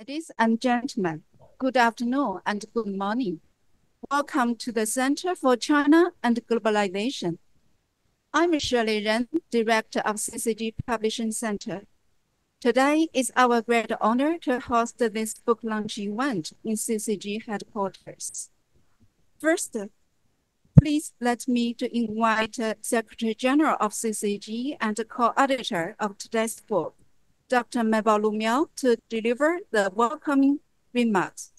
Ladies and gentlemen, good afternoon and good morning. Welcome to the Center for China and Globalization. I'm Shirley Ren, Director of CCG Publishing Center. Today is our great honor to host this book launch event in CCG headquarters. First, please let me to invite Secretary General of CCG and co-editor of today's book, Dr. Mabel Lu Miao, to deliver the welcoming remarks.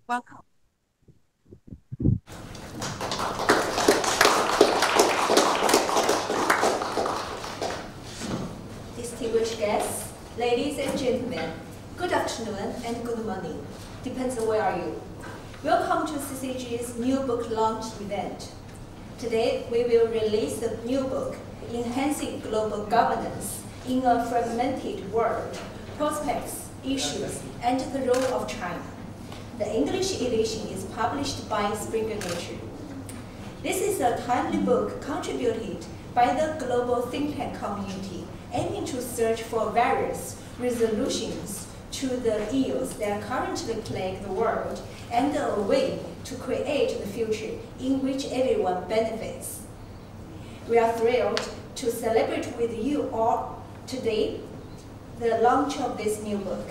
Welcome. Distinguished guests, ladies and gentlemen, good afternoon and good morning. Depends on where are you. Welcome to CCG's new book launch event. Today, we will release the new book, Enhancing Global Governance in a Fragmented World, Prospects, Issues, and the Role of China. The English edition is published by Springer Nature. This is a timely book contributed by the global think tank community, aiming to search for various resolutions to the ills that currently plague the world and a way to create the future in which everyone benefits. We are thrilled to celebrate with you all today the launch of this new book.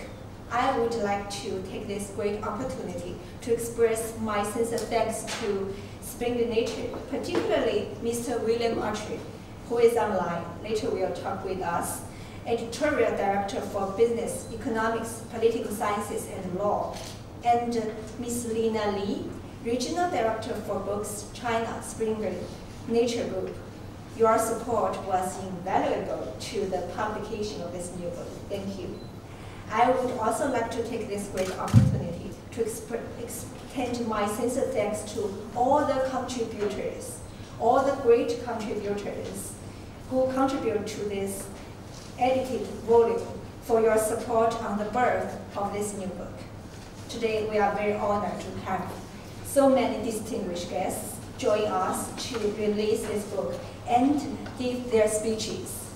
I would like to take this great opportunity to express my sincere thanks to Springer Nature, particularly Mr. William Archer, who is online. Later will talk with us, Editorial Director for Business, Economics, Political Sciences, and Law, and Ms. Lina Li, Regional Director for Books, China, Springer Nature Group. Your support was invaluable to the publication of this new book. Thank you. I would also like to take this great opportunity to extend my sincere thanks to all the contributors, all the great contributors who contribute to this edited volume for your support on the birth of this new book. Today, we are very honored to have so many distinguished guests join us to release this book and give their speeches.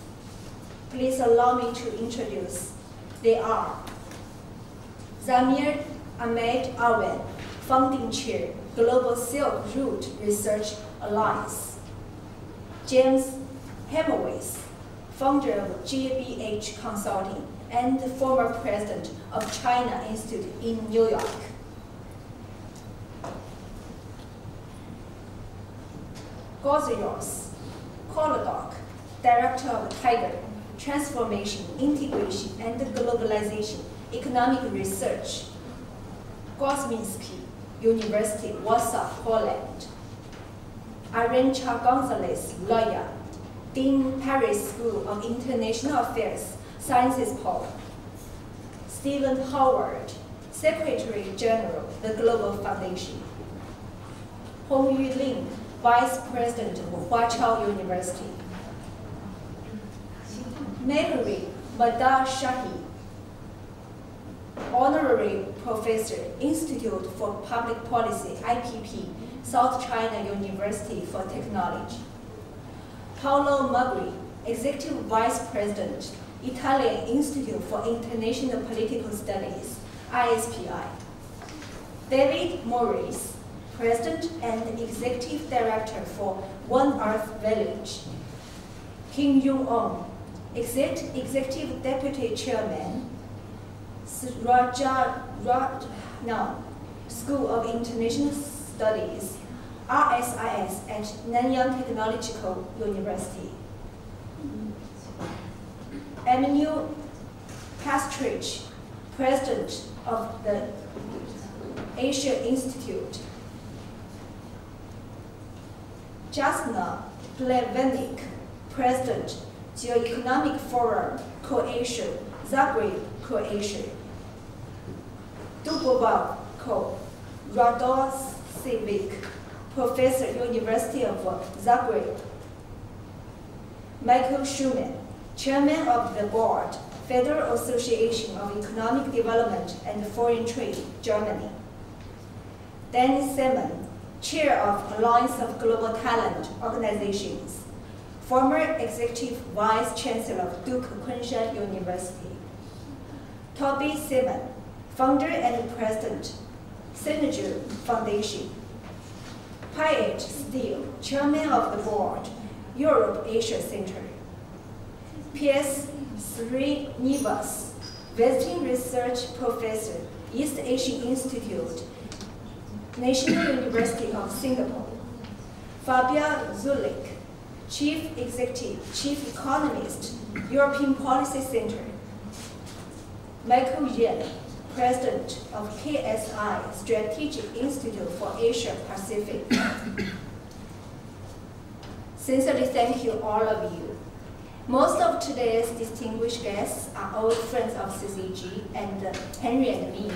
Please allow me to introduce. They are Zamir Ahmed Arwen, Founding Chair, Global Silk Route Research Alliance. James Hemowitz, founder of GBH Consulting and former president of China Institute in New York. Gozrios Kolodok, Director of Tiger, Transformation, Integration, and Globalization, Economic Research, Kosminski University, Warsaw, Poland. Arencha Gonzalez, lawyer, Dean Paris School of International Affairs, Sciences Poland. Stephen Howard, Secretary General, the Global Foundation. Hong Yulin, Vice President of Huaqiao University. Mehri Madar Shahi, Honorary Professor, Institute for Public Policy, IPP, South China University for Technology. Paolo Magri, Executive Vice President, Italian Institute for International Political Studies, ISPI. David Morris, President and Executive Director for One Earth Village. Kim Jong-un, Executive Deputy Chairman, School of International Studies, RSIS at Nanyang Technological University. Emmanuel Pastrich, President of the Asia Institute. Jasna Plevenik, President, Geoeconomic Forum, Croatia, Zagreb, Croatia. Dubovko Radosevic, Professor, University of Zagreb. Michael Schumann, Chairman of the Board, Federal Association of Economic Development and Foreign Trade, Germany. Danny Simon, Chair of Alliance of Global Talent Organizations, former Executive Vice Chancellor of Duke Kunshan University. Toby Simon, founder and president, Synergy Foundation. Piet Steele, chairman of the board, Europe-Asia Center. P.S. Srinivas, visiting research professor, East Asian Institute, National University of Singapore. Fabia Zulik, chief executive, chief economist, European Policy Center. Michael Yen, president of KSI, Strategic Institute for Asia Pacific. Sincerely thank you, all of you. Most of today's distinguished guests are old friends of CCG and Henry and me.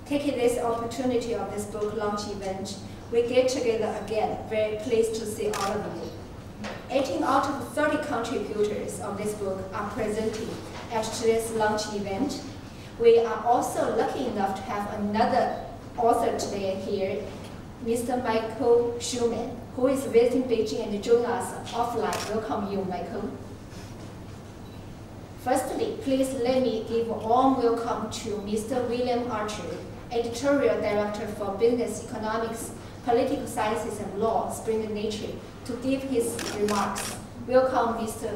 Taking this opportunity of this book launch event, we get together again. Very pleased to see all of you. 18 out of 30 contributors of this book are presenting at today's launch event. We are also lucky enough to have another author today here, Mr. Michael Schumann, who is visiting Beijing and joining us offline. Welcome you, Michael. Firstly, please let me give a warm welcome to Mr. William Archer, Editorial Director for Business Economics, Political Sciences and Law, Springer Nature, to give his remarks. Welcome, Mr.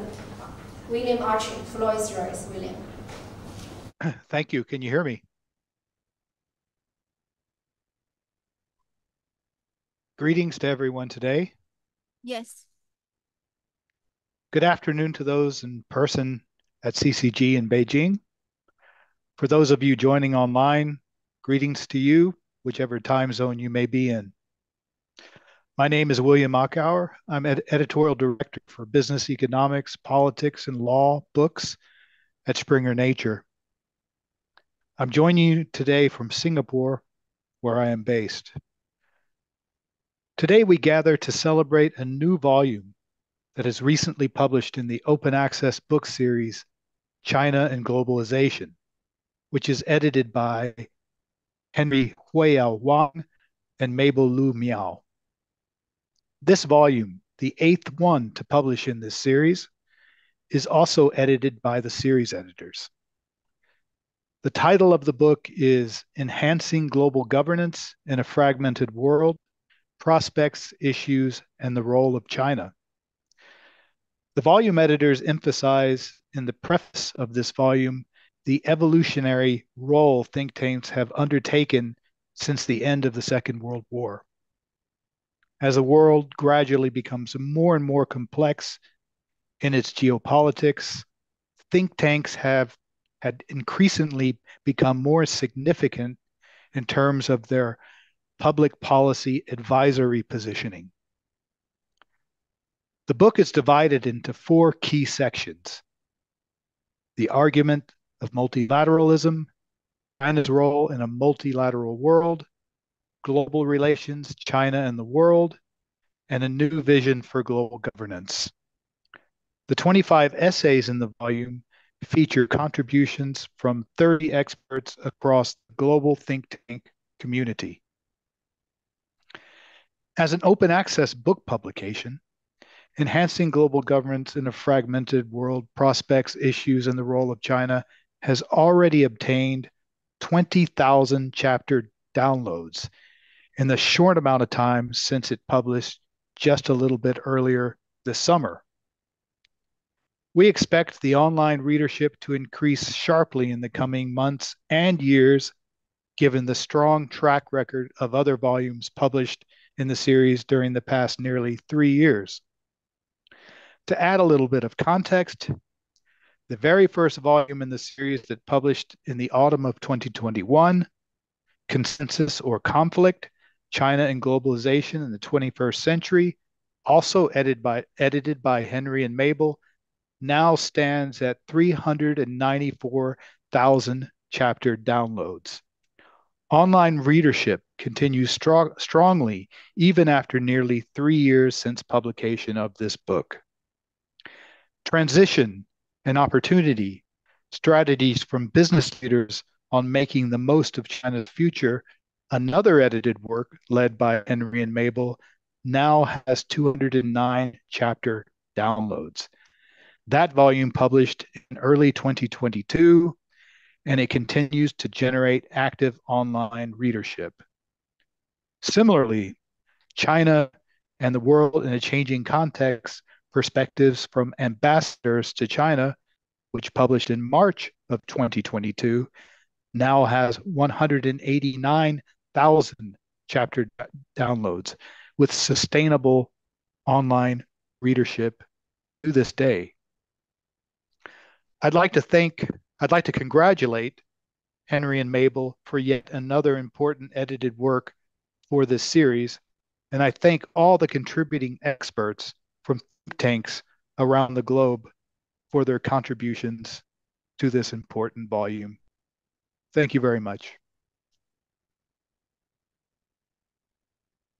William Archer. The floor is yours, William. Thank you. Can you hear me? Greetings to everyone today. Yes. Good afternoon to those in person at CCG in Beijing. For those of you joining online, greetings to you, whichever time zone you may be in. My name is William Achauer. I'm Editorial Director for Business Economics, Politics, and Law books at Springer Nature. I'm joining you today from Singapore, where I am based. Today we gather to celebrate a new volume that is recently published in the open access book series, China and Globalization, which is edited by Henry Huiyao Wang and Mabel Lu Miao. This volume, the 8th one to publish in this series, is also edited by the series editors. The title of the book is Enhancing Global Governance in a Fragmented World, Prospects, Issues, and the Role of China. The volume editors emphasize in the preface of this volume the evolutionary role think tanks have undertaken since the end of the Second World War. As the world gradually becomes more and more complex in its geopolitics, think tanks had increasingly become more significant in terms of their public policy advisory positioning. The book is divided into 4 key sections: the argument of multilateralism, China's role in a multilateral world, global relations, China and the world, and a new vision for global governance. The 25 essays in the volume feature contributions from 30 experts across the global think tank community. As an open access book publication, Enhancing Global Governance in a Fragmented World, Prospects, Issues, and the Role of China has already obtained 20,000 chapter downloads in the short amount of time since it published just a little bit earlier this summer. We expect the online readership to increase sharply in the coming months and years, given the strong track record of other volumes published in the series during the past nearly 3 years. To add a little bit of context, the very first volume in the series that published in the autumn of 2021, Consensus or Conflict, China and Globalization in the 21st Century, also edited by Henry and Mabel, now stands at 394,000 chapter downloads. Online readership continues strongly even after nearly 3 years since publication of this book. Transition and opportunity, strategies from business leaders on making the most of China's future, another edited work led by Henry and Mabel, now has 209 chapter downloads. That volume published in early 2022 and it continues to generate active online readership. Similarly, China and the World in a Changing Context: Perspectives from Ambassadors to China, which published in March of 2022, now has 189,000 chapter downloads with sustainable online readership to this day. I'd like to congratulate Henry and Mabel for yet another important edited work for this series, and I thank all the contributing experts from think tanks around the globe for their contributions to this important volume. Thank you very much.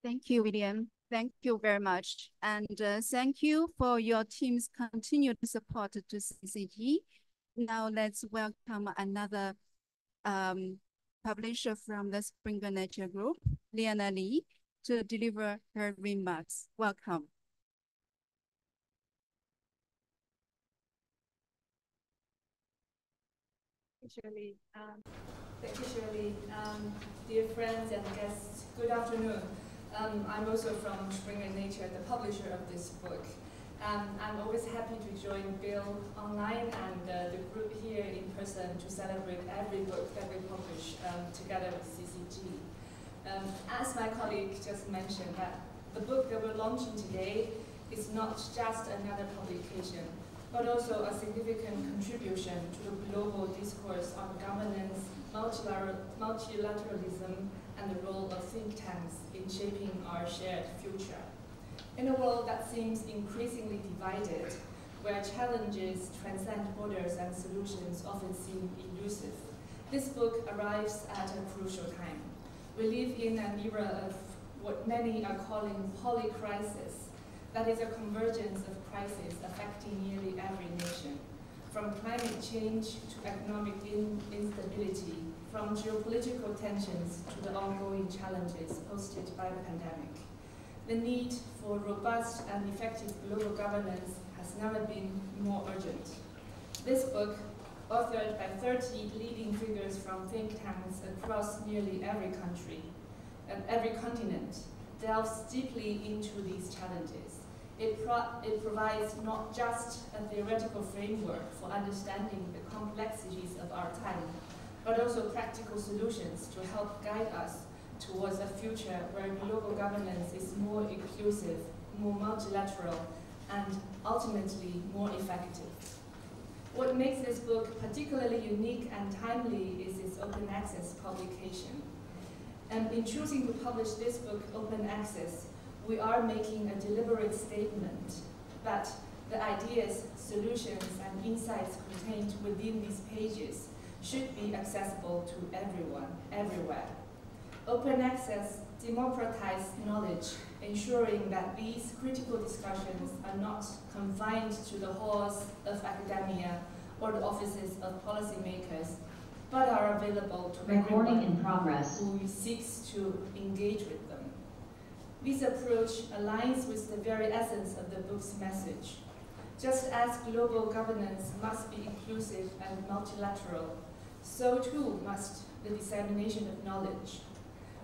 Thank you, William. Thank you very much. And thank you for your team's continued support to CCG. Now let's welcome another publisher from the Springer Nature Group, Liana Lee, to deliver her remarks. Welcome. Shirley. Thank you, Shirley. Dear friends and guests, good afternoon. I'm also from Springer Nature, the publisher of this book. I'm always happy to join Bill online and the group here in person to celebrate every book that we publish together with CCG. As my colleague just mentioned, that the book that we're launching today is not just another publication, but also a significant contribution to the global discourse on governance, multilateralism, and the role of think tanks in shaping our shared future. In a world that seems increasingly divided, where challenges transcend borders and solutions often seem elusive, this book arrives at a crucial time. We live in an era of what many are calling polycrisis. That is a convergence of crises affecting nearly every nation, from climate change to economic instability, from geopolitical tensions to the ongoing challenges posed by the pandemic. The need for robust and effective global governance has never been more urgent. This book, authored by 30 leading figures from think tanks across nearly every country and every continent, delves deeply into these challenges. It provides not just a theoretical framework for understanding the complexities of our time, but also practical solutions to help guide us towards a future where global governance is more inclusive, more multilateral, and ultimately more effective. What makes this book particularly unique and timely is its open access publication. And in choosing to publish this book open access, we are making a deliberate statement that the ideas, solutions, and insights contained within these pages should be accessible to everyone, everywhere. Open access democratizes knowledge, ensuring that these critical discussions are not confined to the halls of academia or the offices of policymakers, but are available to everyone in progress who seeks to engage with them. This approach aligns with the very essence of the book's message. Just as global governance must be inclusive and multilateral, so too must the dissemination of knowledge.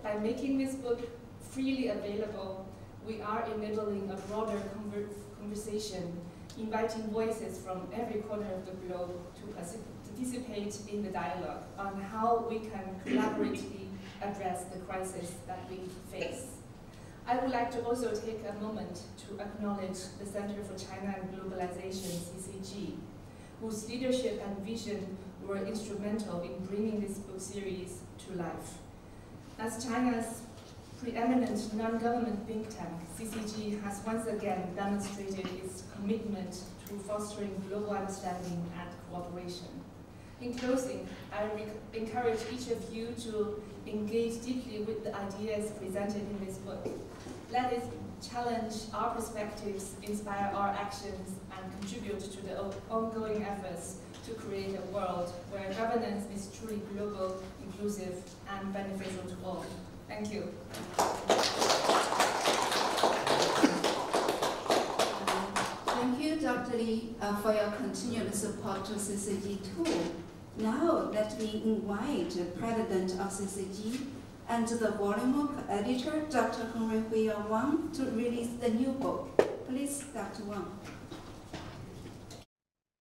By making this book freely available, we are enabling a broader conversation, inviting voices from every corner of the globe to participate in the dialogue on how we can collaboratively address the crisis that we face. I would like to also take a moment to acknowledge the Center for China and Globalization, CCG, whose leadership and vision were instrumental in bringing this book series to life. As China's preeminent non-government think tank, CCG has once again demonstrated its commitment to fostering global understanding and cooperation. In closing, I encourage each of you to engage deeply with the ideas presented in this book. Let it challenge our perspectives, inspire our actions, and contribute to the ongoing efforts to create a world where governance is truly global, inclusive, and beneficial to all. Thank you. Thank you, Dr. Lee, for your continued support to CCG too. Now let me invite President of CCG and the volume editor, Dr. Henry Huiyan Wang, to release the new book. Please, Dr. Wang.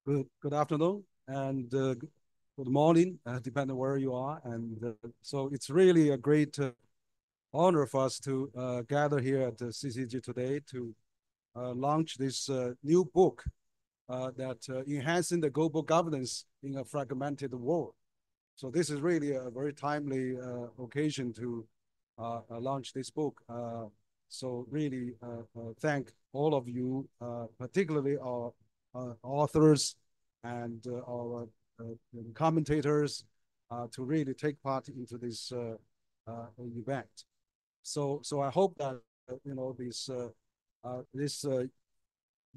Good afternoon and good morning, depending on where you are. And so it's really a great honor for us to gather here at the CCG today to launch this new book that enhancing the global governance in a fragmented world. So this is really a very timely occasion to launch this book. So really thank all of you, particularly our authors and our commentators to really take part into this event. So I hope that this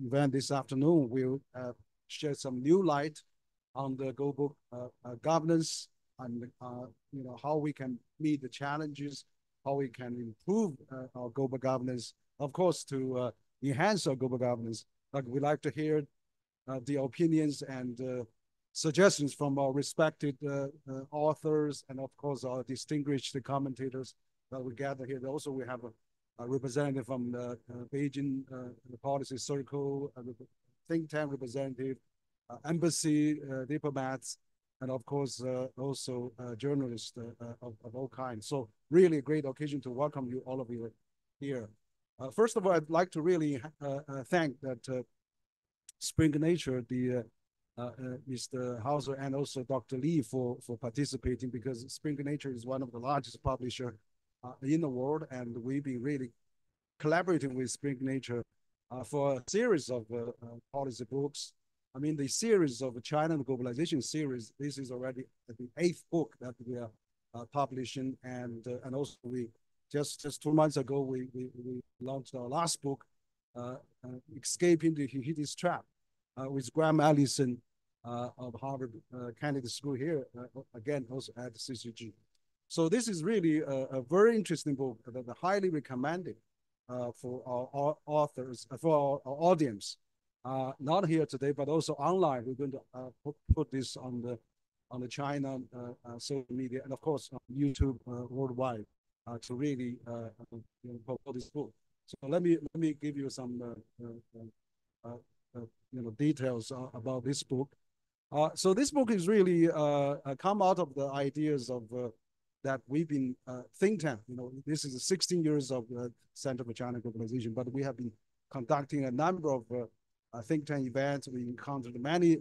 event this afternoon will shed some new light on the global governance and how we can meet the challenges, how we can improve our global governance, of course, to enhance our global governance. Like we like to hear the opinions and suggestions from our respected authors and of course our distinguished commentators that we gather here. Also, we have a representative from the Beijing Policy Circle, a think tank representative, embassy diplomats, and of course also journalists of all kinds. So really a great occasion to welcome you, all of you here. First of all, I'd like to really thank that Spring Nature, the Mr. Hauser and also Dr. Lee for participating, because Spring Nature is one of the largest publishers in the world, and we've been really collaborating with Spring Nature for a series of policy books. I mean, the series of China and Globalization series, this is already the 8th book that we are publishing, and also we just 2 months ago we launched our last book, Escaping the Hidden Trap, with Graham Allison of Harvard Kennedy School here, again also at the CCG. So this is really a very interesting book that I highly recommended for our authors, for our audience, not here today, but also online. We're going to put this on the China social media and of course on YouTube worldwide to really promote this book. So let me give you some details about this book. So this book is really come out of the ideas of that we've been think tank. This is 16 years of Center for China Globalization, but we have been conducting a number of think tank events. We encountered many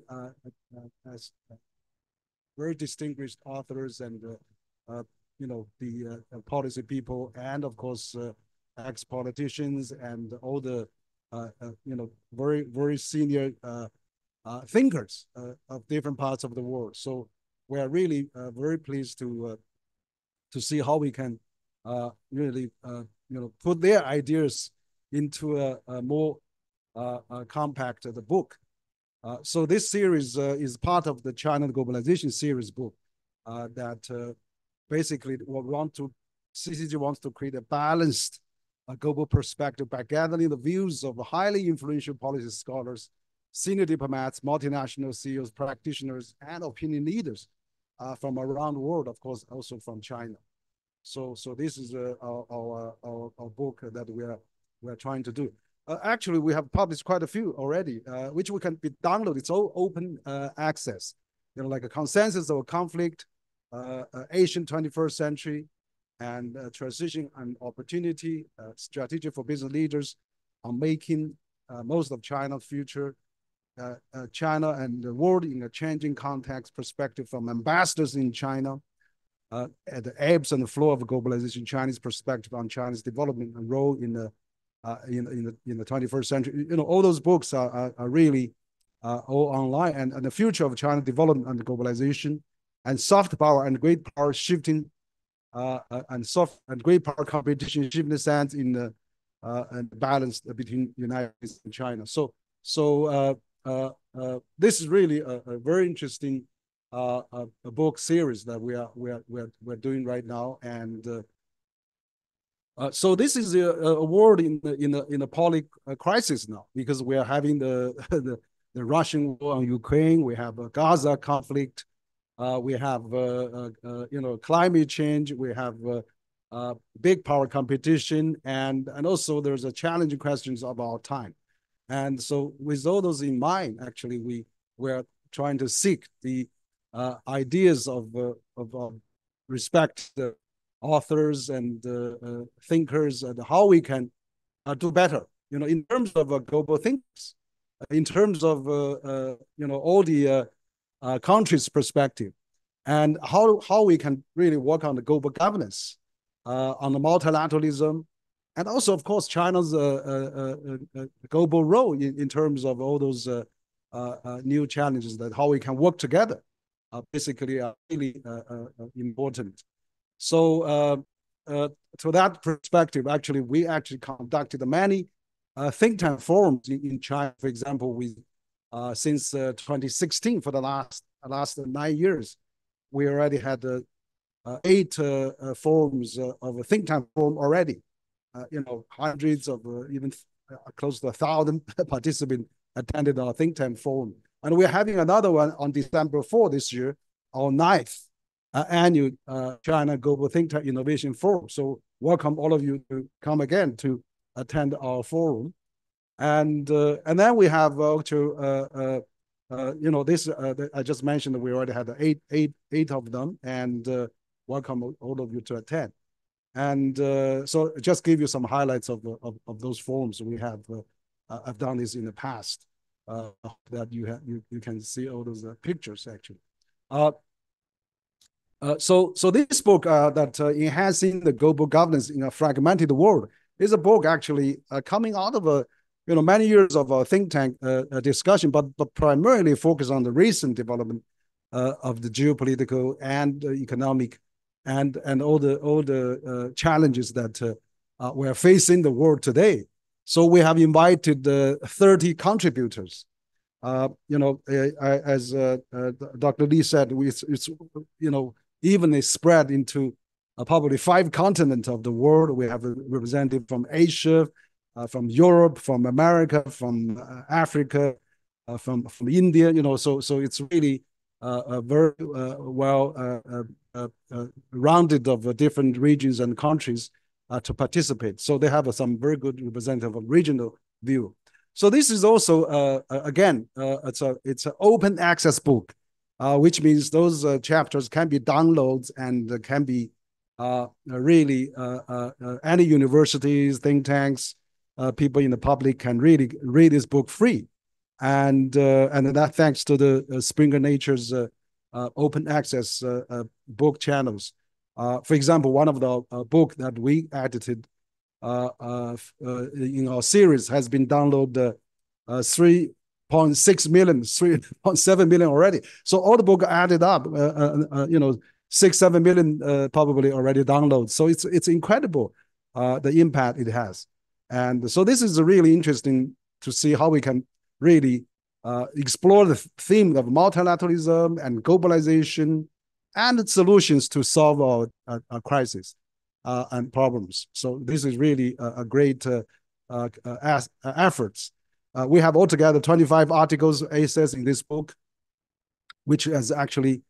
very distinguished authors and the policy people, and of course ex-politicians and all the very, very senior thinkers of different parts of the world. So we are really very pleased to see how we can really put their ideas into a more compact book. So this series is part of the China Globalization series book that basically CCG wants to create a balanced global perspective by gathering the views of highly influential policy scholars, senior diplomats, multinational CEOs, practitioners, and opinion leaders from around the world, of course, also from China. So this is our book that we are trying to do. Actually, we have published quite a few already, which we can be downloaded. It's all open access. Like a consensus of conflict, Asian 21st century, and transition and opportunity, strategy for business leaders on making most of China's future, China and the world in a changing context, perspective from ambassadors in China, at the ebbs and the flow of globalization, Chinese perspective on China's development and role in the 21st century. All those books are really all online, and the future of China development and globalization, and soft power and great power shifting, and soft and great power competition shifting sands in the and balance between the United States and China. So this is really a very interesting a book series that we're doing right now, and so this is a world in the polycrisis now, because we are having the Russian war on Ukraine. We have a Gaza conflict. We have climate change. We have big power competition, and also there's a challenging questions about time. And so with all those in mind, actually, we're trying to seek the ideas of respect the authors and thinkers and how we can do better, in terms of global thinkers, in terms of, all the countries' perspective, and how we can really work on the global governance, on the multilateralism, and also, of course, China's global role in terms of all those new challenges, that how we can work together, basically are really important. So to that perspective, actually, we actually conducted many think tank forums in China. For example, since 2016, for the last 9 years, we already had 8 forums of a think tank forum already. Hundreds of even close to 1,000 participants attended our think tank forum. And we're having another one on December 4 this year, our 9th annual China Global Think Tank Innovation Forum. So welcome all of you to come again to attend our forum. And then we have this I just mentioned that we already had eight of them, and welcome all of you to attend. And so just give you some highlights of those forums we have. I've done this in the past, that you can see all those pictures actually. So this book, that Enhancing the Global Governance in a Fragmented World, is a book actually coming out of many years of a think tank discussion, but primarily focused on the recent development of the geopolitical and economic and all the challenges that we're facing the world today. So we have invited 30 contributors. As Dr. Lee said, it's evenly spread into probably 5 continents of the world. We have a representative from Asia, from Europe, from America, from Africa, from India. So it's really a very well rounded of different regions and countries to participate. So they have some very good representative of regional view. So this is also again it's an open access book, which means those chapters can be downloaded and can be really any universities, think tanks, people in the public can really read this book free, and that thanks to the Springer Nature's open access book channels. For example, one of the book that we edited in our series has been downloaded 3.6 million, 3.7 million already. So all the book added up, 6-7 million probably already downloaded. So it's incredible the impact it has. And so this is really interesting to see how we can really explore the theme of multilateralism and globalization and solutions to solve our crises and problems. So this is really a great efforts. We have altogether 25 articles, essays in this book, which has actually,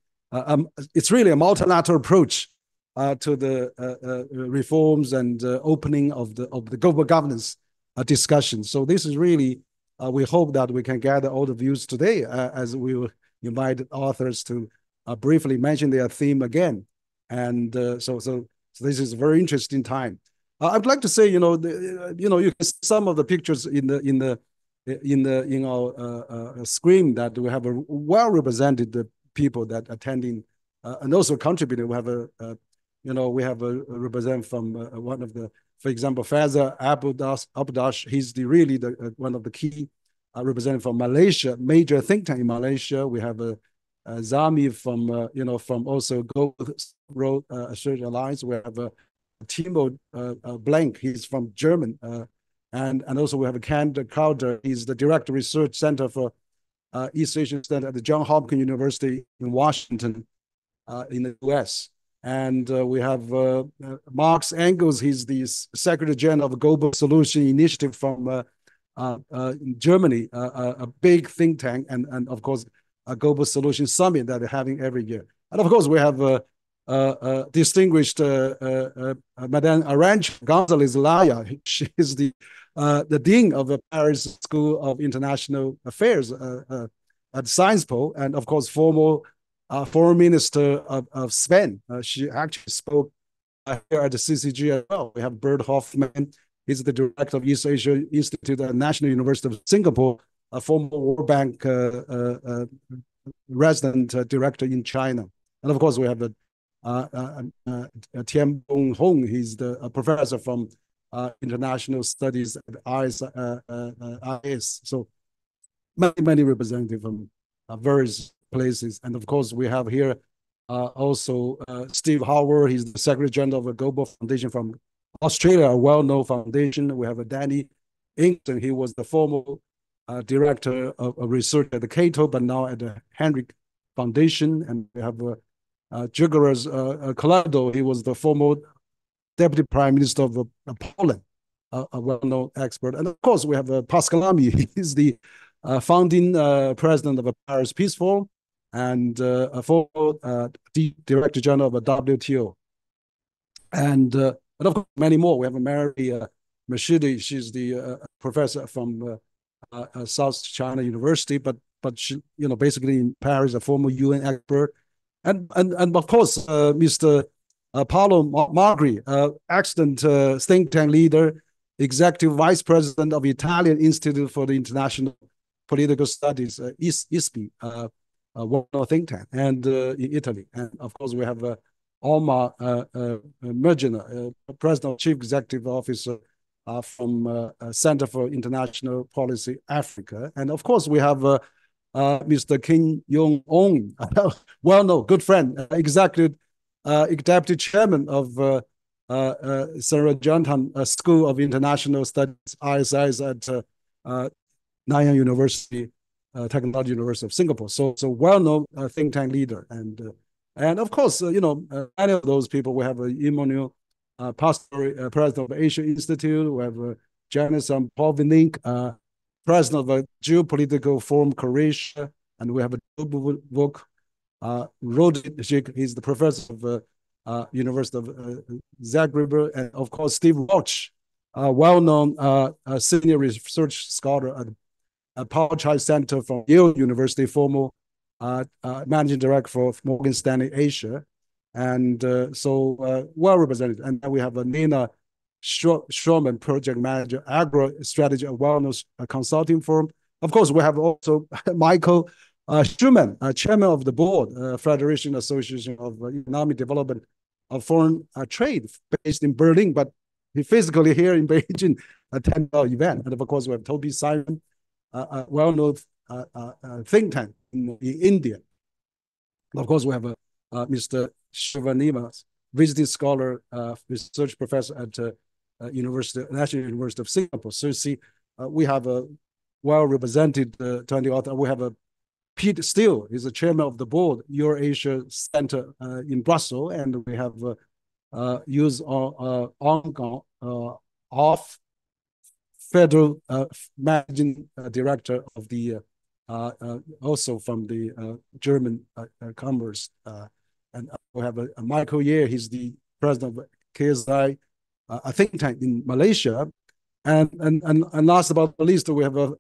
it's really a multilateral approach to the reforms and opening of the global governance discussion. So this is really, we hope that we can gather all the views today as we will invite authors to briefly mention their theme again. And so this is a very interesting time. I'd like to say, you can see some of the pictures in our screen that we have a well represented people that attending and also contributing. We have a representative from one of the, for example, Faza Abdash. He's really one of the key representative from Malaysia, major think tank in Malaysia. We have Zami from also Global Road Research Alliance. We have Timo Blank. He's from German. And also we have Ken Crowder. He's the Director Research Center for East Asian Studies at the Johns Hopkins University in Washington, in the US. And we have Mark Engels. He's the Secretary General of Global Solution Initiative from Germany, a big think tank, and of course, a Global Solution Summit that they're having every year. And of course, we have distinguished Madame Arancha Gonzalez Laya. She is the dean of the Paris School of International Affairs at Sciences Po, and of course, former foreign minister of Spain. She actually spoke here at the CCG as well. We have Bert Hoffman. He's the director of East Asia Institute at National University of Singapore, a former World Bank resident director in China. And of course, we have Tian Bong Hong. He's the professor from international studies at IS. So many representatives from various places. And of course, we have here also Steve Howard. He's the Secretary General of the Global Foundation from Australia, a well-known foundation. We have Danny Inkton. He was the former director of research at the Cato, but now at the Henrik Foundation. And we have Gigoras Collado. He was the former Deputy Prime Minister of Poland, a well-known expert. And of course, we have Pascal. He's the founding president of the Paris Peace Forum and a former Director General of the WTO. And of course, many more. We have Mary Mashidi. She's the professor from South China University, but she, basically in Paris, a former UN expert. And of course, Mr. Paolo Magri, excellent think tank leader, executive vice president of Italian Institute for the International Political Studies, ISPI, one think tank, and in Italy. And of course, we have Omar Mergina, president, chief executive officer from Center for International Policy Africa. And of course, we have Mr. Kim Yong-ong, well-known, good friend, executive deputy chairman of Sarajantan School of International Studies, ISIS at Nanyang University, Technology University of Singapore. So well-known think tank leader. And of course, many of those people, we have Emmanuel Pastor, president of Asia Institute. We have Janice Povinin, president of a geopolitical forum, Croatia. And we have a book, Rodic, he's the professor of University of Zagreb. And of course, Steve Roach, well-known senior research scholar at Power Center from Yale University, former managing director for Morgan Stanley Asia. And so well represented. And then we have Nina Schroman, project manager, agro strategy and wellness consulting firm. Of course, we have also Michael Schumann, chairman of the board, Federation Association of Economic Development of Foreign Trade, based in Berlin, but he physically here in Beijing attended our event. And of course, we have Toby Simon, a well-known think tank in India. Of course, we have Mr. Shivanima, visiting scholar, research professor at National University of Singapore. So you see, we have a well-represented 20 author. We have Pete Steele, he's the chairman of the board, Eurasia Center in Brussels, and we have Yuz Ongong, off federal managing director of the also from the German Commerce. And we have Michael Ye, he's the president of KSI, a think tank in Malaysia. And last but not least, we have our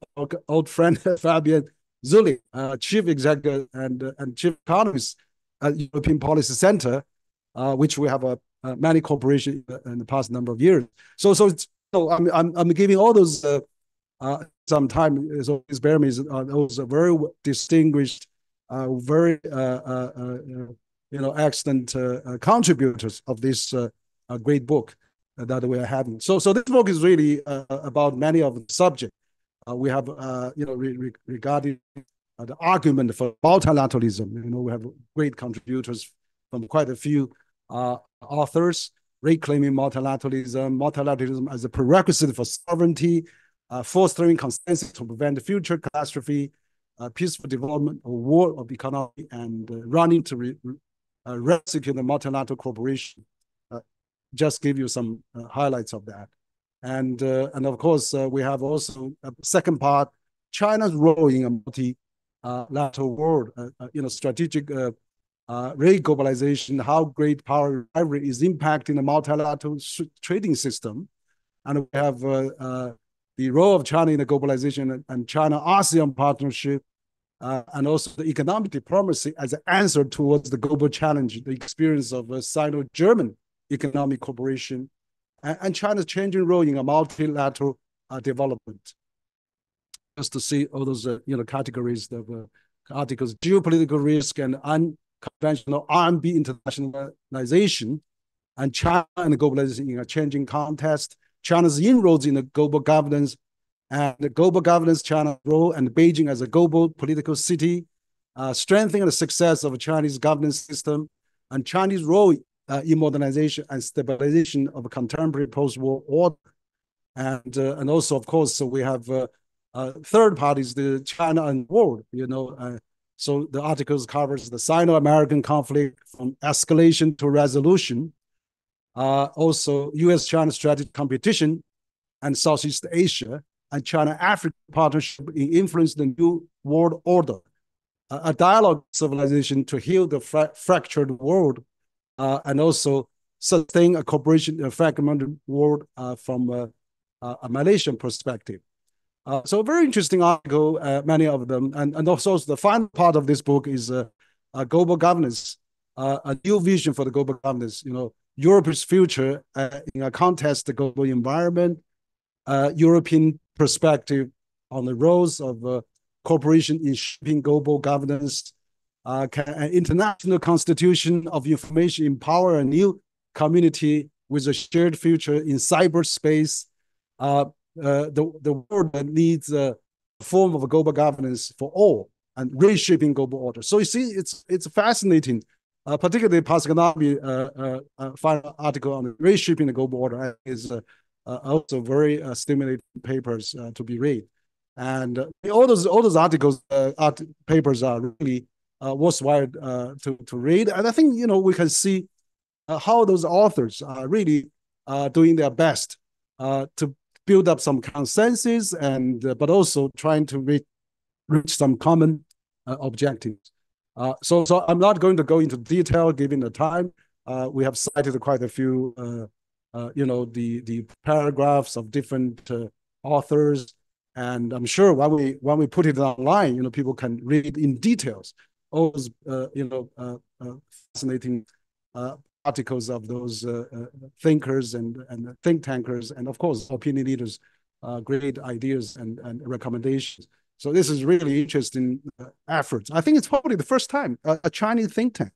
old friend Fabian Zulli, chief executive and chief economist at European Policy Center, which we have many cooperation in the past number of years. So I'm giving all those some time. So spare me. Those are very distinguished, very excellent contributors of this great book that we are having. So this book is really about many of the subjects. We have regarding the argument for multilateralism. We have great contributors from quite a few authors reclaiming multilateralism as a prerequisite for sovereignty, fostering consensus to prevent future catastrophe, peaceful development, a war of economy, and running to rescue the multilateral cooperation. Just give you some highlights of that. And of course, we have also a second part, China's role in a multilateral world, strategic re-globalization, how great power rivalry is impacting the multilateral trading system. And we have the role of China in the globalization and China-ASEAN partnership, and also the economic diplomacy as an answer towards the global challenge, the experience of Sino-German economic cooperation, and China's changing role in a multilateral development. Just to see all those categories of articles: geopolitical risk and unconventional RMB internationalization, and China and globalization in a changing context, China's inroads in the global governance, and the global governance, China's role, and Beijing as a global political city, strengthening the success of a Chinese governance system, and Chinese role in modernization and stabilization of a contemporary post-war order. And also, of course, so we have third parties, the China and world, so the articles covers the Sino-American conflict from escalation to resolution, also U.S.-China strategic competition and Southeast Asia, and China-Africa partnership in influence the new world order, a dialogue civilization to heal the fractured world, and also sustain a cooperation in a fragmented world from a Malaysian perspective. So a very interesting article, many of them. And also the final part of this book is global governance, a new vision for the global governance, Europe's future in a context, the global environment, European perspective on the roles of cooperation in shaping global governance, an international constitution of information empower a new community with a shared future in cyberspace. The world that needs a form of a global governance for all and reshaping global order. So you see, it's fascinating, particularly Pascanabi final article on reshaping the global order is also very stimulating papers to be read. And all those articles, papers are really worthwhile to read. And I think, we can see how those authors are really doing their best to build up some consensus but also trying to reach some common objectives. So I'm not going to go into detail given the time. We have cited quite a few, the paragraphs of different authors, and I'm sure when we put it online, people can read in details all those, fascinating articles of those thinkers and think tankers, and of course, opinion leaders, great ideas and recommendations. So this is really interesting efforts. I think it's probably the first time a Chinese think tank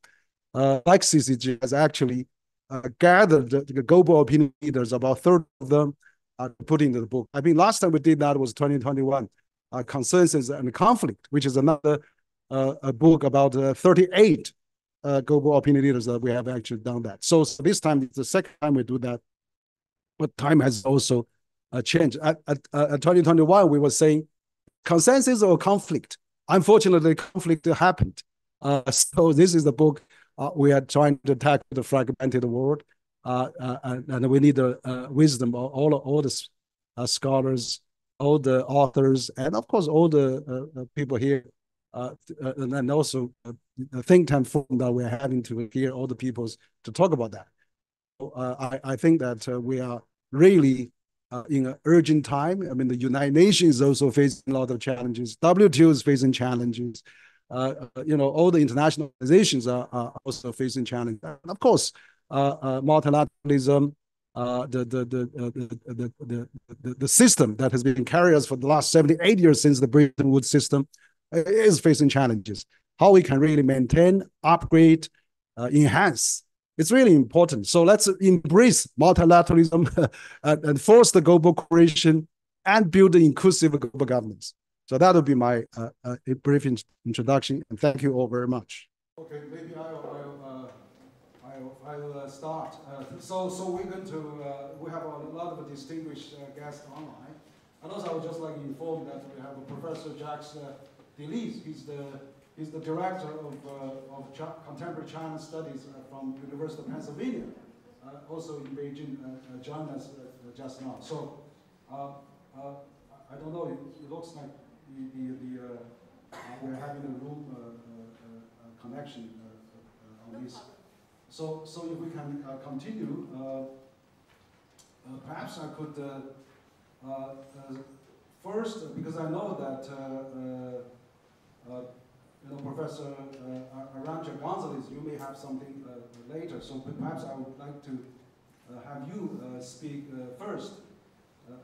like CCG has actually gathered the global opinion leaders, about a third of them, put into the book. I mean, last time we did that was 2021, Consensus and Conflict, which is another a book about 38 global opinion leaders that we have actually done that. So this time, it's the second time we do that, but time has also changed. At 2021, we were saying consensus or conflict. Unfortunately, conflict happened. So this is the book we are trying to tackle the fragmented world, and we need the wisdom of all the scholars, all the authors, and of course all the people here, and also the think tank forum that we're having to hear all the peoples to talk about that. I think that we are really in an urgent time. I mean, the United Nations is also facing a lot of challenges. WTO is facing challenges. All the international organizations are also facing challenges. And of course, multilateralism, the system that has been carrying us for the last 78 years since the Bretton Woods system is facing challenges. How we can really maintain, upgrade, enhance. It's really important. So let's embrace multilateralism and force the global cooperation and build the inclusive global governance. So that would be my brief introduction, and thank you all very much. Okay, maybe I'll start. So we're going to, we have a lot of distinguished guests online. And also I would just like to inform that we have Professor Jacques Delis. He's the director of Contemporary China Studies from University of Pennsylvania, also in Beijing, joined us just now. So I don't know, it looks like we're having a room connection on this. So if we can continue, perhaps I could first, because I know that Professor Arantxa Gonzalez, you may have something later. So perhaps I would like to have you speak first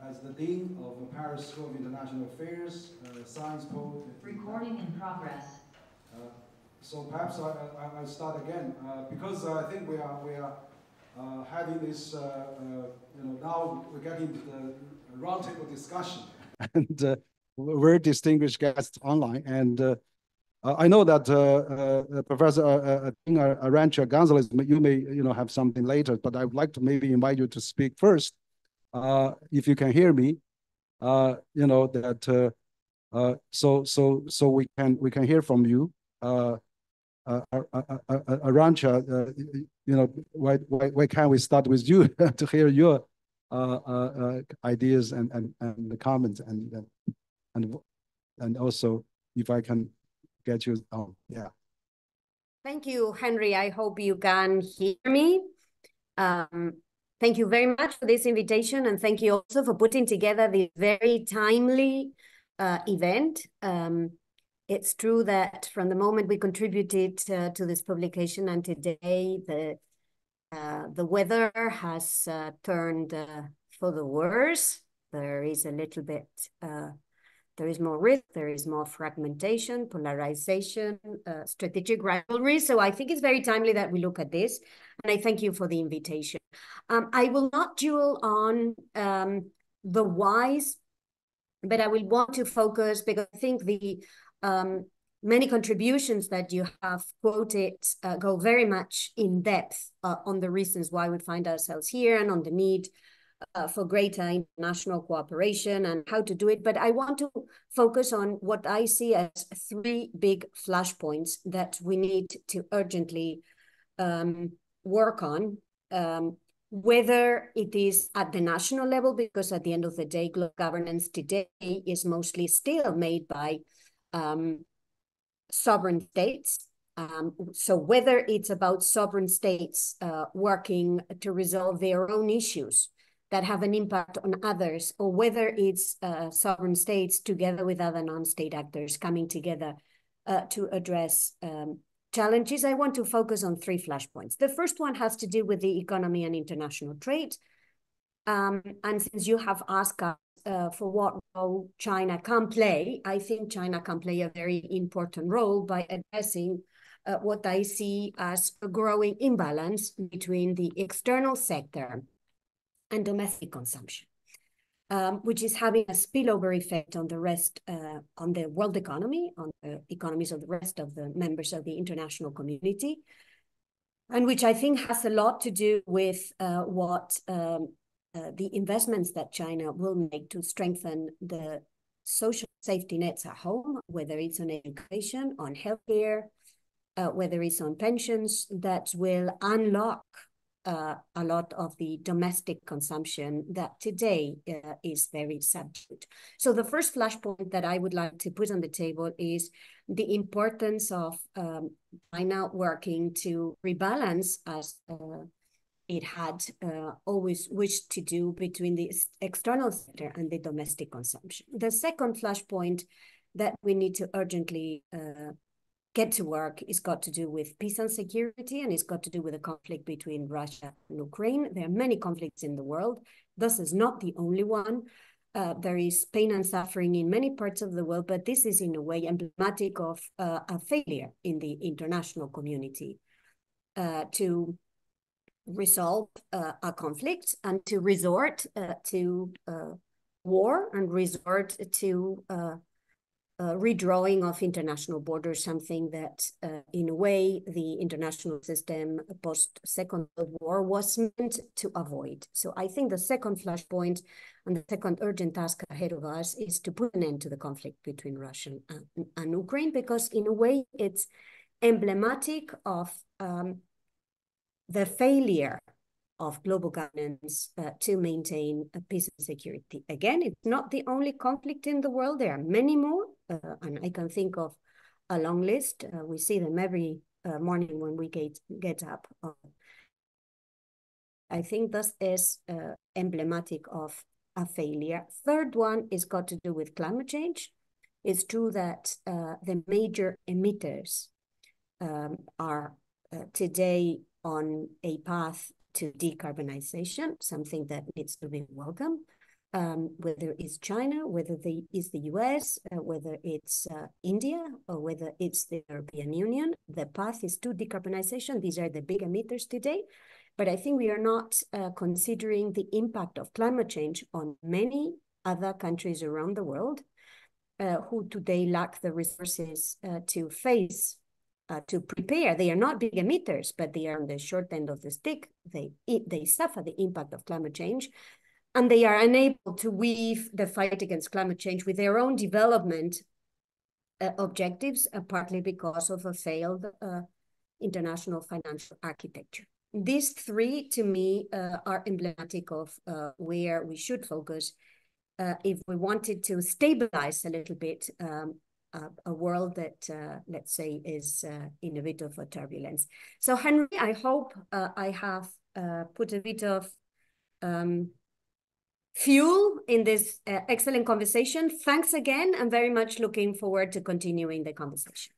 as the Dean of the Paris School of International Affairs, Science Poet. Recording in progress. So perhaps I'll start again because I think we are having this. Now we're getting to the roundtable discussion and very distinguished guests online. And I know that Professor Arantxa Gonzalez, you may have something later, but I would like to maybe invite you to speak first, if you can hear me. That so we can hear from you. Arantxa, why can't we start with you to hear your ideas and the comments and also if I can get you on. Yeah. Thank you, Henry. I hope you can hear me. Thank you very much for this invitation, and thank you also for putting together this very timely event. It's true that from the moment we contributed to this publication and today, the weather has turned for the worse. There is a little bit, there is more risk, there is more fragmentation, polarization, strategic rivalry. So I think it's very timely that we look at this, and I thank you for the invitation. I will not dwell on the whys, but I will want to focus because I think the many contributions that you have quoted go very much in depth on the reasons why we find ourselves here and on the need for greater international cooperation and how to do it. But I want to focus on what I see as three big flashpoints that we need to urgently work on, whether it is at the national level, because at the end of the day, global governance today is mostly still made by sovereign states. So whether it's about sovereign states working to resolve their own issues that have an impact on others, or whether it's sovereign states together with other non-state actors coming together to address challenges, I want to focus on three flashpoints. The first one has to do with the economy and international trade. And since you have asked us for what role China can play, I think China can play a very important role by addressing what I see as a growing imbalance between the external sector and domestic consumption, which is having a spillover effect on the rest, on the world economy, on the economies of the rest of the members of the international community, and which I think has a lot to do with what the investments that China will make to strengthen the social safety nets at home, whether it's on education, on healthcare, whether it's on pensions, that will unlock a lot of the domestic consumption that today is very subdued. So the first flashpoint that I would like to put on the table is the importance of China working to rebalance, as it had always wished to do, between the external sector and the domestic consumption. The second flashpoint that we need to urgently get to work is got to do with peace and security, and it's got to do with the conflict between Russia and Ukraine. There are many conflicts in the world. This is not the only one. There is pain and suffering in many parts of the world, but this is in a way emblematic of a failure in the international community to resolve a conflict and to resort to war and resort to redrawing of international borders, something that in a way the international system post-Second World War was meant to avoid. So I think the second flashpoint and the second urgent task ahead of us is to put an end to the conflict between Russia and Ukraine, because in a way it's emblematic of the failure of global governance to maintain peace and security. Again, it's not the only conflict in the world. There are many more, and I can think of a long list. We see them every morning when we get up. I think this is emblematic of a failure. Third one is got to do with climate change. It's true that the major emitters are today on a path to decarbonization, something that needs to be welcome. Whether it's China, whether it's the US, whether it's India, or whether it's the European Union, the path is to decarbonization. These are the big emitters today. But I think we are not considering the impact of climate change on many other countries around the world who today lack the resources to face, to prepare. They are not big emitters, but they are on the short end of the stick. They suffer the impact of climate change, and they are unable to weave the fight against climate change with their own development objectives, partly because of a failed international financial architecture. These three, to me, are emblematic of where we should focus if we wanted to stabilize a little bit a world that, let's say, is in a bit of a turbulence. So, Henry, I hope I have put a bit of fuel in this excellent conversation. Thanks again. I'm very much looking forward to continuing the conversation.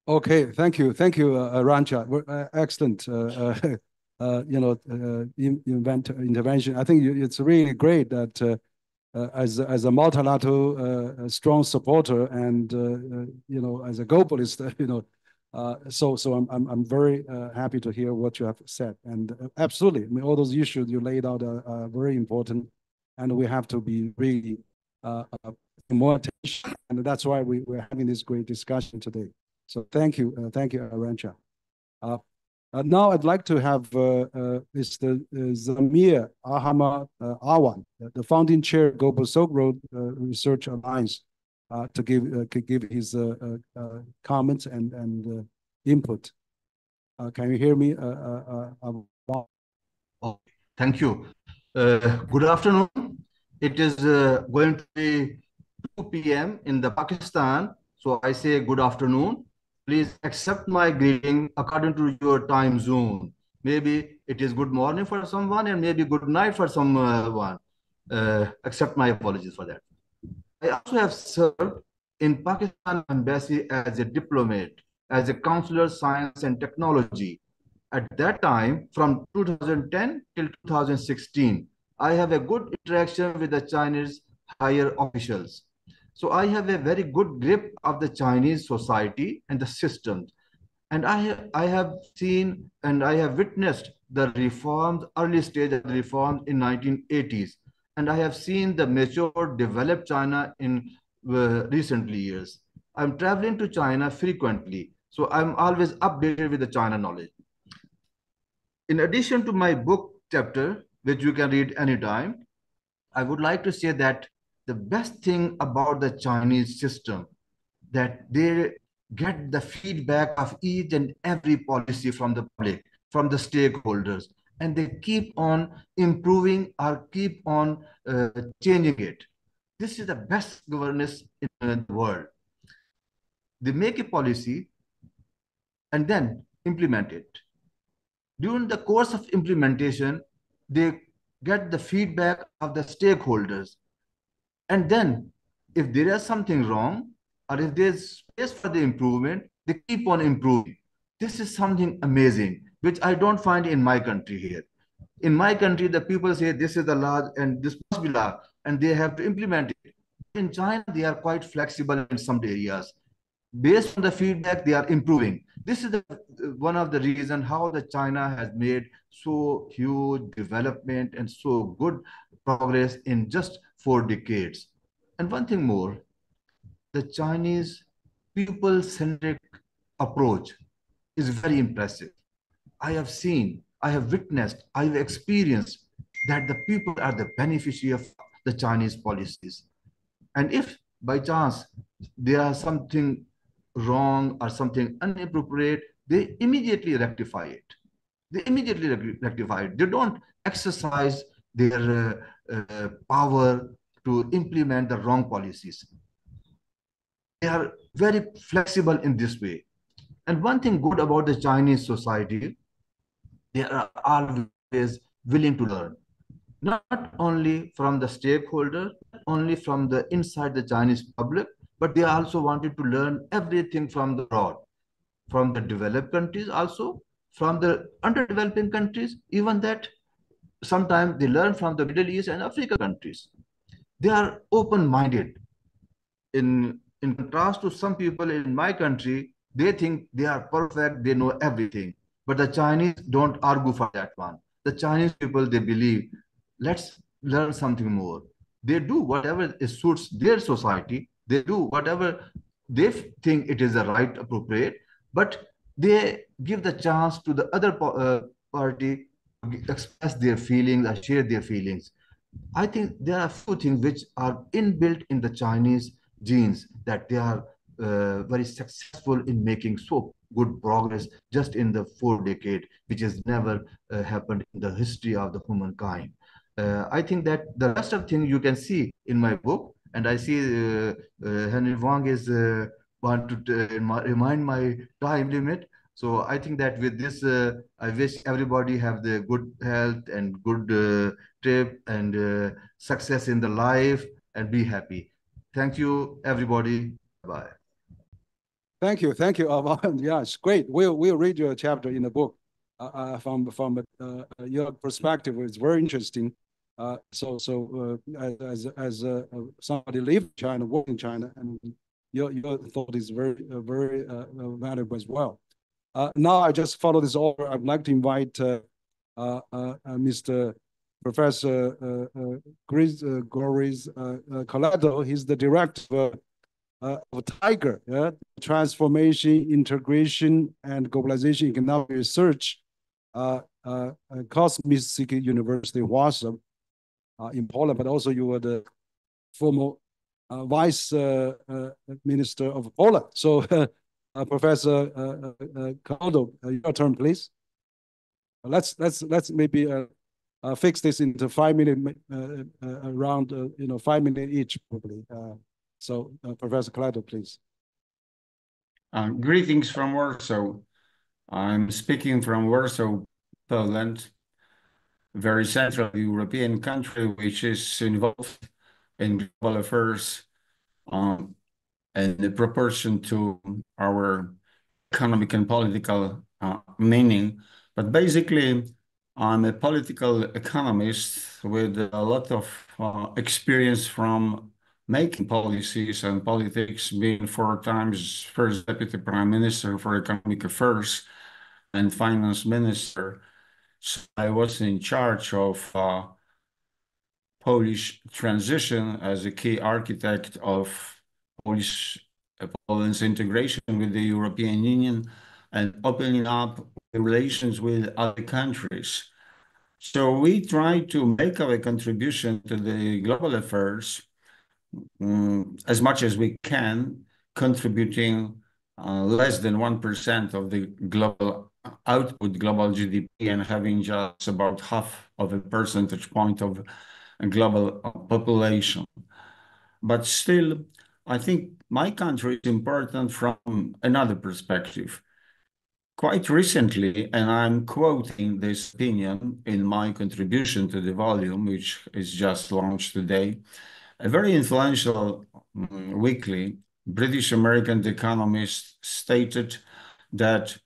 Okay, thank you, Arantxa. Excellent, intervention. I think it's really great that as a multilateral strong supporter and as a globalist, so I'm very happy to hear what you have said. And absolutely, I mean, all those issues you laid out are very important, and we have to be really more attention. And that's why we're having this great discussion today. So thank you, Arantxa. Now I'd like to have Mr. Zamir Ahmad Awan, the founding chair of Global Silk Road Research Alliance, to give his comments and input. Can you hear me? Oh, thank you. Good afternoon. It is going to be 2 p.m. in the Pakistan, so I say good afternoon. Please accept my greeting according to your time zone. Maybe it is good morning for someone and maybe good night for someone. Accept my apologies for that. I also have served in Pakistan embassy as a diplomat, as a counselor, science and technology. At that time, from 2010 till 2016, I have a good interaction with the Chinese higher officials. So I have a very good grip of the Chinese society and the systems. And I have seen and I have witnessed the reforms, early stage of the reforms in 1980s. And I have seen the mature, developed China in recent years. I'm traveling to China frequently, so I'm always updated with the China knowledge. In addition to my book chapter, which you can read anytime, I would like to say that the best thing about the Chinese system, that they get the feedback of each and every policy from the public, from the stakeholders, and they keep on improving or keep on changing it. This is the best governance in the world. They make a policy and then implement it. During the course of implementation, they get the feedback of the stakeholders. And then if there is something wrong or if there's space for the improvement, they keep on improving. This is something amazing, which I don't find in my country here. In my country, the people say this is the law and this must be law, and they have to implement it. In China, they are quite flexible in some areas. Based on the feedback, they are improving. This is one of the reasons how the China has made so huge development and so good progress in just 4 decades. And one thing more, the Chinese people-centric approach is very impressive. I have seen, I have witnessed, I have experienced that the people are the beneficiary of the Chinese policies. And if by chance there is something wrong or something inappropriate, they immediately rectify it. They immediately rectify it. They don't exercise their power to implement the wrong policies. They are very flexible in this way. And one thing good about the Chinese society, they are always willing to learn, not only from the stakeholder, not only from the inside the Chinese public, but they also wanted to learn everything from the abroad, from the developed countries also, from the underdeveloping countries, even that sometimes they learn from the Middle East and Africa countries. They are open-minded. In contrast to some people in my country, they think they are perfect, they know everything. But the Chinese don't argue for that one. The Chinese people, they believe, let's learn something more. They do whatever suits their society. They do whatever they think it is the right, appropriate. But they give the chance to the other party to express their feelings and share their feelings. I think there are a few things which are inbuilt in the Chinese genes, that they are very successful in making so good progress just in the 4 decade, which has never happened in the history of the humankind. I think that the rest of things you can see in my book, and I see Henry Wang is want to remind my time limit. So I think that with this, I wish everybody have the good health and good trip and success in the life and be happy. Thank you, everybody. Bye. Thank you. Yeah, it's great. We'll read your chapter in the book from your perspective. It's very interesting. As somebody live in China, work in China, and your thought is very valuable as well. Now I just follow this order. I'd like to invite Mr. Professor Goris Collado. He's the director of Tiger, Transformation, Integration, and Globalization Economic Research, Kosmicki University, Warsaw, in Poland, but also you were the former Vice Minister of Poland. So, Professor Collado, your turn, please. Let's maybe fix this into 5 minute around 5 minutes each, probably. So, Professor Collado, please. Greetings from Warsaw. I'm speaking from Warsaw, Poland, a very central European country which is involved in global affairs in proportion to our economic and political meaning. But basically, I'm a political economist with a lot of experience from making policies and politics, being 4 times first deputy prime minister for economic affairs and finance minister. So I was in charge of Polish transition as a key architect of Poland's integration with the European Union and opening up relations with other countries. So we try to make our contribution to the global affairs as much as we can, contributing less than 1% of the global output, global GDP, and having just about half of a percentage point of global population. But still, I think my country is important from another perspective. Quite recently, and I'm quoting this opinion in my contribution to the volume, which is just launched today, a very influential weekly British-American economist stated that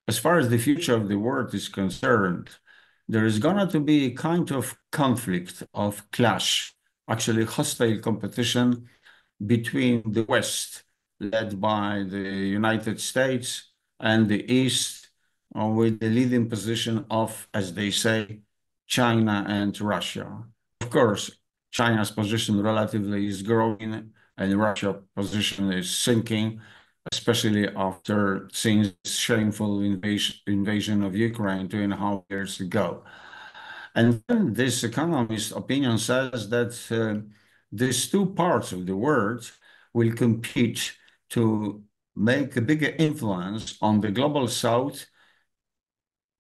as far as the future of the world is concerned, there is going to be a kind of conflict, of clash, actually hostile competition between the West, led by the United States, and the East, with the leading position of, as they say, China and Russia. Of course, China's position relatively is growing and Russia's position is sinking, especially after seeing this shameful invasion of Ukraine 2.5 years ago. And then this economist opinion says that these 2 parts of the world will compete to make a bigger influence on the global South,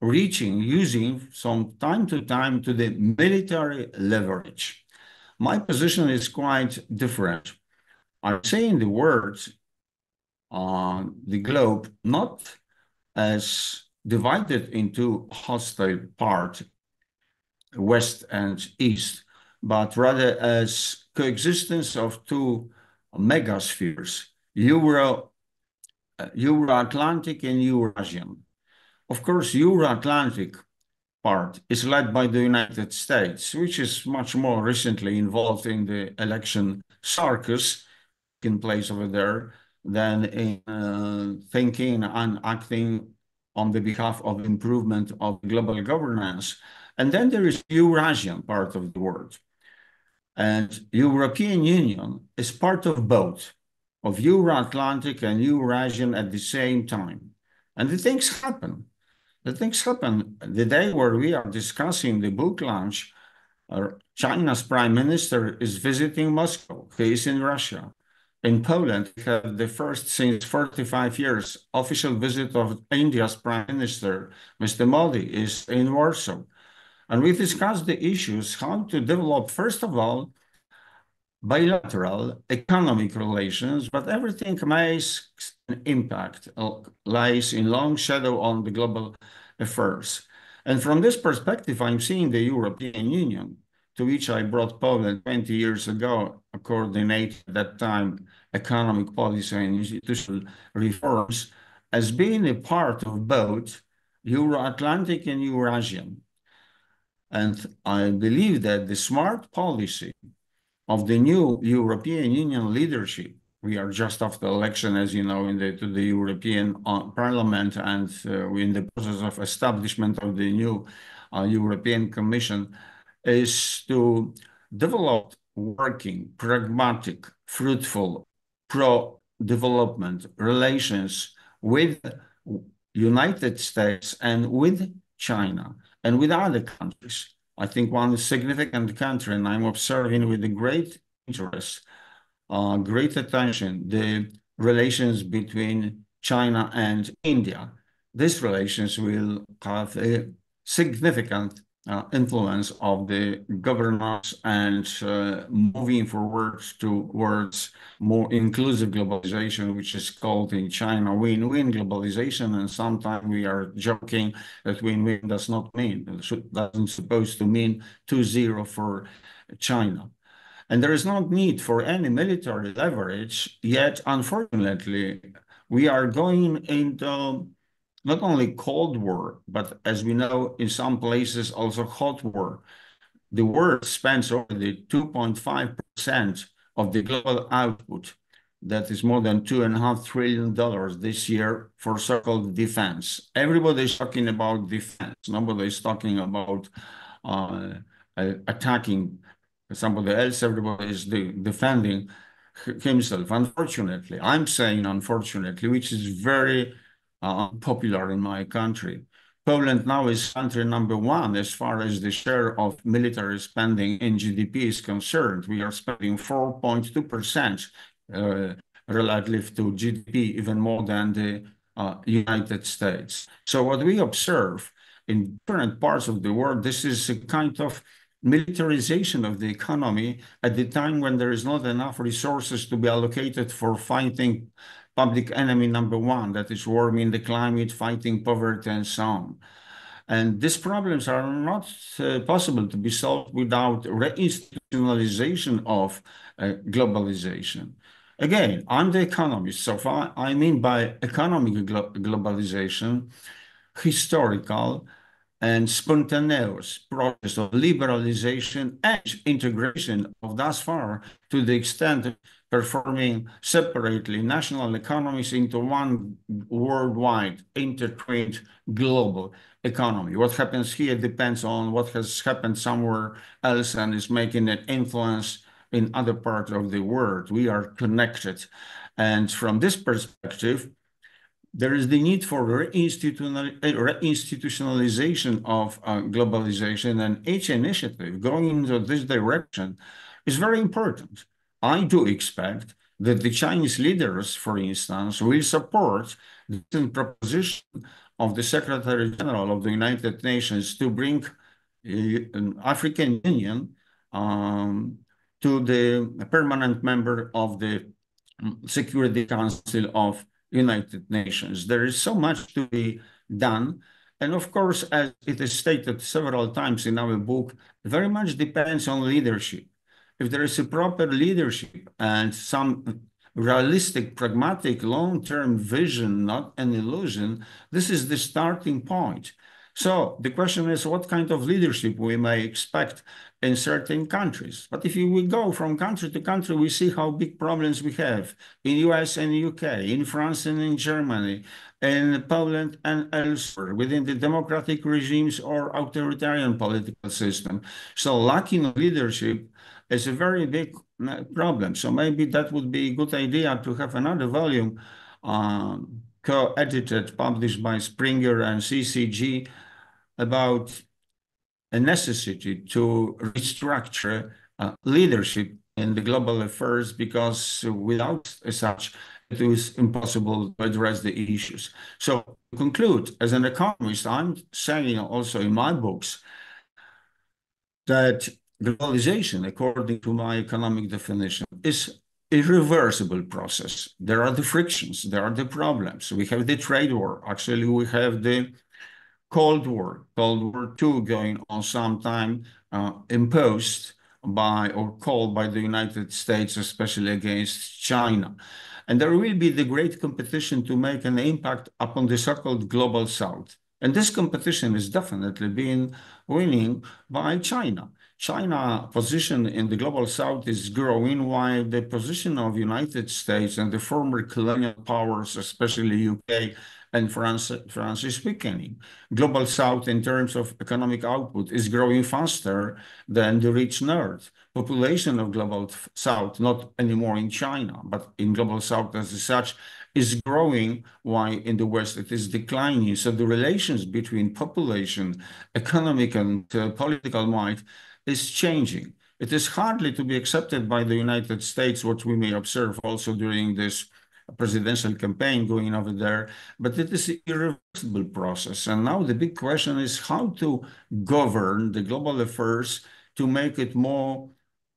using from time to time to the military leverage. My position is quite different. I'm saying the words the globe not as divided into hostile part, west and east, but rather as coexistence of two megaspheres, Euro-Atlantic and Eurasian. Of course, Euro-Atlantic part is led by the United States, which is much more recently involved in the election circus in place over there than in thinking and acting on the behalf of improvement of global governance. And then there is Eurasian part of the world. And European Union is part of both, of Euro-Atlantic and Eurasian at the same time. And the things happen. The things happen. The day where we are discussing the book launch, China's prime minister is visiting Moscow. He is in Russia. In Poland, we have the first since 45 years official visit of India's prime minister, Mr. Modi, is in Warsaw. And we discussed the issues, how to develop, first of all, bilateral economic relations, but everything makes an impact, lies in long shadow on the global affairs. And from this perspective, I'm seeing the European Union, to which I brought Poland 20 years ago, coordinate at that time economic policy and institutional reforms, as being a part of both Euro-Atlantic and Eurasian. And I believe that the smart policy of the new European Union leadership, we are just after election, as you know, to the European Parliament, and we're in the process of establishment of the new European Commission, is to develop working, pragmatic, fruitful, pro-development relations with United States and with China and with other countries. I think one significant country, and I'm observing with a great interest, great attention, the relations between China and India. These relations will have a significant influence of the governance and moving forward towards more inclusive globalization, which is called in China win-win globalization. And sometimes we are joking that win-win does not mean, doesn't supposed to mean 2-0 for China. And there is no need for any military leverage, yet unfortunately, we are going into not only Cold War, but as we know, in some places also hot war. The world spends already 2.5% of the global output. That is more than $2.5 trillion this year for so-called defense. Everybody is talking about defense. Nobody is talking about attacking somebody else. Everybody is defending himself. Unfortunately, I'm saying unfortunately, which is very popular in my country. Poland now is country number 1 as far as the share of military spending in GDP is concerned. We are spending 4.2% relative to GDP, even more than the United States. So what we observe in different parts of the world, this is a kind of militarization of the economy at the time when there is not enough resources to be allocated for fighting public enemy number 1, that is warming the climate, fighting poverty, and so on. And these problems are not possible to be solved without reinstitutionalization of globalization. Again, I'm the economist, so I mean by economic globalization, historical and spontaneous process of liberalization and integration of thus far to the extent of performing separately national economies into one worldwide, intertwined global economy. What happens here depends on what has happened somewhere else and is making an influence in other parts of the world. We are connected. And from this perspective, there is the need for reinstitutionalization of globalization, and each initiative going into this direction is very important. I do expect that the Chinese leaders, for instance, will support the proposition of the Secretary General of the United Nations to bring an African Union to the permanent member of the Security Council of United Nations. There is so much to be done. And of course, as it is stated several times in our book, very much depends on leadership. If there is a proper leadership and some realistic, pragmatic, long-term vision, not an illusion, this is the starting point. So the question is what kind of leadership we may expect in certain countries. But if we go from country to country, we see how big problems we have in US and UK, in France and in Germany, in Poland and elsewhere, within the democratic regimes or authoritarian political system. So lacking leadership is a very big problem. So maybe that would be a good idea to have another volume co-edited, published by Springer and CCG about a necessity to restructure leadership in the global affairs, because without such, it is impossible to address the issues. So to conclude, as an economist, I'm saying also in my books that globalization, according to my economic definition, is a irreversible process. There are the frictions, there are the problems. We have the trade war. Actually, we have the Cold War II going on sometime, imposed by or called by the United States, especially against China. And there will be the great competition to make an impact upon the so-called global South. And this competition is definitely being winning by China. China's position in the global South is growing, while the position of United States and the former colonial powers, especially UK and France is weakening. Global South, in terms of economic output, is growing faster than the rich North. Population of global South, not anymore in China, but in global South as such, is growing, while in the West it is declining. So the relations between population, economic and political might is changing. It is hardly to be accepted by the United States, what we may observe also during this presidential campaign going over there, but it is an irreversible process. And now the big question is how to govern the global affairs to make it more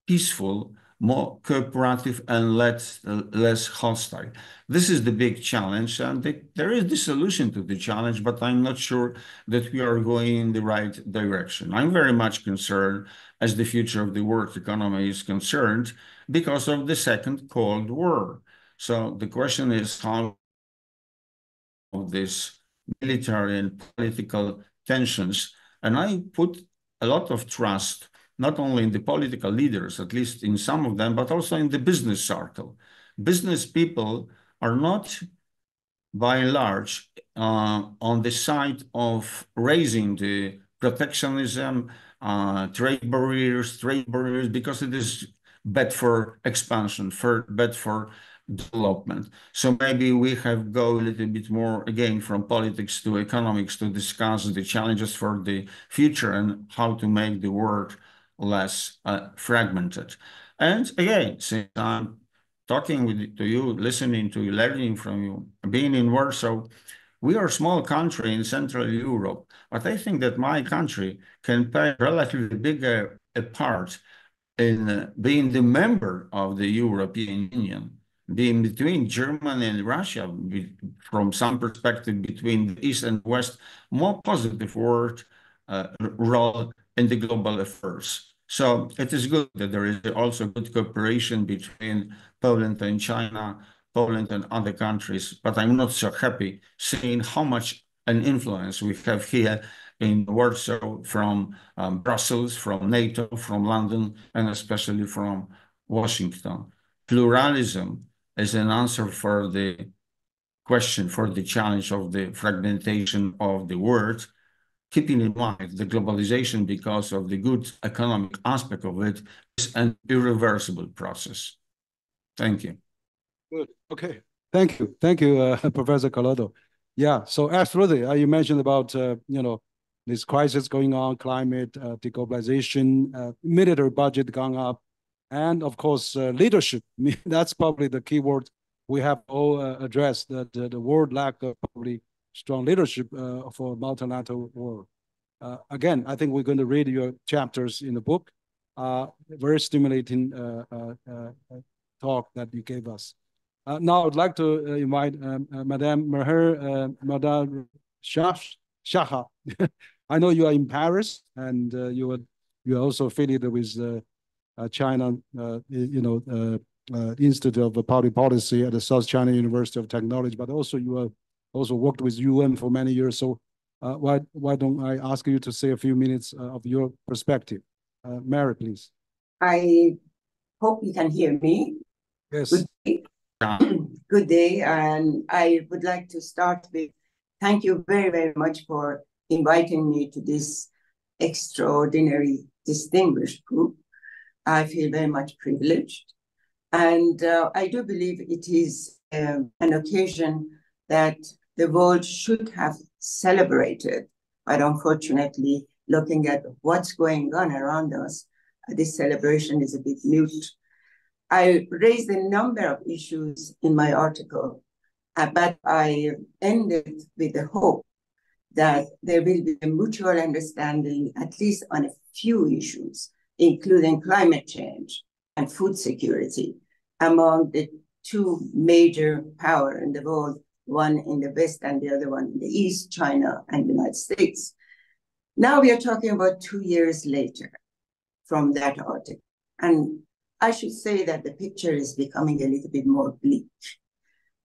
peaceful, more cooperative, and less hostile. This is the big challenge, and there is the solution to the challenge, but I'm not sure that we are going in the right direction. I'm very much concerned as the future of the world economy is concerned because of the second Cold War. So the question is how this military and political tensions, and I put a lot of trust not only in the political leaders, at least in some of them, but also in the business circle. Business people are not, by and large, on the side of raising the protectionism, trade barriers, because it is bad for expansion, bad for development. So maybe we have go a little bit more again from politics to economics to discuss the challenges for the future and how to make the world less fragmented. And again, since I'm talking to you, listening to you, learning from you, being in Warsaw, we are a small country in Central Europe, but I think that my country can play a relatively bigger a part in being the member of the European Union, being between Germany and Russia, from some perspective between the East and West, more positive role in the global affairs. So it is good that there is also good cooperation between Poland and China, Poland and other countries, but I'm not so happy seeing how much an influence we have here in Warsaw from Brussels, from NATO, from London, and especially from Washington. Pluralism is an answer for the question, for the challenge of the fragmentation of the world, keeping in mind the globalization, because of the good economic aspect of it, is an irreversible process. Thank you. Good. Okay. Thank you. Thank you, Professor Collado. Yeah. So absolutely, you mentioned about this crisis going on, climate, de-globalization, military budget going up, and of course leadership. That's probably the key word we have all addressed. That the world lack of probably strong leadership for multilateral world. Again, I think we're going to read your chapters in the book. Very stimulating talk that you gave us. Now I'd like to invite Madame Meher Madar Shaha. I know you are in Paris, and you are also affiliated with China, Institute of Public Policy at the South China University of Technology, but also you have also worked with UN for many years. So why don't I ask you to say a few minutes of your perspective? Mary, please. I hope you can hear me. Yes. Good day. Good day. And I would like to start with thank you very, very much for inviting me to this extraordinary, distinguished group. I feel very much privileged. And I do believe it is an occasion that the world should have celebrated. But unfortunately, looking at what's going on around us, this celebration is a bit mute. I raised a number of issues in my article, but I ended with the hope that there will be a mutual understanding, at least on a few issues, including climate change and food security, among the two major powers in the world, one in the West and the other one in the East, China and the United States. Now we are talking about 2 years later from that article. And I should say that the picture is becoming a little bit more bleak.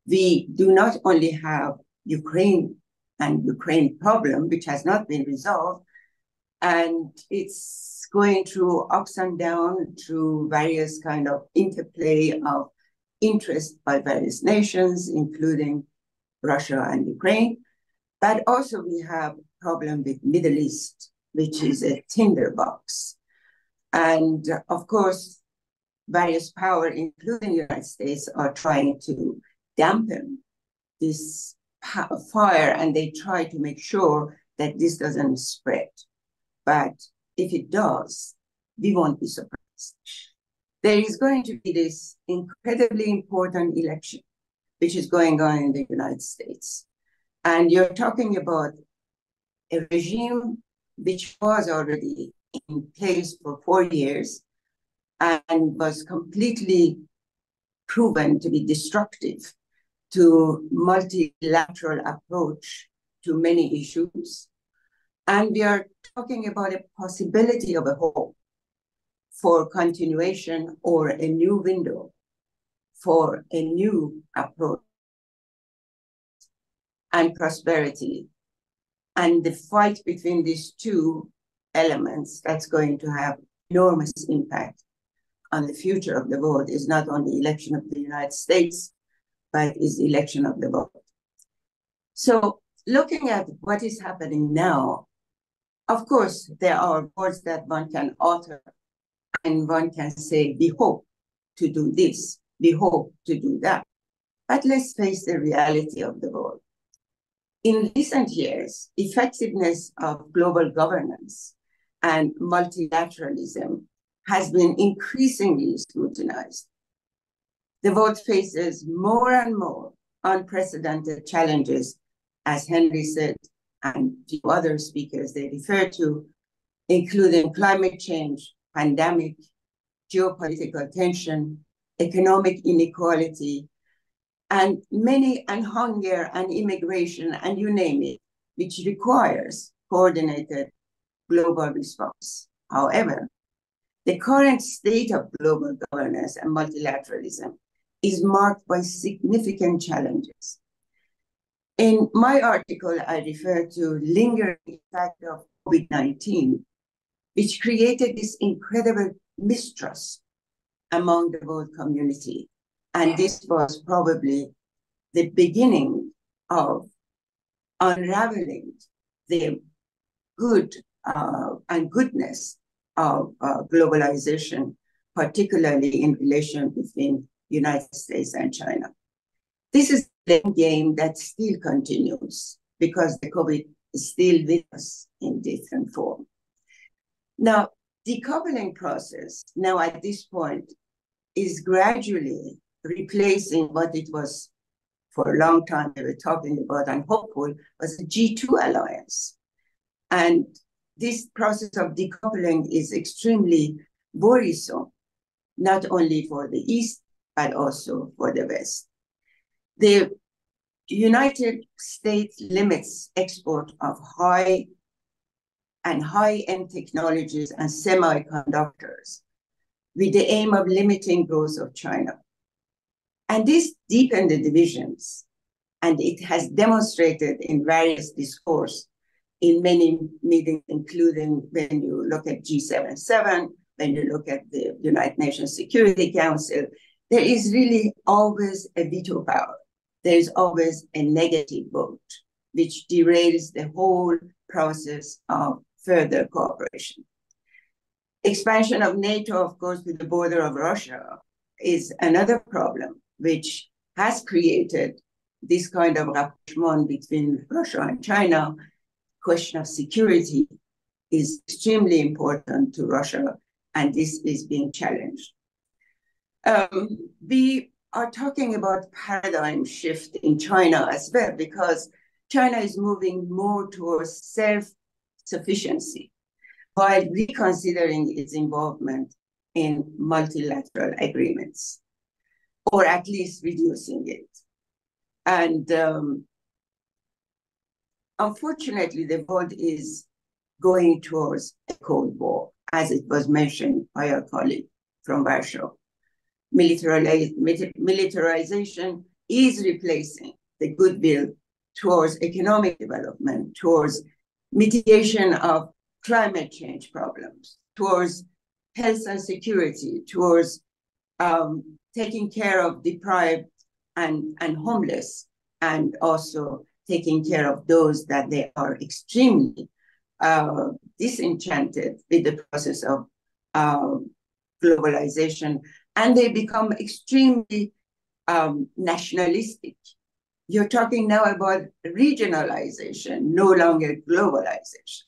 We do not only have Ukraine and Ukraine problem, which has not been resolved, and it's going through ups and downs through various kind of interplay of interest by various nations, including Russia and Ukraine. But also we have problem with Middle East, which is a tinderbox. And of course, various powers, including the United States, are trying to dampen this fire, and they try to make sure that this doesn't spread. But if it does, we won't be surprised. There is going to be this incredibly important election, which is going on in the United States. And you're talking about a regime which was already in place for 4 years and was completely proven to be destructive to multilateral approach to many issues. And we are talking about a possibility of a hope for continuation or a new window for a new approach and prosperity. And the fight between these two elements that's going to have enormous impact on the future of the world is not only election of the United States, but is the election of the world. So looking at what is happening now, of course, there are words that one can utter and one can say, we hope to do this, we hope to do that. But let's face the reality of the world. In recent years, effectiveness of global governance and multilateralism has been increasingly scrutinized. The world faces more and more unprecedented challenges, as Henry said, and few other speakers they refer to, including climate change, pandemic, geopolitical tension, economic inequality, and hunger and immigration, and you name it, which requires coordinated global response. However, the current state of global governance and multilateralism is marked by significant challenges. In my article, I refer to lingering effect of COVID-19, which created this incredible mistrust among the world community. And this was probably the beginning of unraveling the good and goodness of globalization, particularly in relation between the United States and China. This is the game that still continues because the COVID is still with us in different form. Now, decoupling process now at this point is gradually replacing what it was for a long time we were talking about and hopeful was the G2 alliance. And this process of decoupling is extremely worrisome, not only for the East, but also for the West. The United States limits export of high-end technologies and semiconductors with the aim of limiting growth of China. And this deepened the divisions, and it has demonstrated in various discourse in many meetings, including when you look at G77, when you look at the United Nations Security Council, there is really always a veto power. There is always a negative vote, which derails the whole process of further cooperation. Expansion of NATO, of course, with the border of Russia is another problem, which has created this kind of rapprochement between Russia and China. Question of security is extremely important to Russia, and this is being challenged. We are talking about paradigm shift in China as well, because China is moving more towards self-sufficiency while reconsidering its involvement in multilateral agreements, or at least reducing it. And unfortunately, the world is going towards a Cold War, as it was mentioned by our colleague from Warsaw. Militarization is replacing the goodwill towards economic development, towards mitigation of climate change problems, towards health and security, towards taking care of deprived and homeless, and also taking care of those that they are extremely disenchanted with the process of globalization, and they become extremely nationalistic. You're talking now about regionalization, no longer globalization.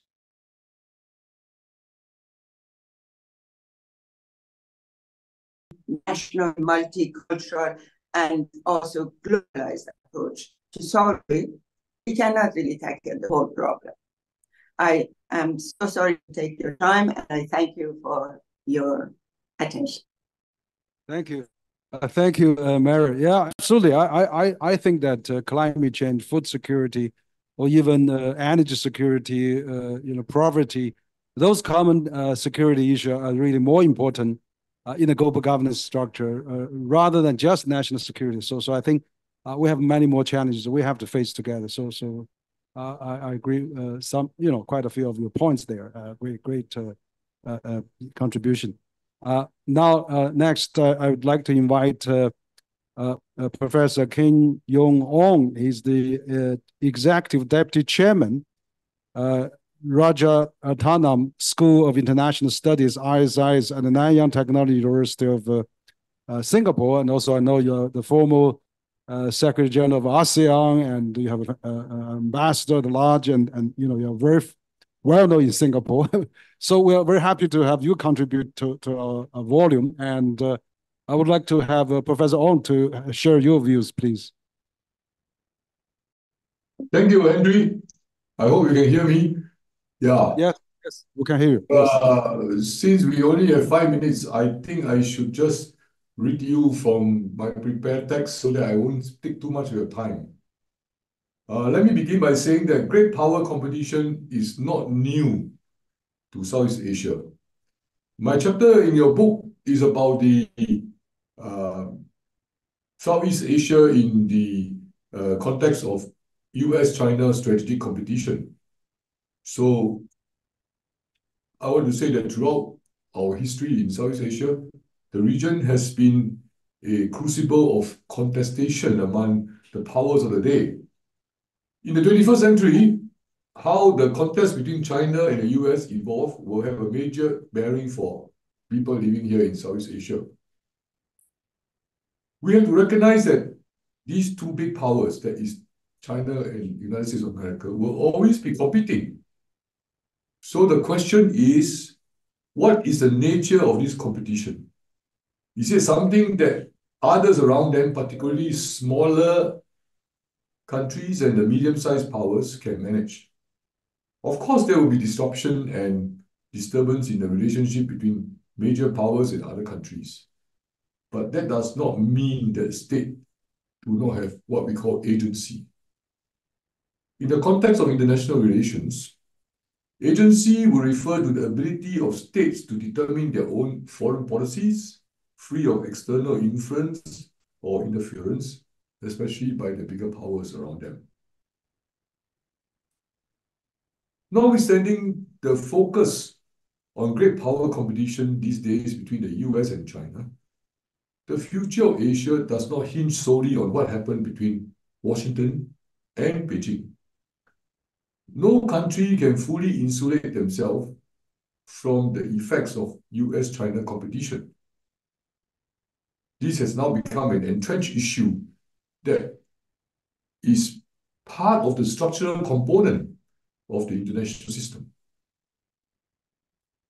National, multicultural, and also globalized approach to solve it, we cannot really tackle the whole problem. I am so sorry to take your time, and I thank you for your attention. Thank you. Thank you, Mary. Yeah, absolutely. I think that climate change, food security, or even energy security, poverty, those common security issues are really more important in a global governance structure rather than just national security. So I think we have many more challenges we have to face together. So I agree. Quite a few of your points there. Great contribution. Now, next, I would like to invite Professor Kim Yong-ong. He's the Executive Deputy Chairman, Rajaratnam School of International Studies, ISIS, and the Nanyang Technology University of Singapore. And also, I know you're the former Secretary General of ASEAN, and you have an ambassador at large, and you're very well known in Singapore. So we are very happy to have you contribute to our volume. And I would like to have Professor Ong to share your views, please. Thank you, Henry. I hope you can hear me. Yeah. Yes, we can hear you. Yes. Since we only have 5 minutes, I think I should just read you from my prepared text so that I won't take too much of your time. Let me begin by saying that great power competition is not new to Southeast Asia. My chapter in your book is about the Southeast Asia in the context of US-China strategic competition. So I want to say that throughout our history in Southeast Asia, the region has been a crucible of contestation among the powers of the day. In the 21st century, how the contest between China and the US evolved will have a major bearing for people living here in Southeast Asia. We have to recognize that these two big powers, that is China and United States of America, will always be competing. So the question is, what is the nature of this competition? Is it something that others around them, particularly smaller countries and the medium-sized powers, can manage? Of course, there will be disruption and disturbance in the relationship between major powers and other countries. But that does not mean that the state do not have what we call agency. In the context of international relations, agency will refer to the ability of states to determine their own foreign policies, free of external influence or interference, especially by the bigger powers around them. Notwithstanding the focus on great power competition these days between the US and China, the future of Asia does not hinge solely on what happened between Washington and Beijing. No country can fully insulate themselves from the effects of US-China competition. This has now become an entrenched issue that is part of the structural component of the international system.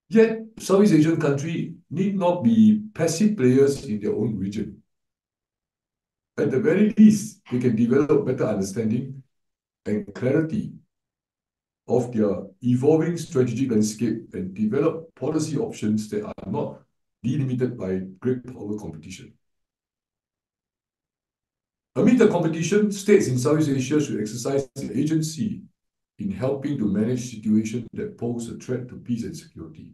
Yet, Southeast Asian countries need not be passive players in their own region. At the very least, they can develop better understanding and clarity of their evolving strategic landscape and develop policy options that are not delimited by great power competition. Amid the competition, states in Southeast Asia should exercise their agency in helping to manage situations that pose a threat to peace and security.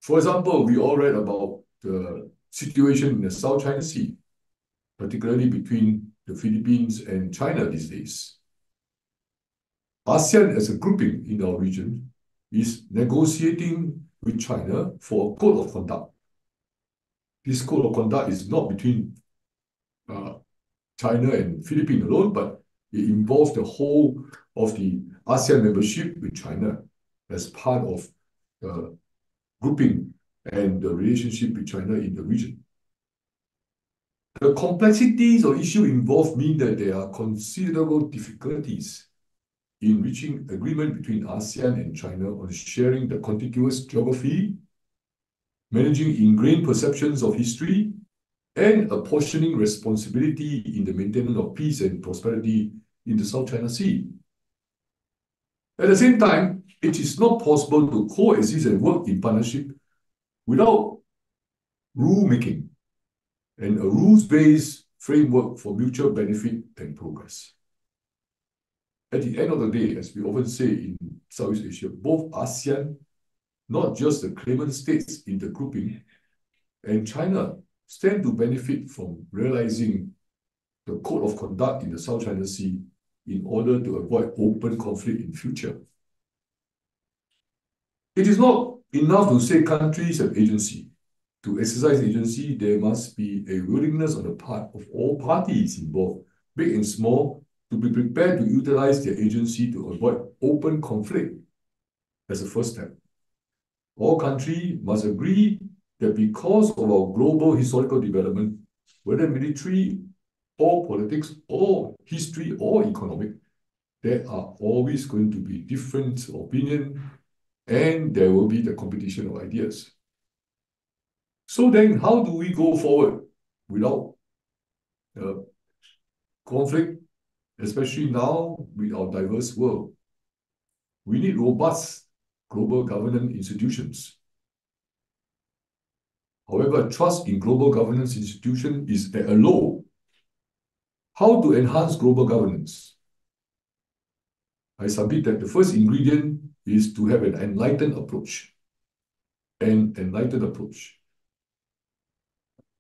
For example, we all read about the situation in the South China Sea, particularly between the Philippines and China these days. ASEAN as a grouping in our region is negotiating with China for a code of conduct. This code of conduct is not between China and Philippines alone, but it involves the whole of the ASEAN membership with China as part of the grouping and the relationship with China in the region. The complexities of issue involved mean that there are considerable difficulties in reaching agreement between ASEAN and China on sharing the contiguous geography, managing ingrained perceptions of history, and apportioning responsibility in the maintenance of peace and prosperity in the South China Sea. At the same time, it is not possible to coexist and work in partnership without rule-making and a rules-based framework for mutual benefit and progress. At the end of the day, as we often say in Southeast Asia, both ASEAN, not just the claimant states in the grouping, and China stand to benefit from realizing the code of conduct in the South China Sea in order to avoid open conflict in future. It is not enough to say countries have agency. To exercise agency, there must be a willingness on the part of all parties involved, big and small, to be prepared to utilize their agency to avoid open conflict as a first step. All countries must agree that because of our global historical development, whether military or politics or history or economic, there are always going to be different opinions and there will be the competition of ideas. So then, how do we go forward without conflict, especially now with our diverse world? We need robust global governance institutions. However, trust in global governance institutions is at a low. How to enhance global governance? I submit that the first ingredient is to have an enlightened approach. An enlightened approach.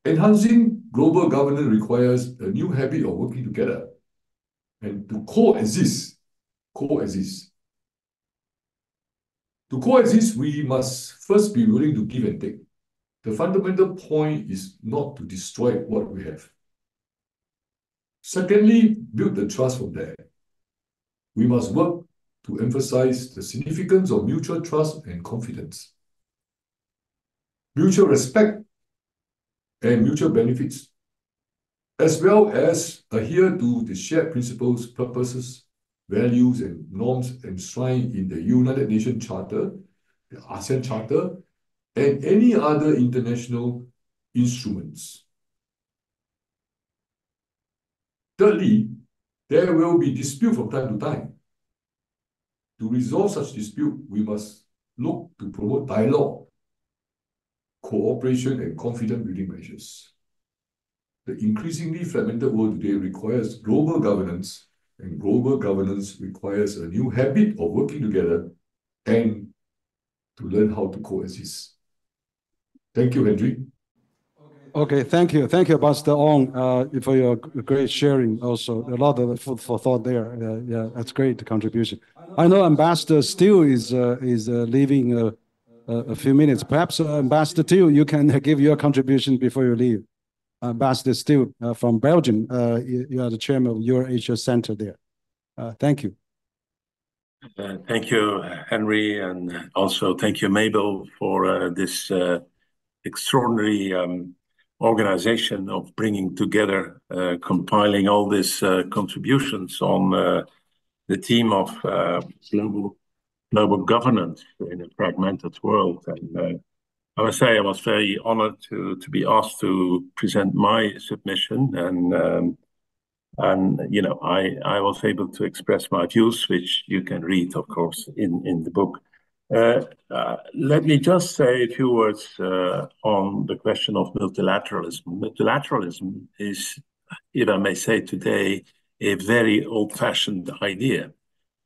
Enhancing global governance requires a new habit of working together and to coexist. Coexist. To coexist, we must first be willing to give and take. The fundamental point is not to destroy what we have. Secondly, build the trust from there. We must work to emphasize the significance of mutual trust and confidence, mutual respect and mutual benefits, as well as adhere to the shared principles, purposes, values, and norms enshrined in the United Nations Charter, the ASEAN Charter, and any other international instruments. Thirdly, there will be dispute from time to time. To resolve such dispute, we must look to promote dialogue, cooperation, and confidence building measures. the increasingly fragmented world today requires global governance, and global governance requires a new habit of working together and to learn how to coexist. Thank you, Henry. Okay, thank you. Thank you, Ambassador Ong, for your great sharing. Also, a lot of food for thought there. Yeah, that's great contribution. I know Ambassador Steele is leaving a few minutes. Perhaps Ambassador Steele, you can give your contribution before you leave. Ambassador Steele from Belgium, you are the chairman of Euro-Asia Center there. Thank you. Thank you, Henry, and also thank you, Mabel, for this extraordinary organization of bringing together, compiling all these contributions on the theme of global governance in a fragmented world. And I must say I was very honored to be asked to present my submission, and you know, I was able to express my views, which you can read, of course, in the book. Let me just say a few words on the question of multilateralism. Multilateralism is, if I may say today, a very old-fashioned idea.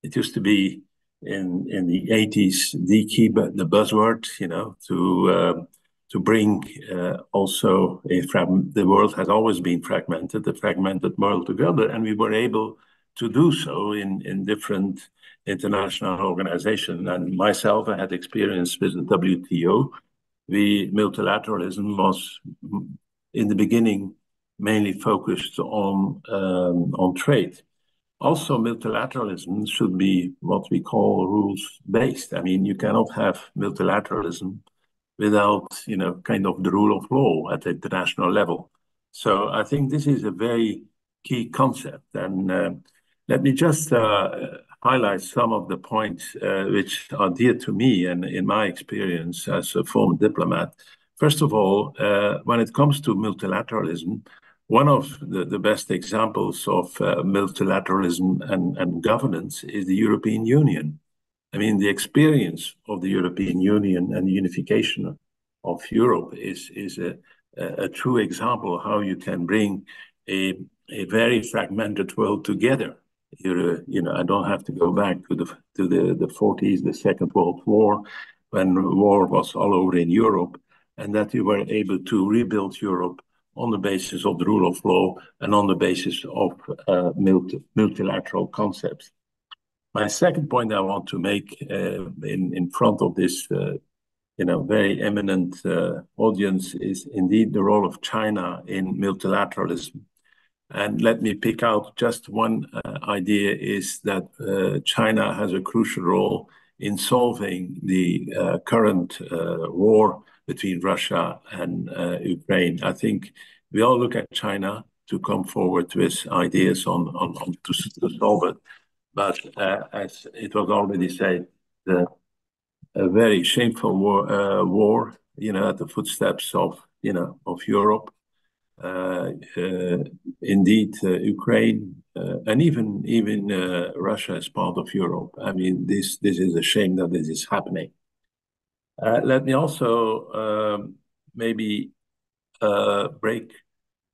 It used to be in the 80s the buzzword, you know, to bring also the world has always been fragmented, the fragmented world together, and we were able to do so in different international organizations. And myself, I had experience with the WTO. Multilateralism was in the beginning mainly focused on trade. Also, multilateralism should be what we call rules-based. I mean, you cannot have multilateralism without, you know, kind of the rule of law at the international level. So I think this is a very key concept. And let me just highlight some of the points which are dear to me and in my experience as a former diplomat. First of all, when it comes to multilateralism, one of the best examples of multilateralism and governance is the European Union. I mean, the experience of the European Union and the unification of Europe is a true example of how you can bring a very fragmented world together. You know, I don't have to go back to the 40s, the Second World War, when war was all over in Europe, and that we were able to rebuild Europe on the basis of the rule of law and on the basis of multilateral concepts. My second point I want to make in front of this you know, very eminent audience is indeed the role of China in multilateralism. And let me pick out just one idea is that China has a crucial role in solving the current war between Russia and Ukraine. I think we all look at China to come forward with ideas to solve it. But as it was already said, a very shameful war, you know, at the footsteps of, you know, of Europe. Indeed, Ukraine and even Russia is part of Europe. I mean, this is a shame that this is happening. Let me also maybe break.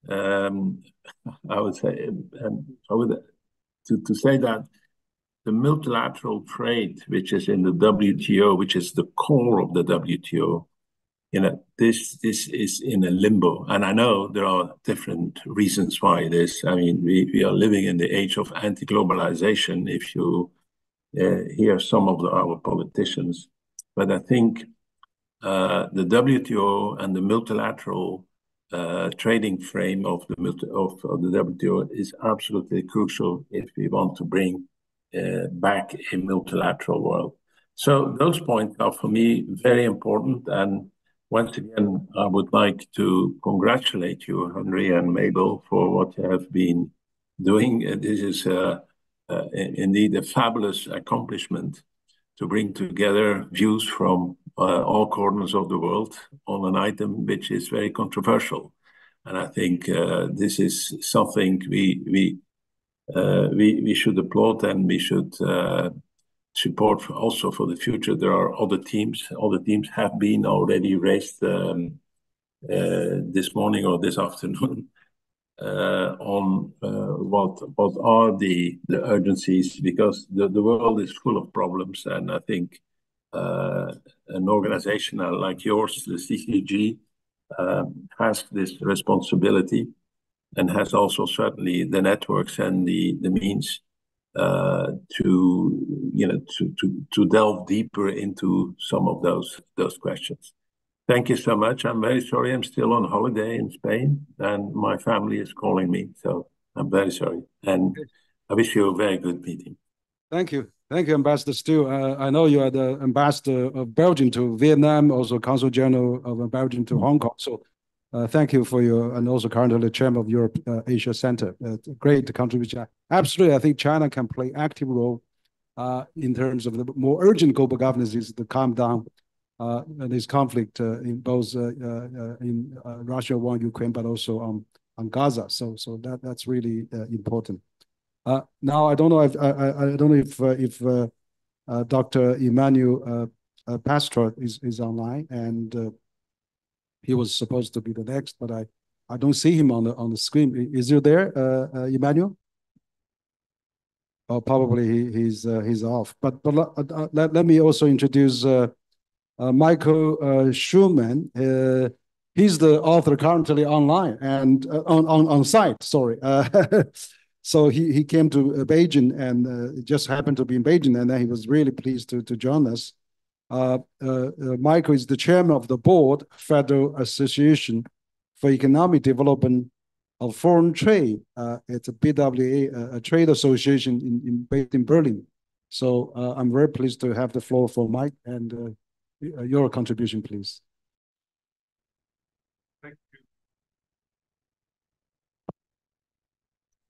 I would say to say that the multilateral trade, which is in the WTO, which is the core of the WTO, you know, this is in a limbo. And I know there are different reasons why it is. I mean, we are living in the age of anti-globalization, if you hear some of our politicians. But I think the WTO and the multilateral trading frame of the WTO is absolutely crucial if we want to bring back a multilateral world. So those points are for me very important. And once again, I would like to congratulate you, Henry and Mabel, for what you have been doing. This is indeed a fabulous accomplishment to bring together views from all corners of the world on an item which is very controversial. And I think this is something we should applaud and we should support also for the future. There are other teams. Other teams have been already raised this morning or this afternoon. on what are the urgencies, because the world is full of problems, and I think an organization like yours, the CCG, has this responsibility and has also certainly the networks and the means to delve deeper into some of those questions. Thank you so much. I'm very sorry. I'm still on holiday in Spain, and my family is calling me, so I'm very sorry. And I wish you a very good meeting. Thank you. Thank you, Ambassador Stu. I know you are the ambassador of Belgium to Vietnam, also Consul General of Belgium to Hong Kong. So thank you for your, and also currently the chairman of Europe Asia Center. Great contribution. Absolutely, I think China can play active role in terms of the more urgent global governance is to calm down this conflict in both in Russia, war, Ukraine, but also on Gaza. So that's really important. Now I don't know if Dr. Emmanuel Pastor is online, and he was supposed to be the next, but I don't see him on the screen. Is he there, Emmanuel? Oh, probably he's off. But let me also introduce Michael Schulman. He's the author currently online and on site. Sorry. So he came to Beijing and just happened to be in Beijing, and then he was really pleased to join us. Michael is the chairman of the board, Federal Association for Economic Development of Foreign Trade. It's a BWA, a trade association based in Berlin. So I'm very pleased to have the floor for Mike, and your contribution, please. Thank you.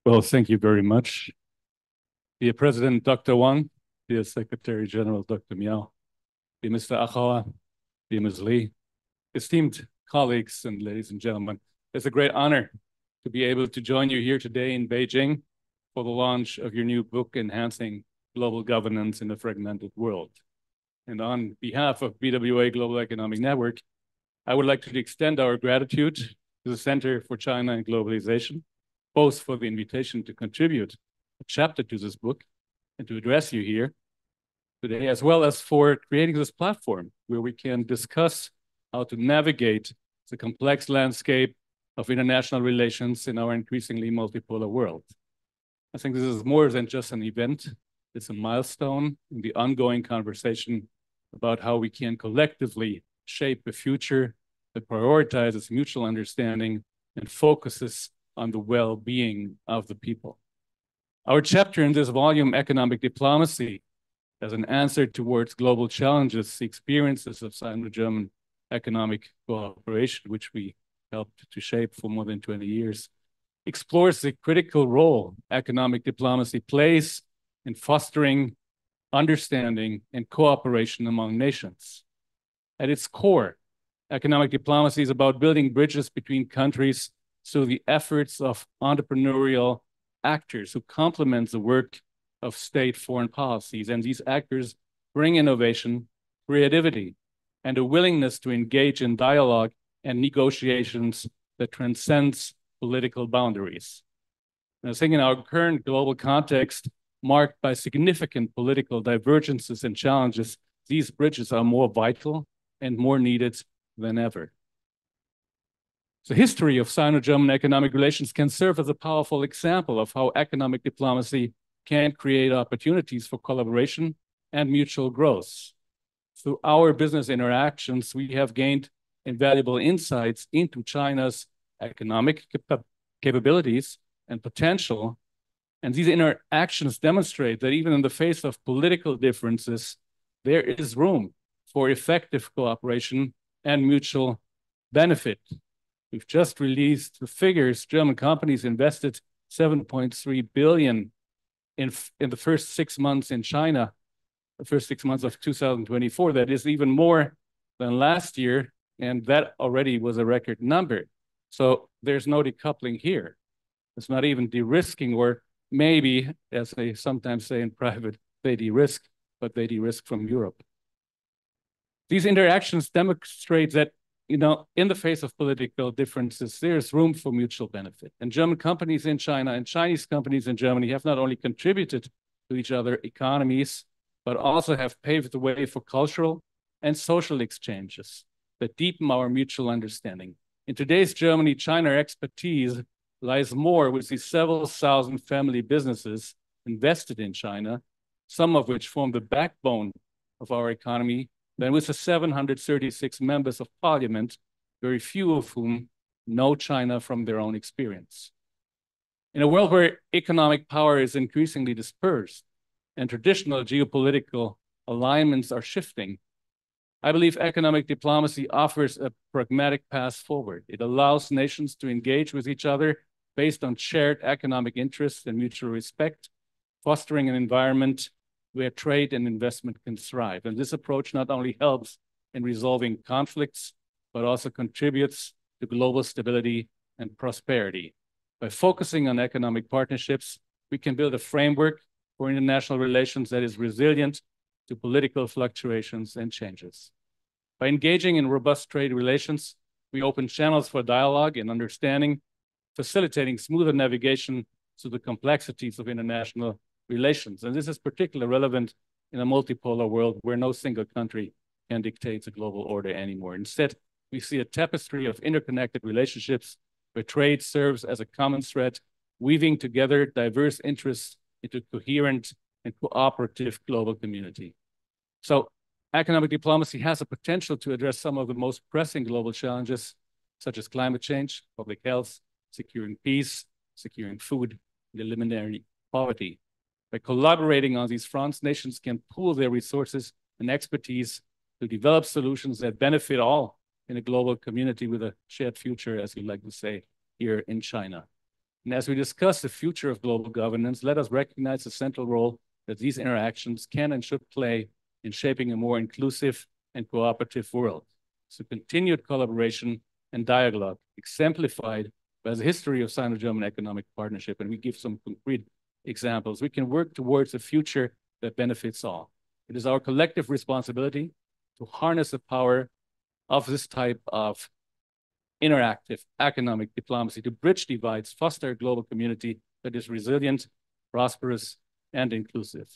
Well, thank you very much. Dear President Dr. Wang, dear Secretary General Dr. Miao, dear Mr. Achawa, dear Ms. Li, esteemed colleagues and ladies and gentlemen, it's a great honor to be able to join you here today in Beijing for the launch of your new book, Enhancing Global Governance in a Fragmented World. And on behalf of BWA Global Economic Network, I would like to extend our gratitude to the Center for China and Globalization, both for the invitation to contribute a chapter to this book and to address you here today, as well as for creating this platform where we can discuss how to navigate the complex landscape of international relations in our increasingly multipolar world. I think this is more than just an event. It's a milestone in the ongoing conversation about how we can collectively shape a future that prioritizes mutual understanding and focuses on the well-being of the people. Our chapter in this volume, Economic Diplomacy, as an answer towards global challenges, the experiences of Sino-German economic cooperation, which we helped to shape for more than 20 years, explores the critical role economic diplomacy plays in fostering understanding and cooperation among nations. At its core, economic diplomacy is about building bridges between countries through the efforts of entrepreneurial actors who complement the work of state foreign policies. And these actors bring innovation, creativity, and a willingness to engage in dialogue and negotiations that transcends political boundaries. And I think in our current global context, marked by significant political divergences and challenges, these bridges are more vital and more needed than ever. The history of Sino-German economic relations can serve as a powerful example of how economic diplomacy can create opportunities for collaboration and mutual growth. Through our business interactions, we have gained invaluable insights into China's economic capabilities and potential. And these interactions demonstrate that even in the face of political differences, there is room for effective cooperation and mutual benefit. We've just released the figures. German companies invested 7.3 billion in the first 6 months in China, the first 6 months of 2024. That is even more than last year, and that already was a record number. So there's no decoupling here. It's not even de-risking, or maybe, as they sometimes say in private, they de-risk, but they de-risk from Europe. These interactions demonstrate that in the face of political differences, there's room for mutual benefit. And German companies in China and Chinese companies in Germany have not only contributed to each other's economies, but also have paved the way for cultural and social exchanges that deepen our mutual understanding. In today's Germany, China expertise lies more with the several thousand family businesses invested in China, some of which form the backbone of our economy, than with the 736 members of parliament, very few of whom know China from their own experience. In a world where economic power is increasingly dispersed and traditional geopolitical alignments are shifting, I believe economic diplomacy offers a pragmatic path forward. It allows nations to engage with each other based on shared economic interests and mutual respect, fostering an environment where trade and investment can thrive. And this approach not only helps in resolving conflicts, but also contributes to global stability and prosperity. By focusing on economic partnerships, we can build a framework for international relations that is resilient to political fluctuations and changes. By engaging in robust trade relations, we open channels for dialogue and understanding, facilitating smoother navigation through the complexities of international relations. And this is particularly relevant in a multipolar world where no single country can dictate the global order anymore. Instead, we see a tapestry of interconnected relationships where trade serves as a common thread, weaving together diverse interests into coherent and cooperative global community. So economic diplomacy has the potential to address some of the most pressing global challenges, such as climate change, public health, securing peace, securing food, and eliminating poverty. By collaborating on these fronts, nations can pool their resources and expertise to develop solutions that benefit all in a global community with a shared future, as we like to say here in China. And as we discuss the future of global governance, let us recognize the central role that these interactions can and should play in shaping a more inclusive and cooperative world. So continued collaboration and dialogue exemplified by the history of Sino-German economic partnership, and we give some concrete examples, we can work towards a future that benefits all. It is our collective responsibility to harness the power of this type of interactive economic diplomacy to bridge divides, foster a global community that is resilient, prosperous, and inclusive.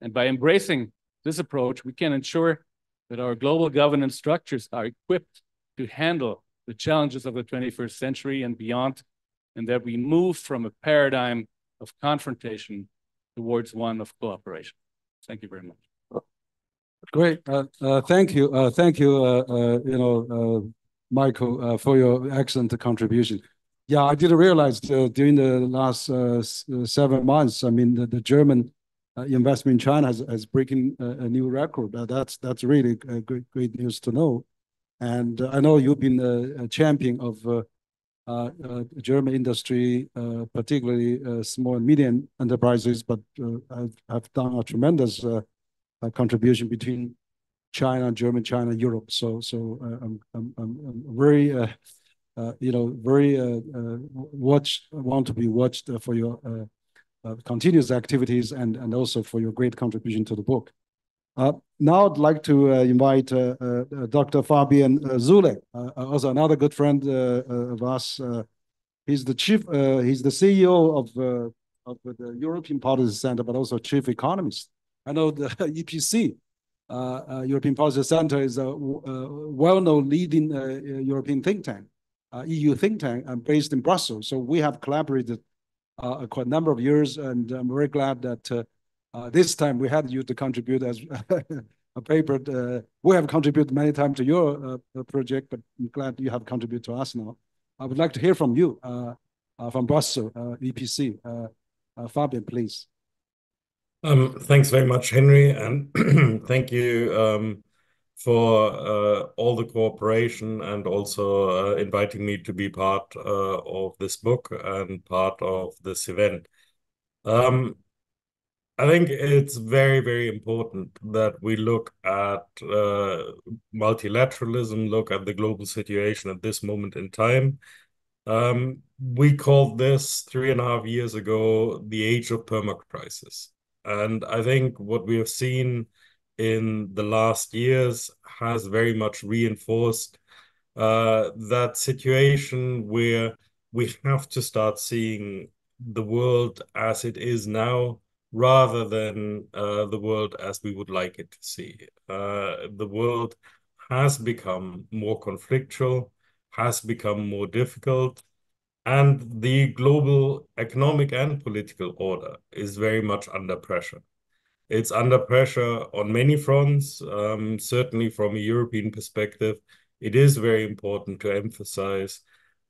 And by embracing this approach, we can ensure that our global governance structures are equipped to handle the challenges of the 21st century and beyond, and that we move from a paradigm of confrontation towards one of cooperation. Thank you very much. Great. Thank you. Thank you, Michael, for your excellent contribution. Yeah, I didn't realize during the last 7 months, I mean, the German investment in China has breaking a new record. That's really great news to know. And I know you've been a champion of German industry, particularly small and medium enterprises, but have done a tremendous contribution between China, Germany, China, Europe. So I'm very, very want to be watched for your continuous activities and also for your great contribution to the book. Now I'd like to invite Dr. Fabian Zule, also another good friend of us. He's the CEO of the European Policy Center, but also chief economist. I know the EPC, European Policy Center, is a well-known leading European think tank, EU think tank, based in Brussels. So we have collaborated quite a number of years, and I'm very glad that this time we had you to contribute as a paper. We have contributed many times to your project, but I'm glad you have contributed to us now. I would like to hear from you, from Brussels, EPC. Fabian, please. Thanks very much, Henry, and thank you for all the cooperation and also inviting me to be part of this book and part of this event. I think it's very, very important that we look at multilateralism, look at the global situation at this moment in time. We called this 3.5 years ago the age of permacrisis. And I think what we have seen in the last years has very much reinforced that situation where we have to start seeing the world as it is now, rather than the world as we would like it to see. The world has become more conflictual, has become more difficult, and the global economic and political order is very much under pressure. It's under pressure on many fronts. Certainly from a European perspective, it is very important to emphasize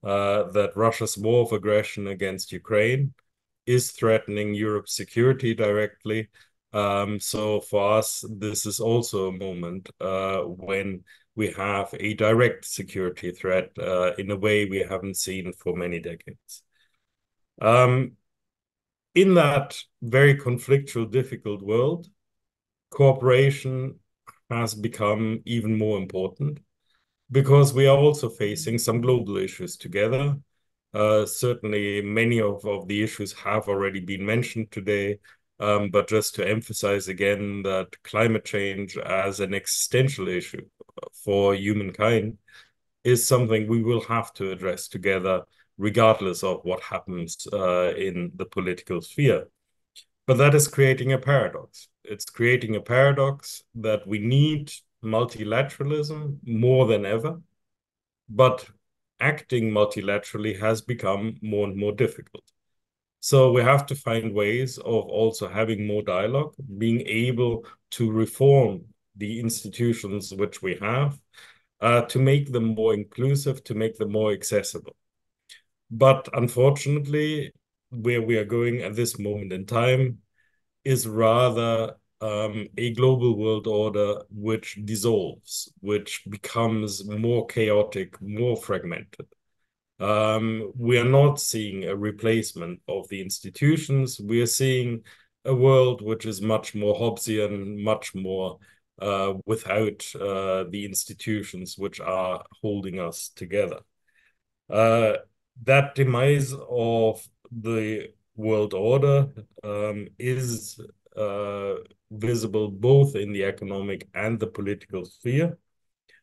that Russia's war of aggression against Ukraine is threatening Europe's security directly. So for us, this is also a moment when we have a direct security threat in a way we haven't seen for many decades. In that very conflictual, difficult world, cooperation has become even more important because we are also facing some global issues together. Certainly, many of the issues have already been mentioned today, but just to emphasize again that climate change as an existential issue for humankind is something we will have to address together, regardless of what happens in the political sphere. But that is creating a paradox. It's creating a paradox that we need multilateralism more than ever, but acting multilaterally has become more and more difficult. So we have to find ways of also having more dialogue, being able to reform the institutions which we have, to make them more inclusive, to make them more accessible. But unfortunately, where we are going at this moment in time is rather a global world order which dissolves, which becomes more chaotic, more fragmented. We are not seeing a replacement of the institutions. We are seeing a world which is much more Hobbesian, much more without the institutions which are holding us together. That demise of the world order is visible both in the economic and the political sphere,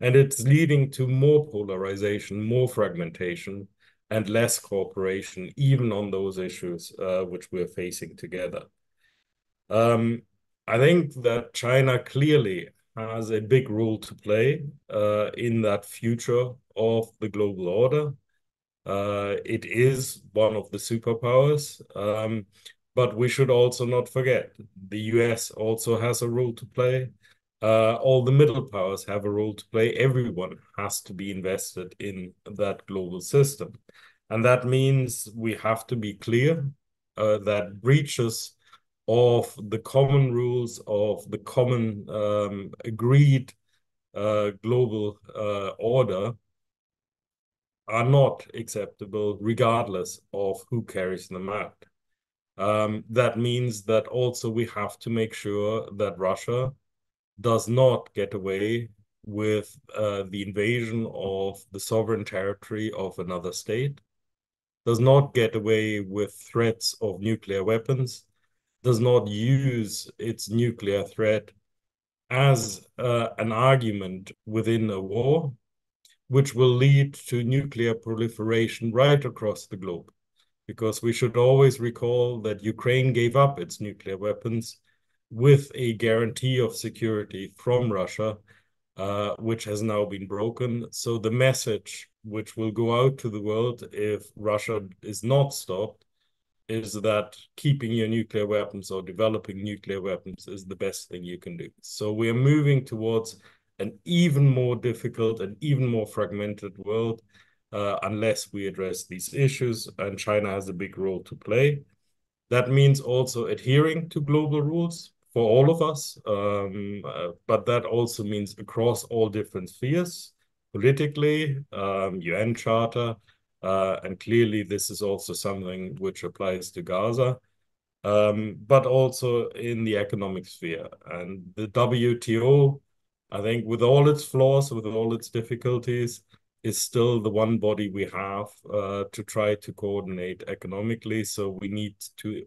and it's leading to more polarization, more fragmentation, and less cooperation, even on those issues which we're facing together. I think that China clearly has a big role to play in that future of the global order. It is one of the superpowers, but we should also not forget the US also has a role to play. All the middle powers have a role to play. Everyone has to be invested in that global system. And that means we have to be clear that breaches of the common rules of the common agreed global order are not acceptable regardless of who carries them out. That means that also we have to make sure that Russia does not get away with the invasion of the sovereign territory of another state, does not get away with threats of nuclear weapons, does not use its nuclear threat as an argument within a war, which will lead to nuclear proliferation right across the globe. Because we should always recall that Ukraine gave up its nuclear weapons with a guarantee of security from Russia, which has now been broken. So the message which will go out to the world if Russia is not stopped is that keeping your nuclear weapons or developing nuclear weapons is the best thing you can do. So we are moving towards an even more difficult and even more fragmented world unless we address these issues, and China has a big role to play. That means also adhering to global rules for all of us, but that also means across all different spheres, politically, UN Charter, and clearly this is also something which applies to Gaza, but also in the economic sphere. And the WTO, I think with all its flaws, with all its difficulties, is still the one body we have to try to coordinate economically. So we need to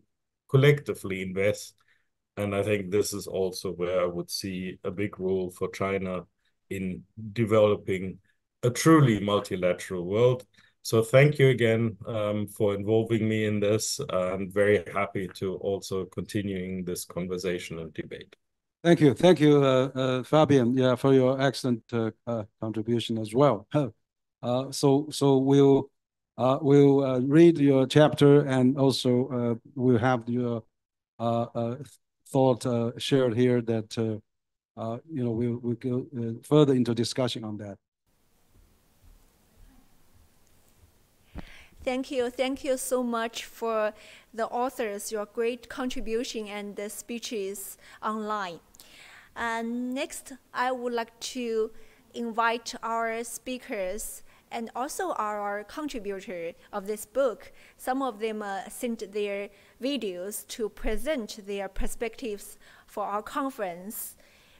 collectively invest. And I think this is also where I would see a big role for China in developing a truly multilateral world. So thank you again for involving me in this. I'm very happy to also continuing this conversation and debate. Thank you, Fabian, yeah, for your excellent contribution as well. So we'll read your chapter, and also we'll have your thought shared here that we'll go further into discussion on that. Thank you so much for the authors, your great contribution and the speeches online. And next, I would like to invite our speakers and also our contributor of this book. Some of them sent their videos to present their perspectives for our conference.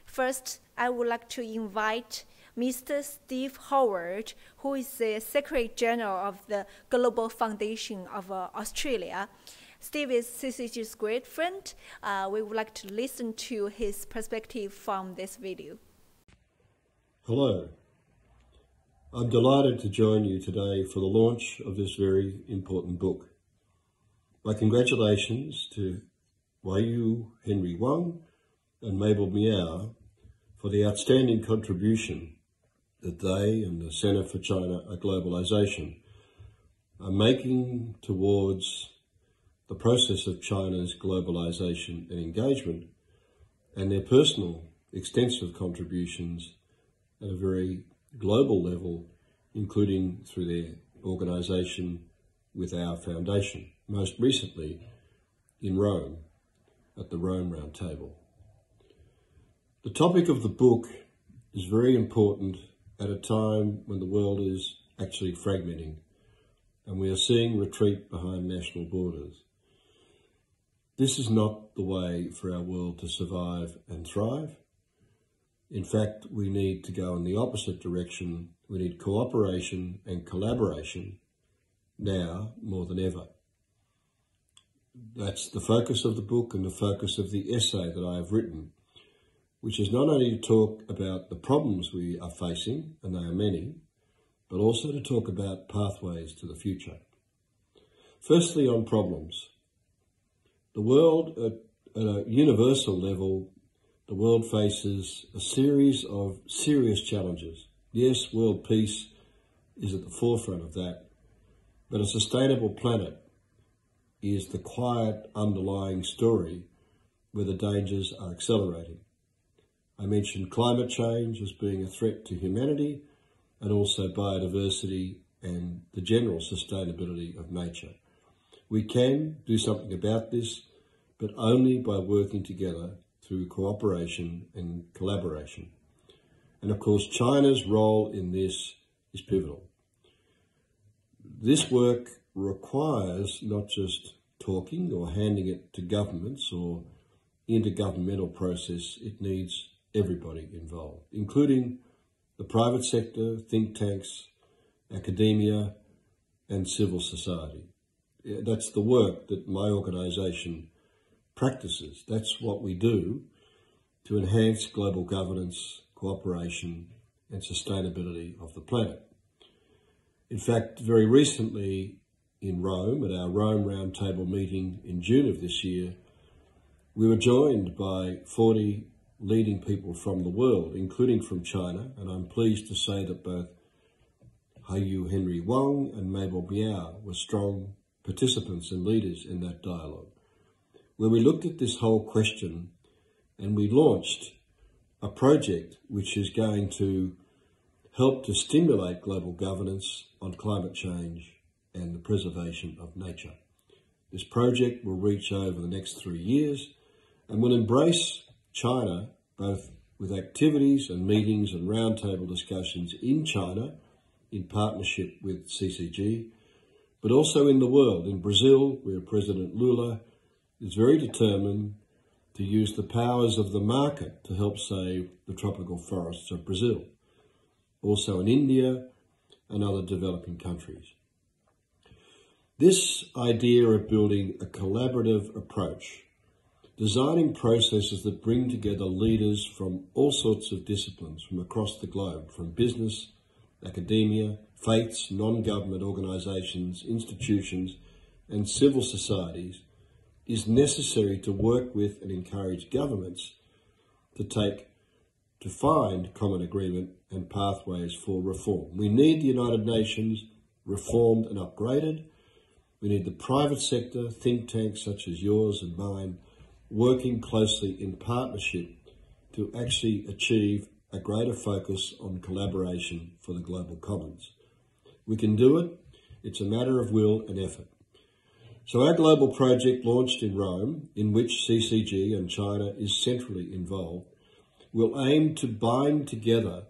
First, I would like to invite Mr. Steve Howard, who is the Secretary General of the Global Foundation of Australia. Steve is CCG's great friend. We would like to listen to his perspective from this video. Hello. I'm delighted to join you today for the launch of this very important book. My congratulations to Waiyu Henry Wang and Mabel Miao for the outstanding contribution that they and the Center for China Globalization are making towards the process of China's globalization and engagement, and their personal extensive contributions at a very global level, including through their organisation with our foundation, most recently in Rome, at the Rome Round Table. The topic of the book is very important at a time when the world is actually fragmenting and we are seeing retreat behind national borders. This is not the way for our world to survive and thrive. In fact, we need to go in the opposite direction. We need cooperation and collaboration now more than ever. That's the focus of the book and the focus of the essay that I have written, which is not only to talk about the problems we are facing, and they are many, but also to talk about pathways to the future. Firstly, on problems. The world, at a universal level, the world faces a series of serious challenges. Yes, world peace is at the forefront of that, but a sustainable planet is the quiet underlying story where the dangers are accelerating. I mentioned climate change as being a threat to humanity, and also biodiversity and the general sustainability of nature. We can do something about this, but only by working together through cooperation and collaboration. And of course, China's role in this is pivotal. This work requires not just talking or handing it to governments or intergovernmental process. It needs everybody involved, including the private sector, think tanks, academia, and civil society. That's the work that my organisation practices. That's what we do to enhance global governance, cooperation, and sustainability of the planet. In fact, very recently in Rome, at our Rome Round Table meeting in June of this year, we were joined by 40 leading people from the world, including from China, and I'm pleased to say that both Waiyu Henry Wang and Mabel Miao were strong participants and leaders in that dialogue, where we looked at this whole question and we launched a project which is going to help to stimulate global governance on climate change and the preservation of nature. This project will reach over the next 3 years and will embrace China, both with activities and meetings and roundtable discussions in China, in partnership with CCG, but also in the world. In Brazil, where President Lula is very determined to use the powers of the market to help save the tropical forests of Brazil. Also in India and other developing countries. This idea of building a collaborative approach, designing processes that bring together leaders from all sorts of disciplines from across the globe, from business academia, faiths, non-government organisations, institutions and civil societies is necessary to work with and encourage governments to find common agreement and pathways for reform. We need the United Nations reformed and upgraded. We need the private sector, think tanks such as yours and mine, working closely in partnership to actually achieve a greater focus on collaboration for the global commons. We can do it. It's a matter of will and effort. So our global project launched in Rome, in which CCG and China is centrally involved, will aim to bind together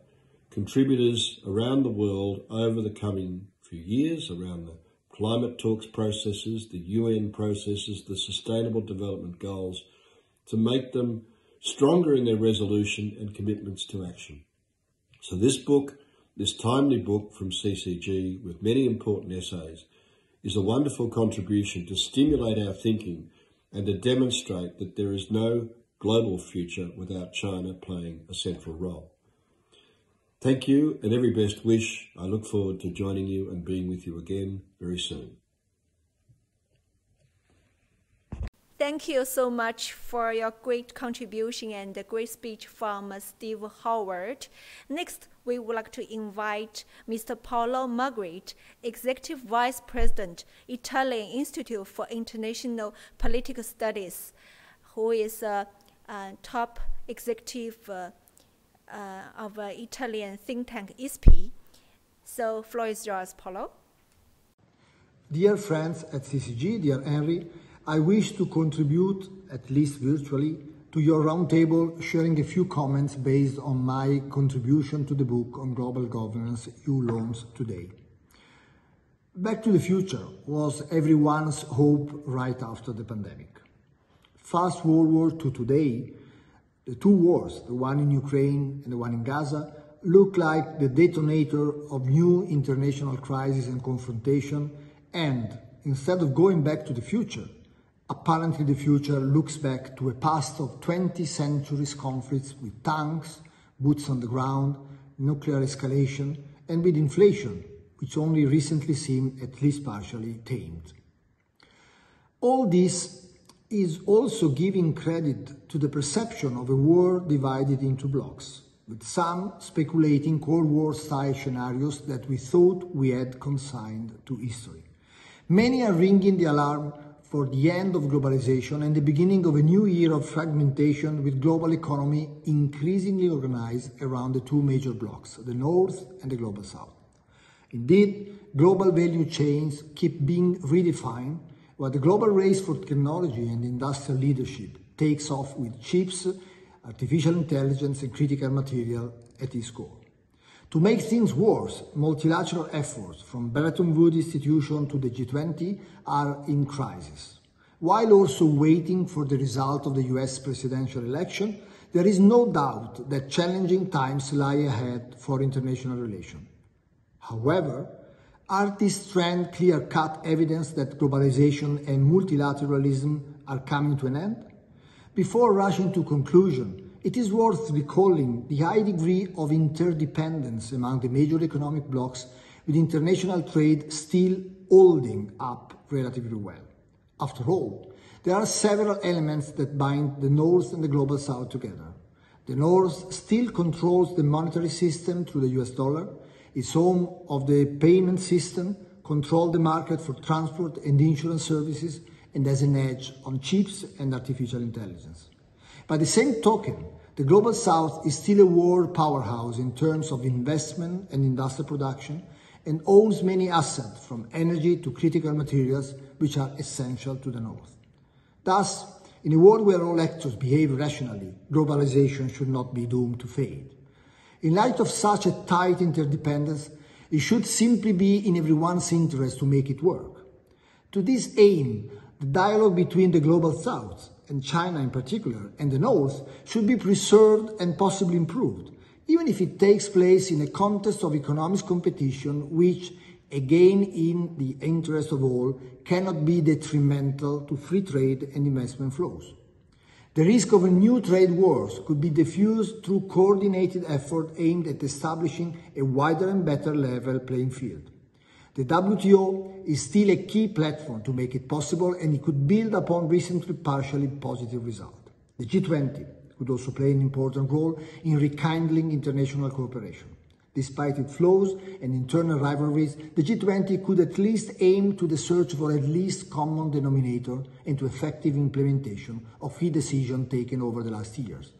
contributors around the world over the coming few years around the climate talks processes, the UN processes, the Sustainable Development Goals, to make them stronger in their resolution and commitments to action. So this book, this timely book from CCG with many important essays, is a wonderful contribution to stimulate our thinking and to demonstrate that there is no global future without China playing a central role. Thank you and every best wish. I look forward to joining you and being with you again very soon. Thank you so much for your great contribution and the great speech from Steve Howard. Next, we would like to invite Mr. Paolo Magritte, Executive Vice President, Italian Institute for International Political Studies, who is a top executive of Italian think tank ISPI. So, floor is yours, Paolo. Dear friends at CCG, dear Henry, I wish to contribute, at least virtually, to your roundtable, sharing a few comments based on my contribution to the book on global governance you launched today. Back to the future was everyone's hope right after the pandemic. Fast forward to today, the two wars, the one in Ukraine and the one in Gaza, look like the detonator of new international crises and confrontation, and instead of going back to the future, apparently the future looks back to a past of 20 centuries conflicts with tanks, boots on the ground, nuclear escalation, and with inflation, which only recently seemed at least partially tamed. All this is also giving credit to the perception of a war divided into blocks, with some speculating Cold War-style scenarios that we thought we had consigned to history. Many are ringing the alarm for the end of globalization and the beginning of a new era of fragmentation, with global economy increasingly organized around the two major blocks, the North and the Global South. Indeed, global value chains keep being redefined, while the global race for technology and industrial leadership takes off with chips, artificial intelligence and critical material at its core. To make things worse, multilateral efforts from Bretton Woods institution to the G20 are in crisis. While also waiting for the result of the US presidential election, there is no doubt that challenging times lie ahead for international relations. However, are these trends clear-cut evidence that globalization and multilateralism are coming to an end? Before rushing to conclusion, it is worth recalling the high degree of interdependence among the major economic blocs, with international trade still holding up relatively well. After all, there are several elements that bind the North and the Global South together. The North still controls the monetary system through the US dollar, is home of the payment system, controls the market for transport and insurance services, and has an edge on chips and artificial intelligence. By the same token, the Global South is still a world powerhouse in terms of investment and industrial production, and owns many assets from energy to critical materials which are essential to the North. Thus, in a world where all actors behave rationally, globalization should not be doomed to fade. In light of such a tight interdependence, it should simply be in everyone's interest to make it work. To this aim, the dialogue between the Global South, and China in particular, and the North, should be preserved and possibly improved, even if it takes place in a context of economic competition which, again in the interest of all, cannot be detrimental to free trade and investment flows. The risk of a new trade wars could be diffused through coordinated effort aimed at establishing a wider and better level playing field. The WTO is still a key platform to make it possible, and it could build upon recently partially positive results. The G20 could also play an important role in rekindling international cooperation. Despite its flaws and internal rivalries, the G20 could at least aim to the search for at least common denominator and to effective implementation of key decisions taken over the last years.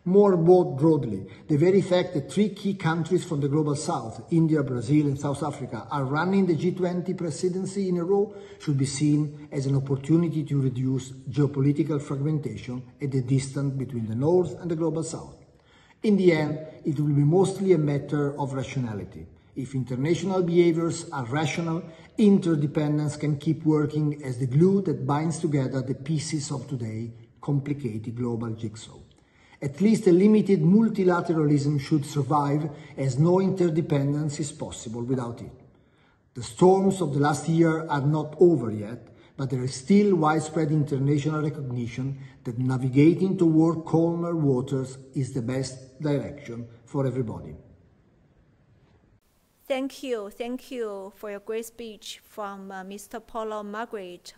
More broadly, the very fact that three key countries from the global south, India, Brazil and South Africa, are running the G20 presidency in a row should be seen as an opportunity to reduce geopolitical fragmentation at the distance between the north and the global south. In the end, it will be mostly a matter of rationality. If international behaviors are rational, interdependence can keep working as the glue that binds together the pieces of today's complicated global jigsaw. At least a limited multilateralism should survive, as no interdependence is possible without it. The storms of the last year are not over yet, but there is still widespread international recognition that navigating toward calmer waters is the best direction for everybody. Thank you for your great speech from Mr. Paulo Margaret,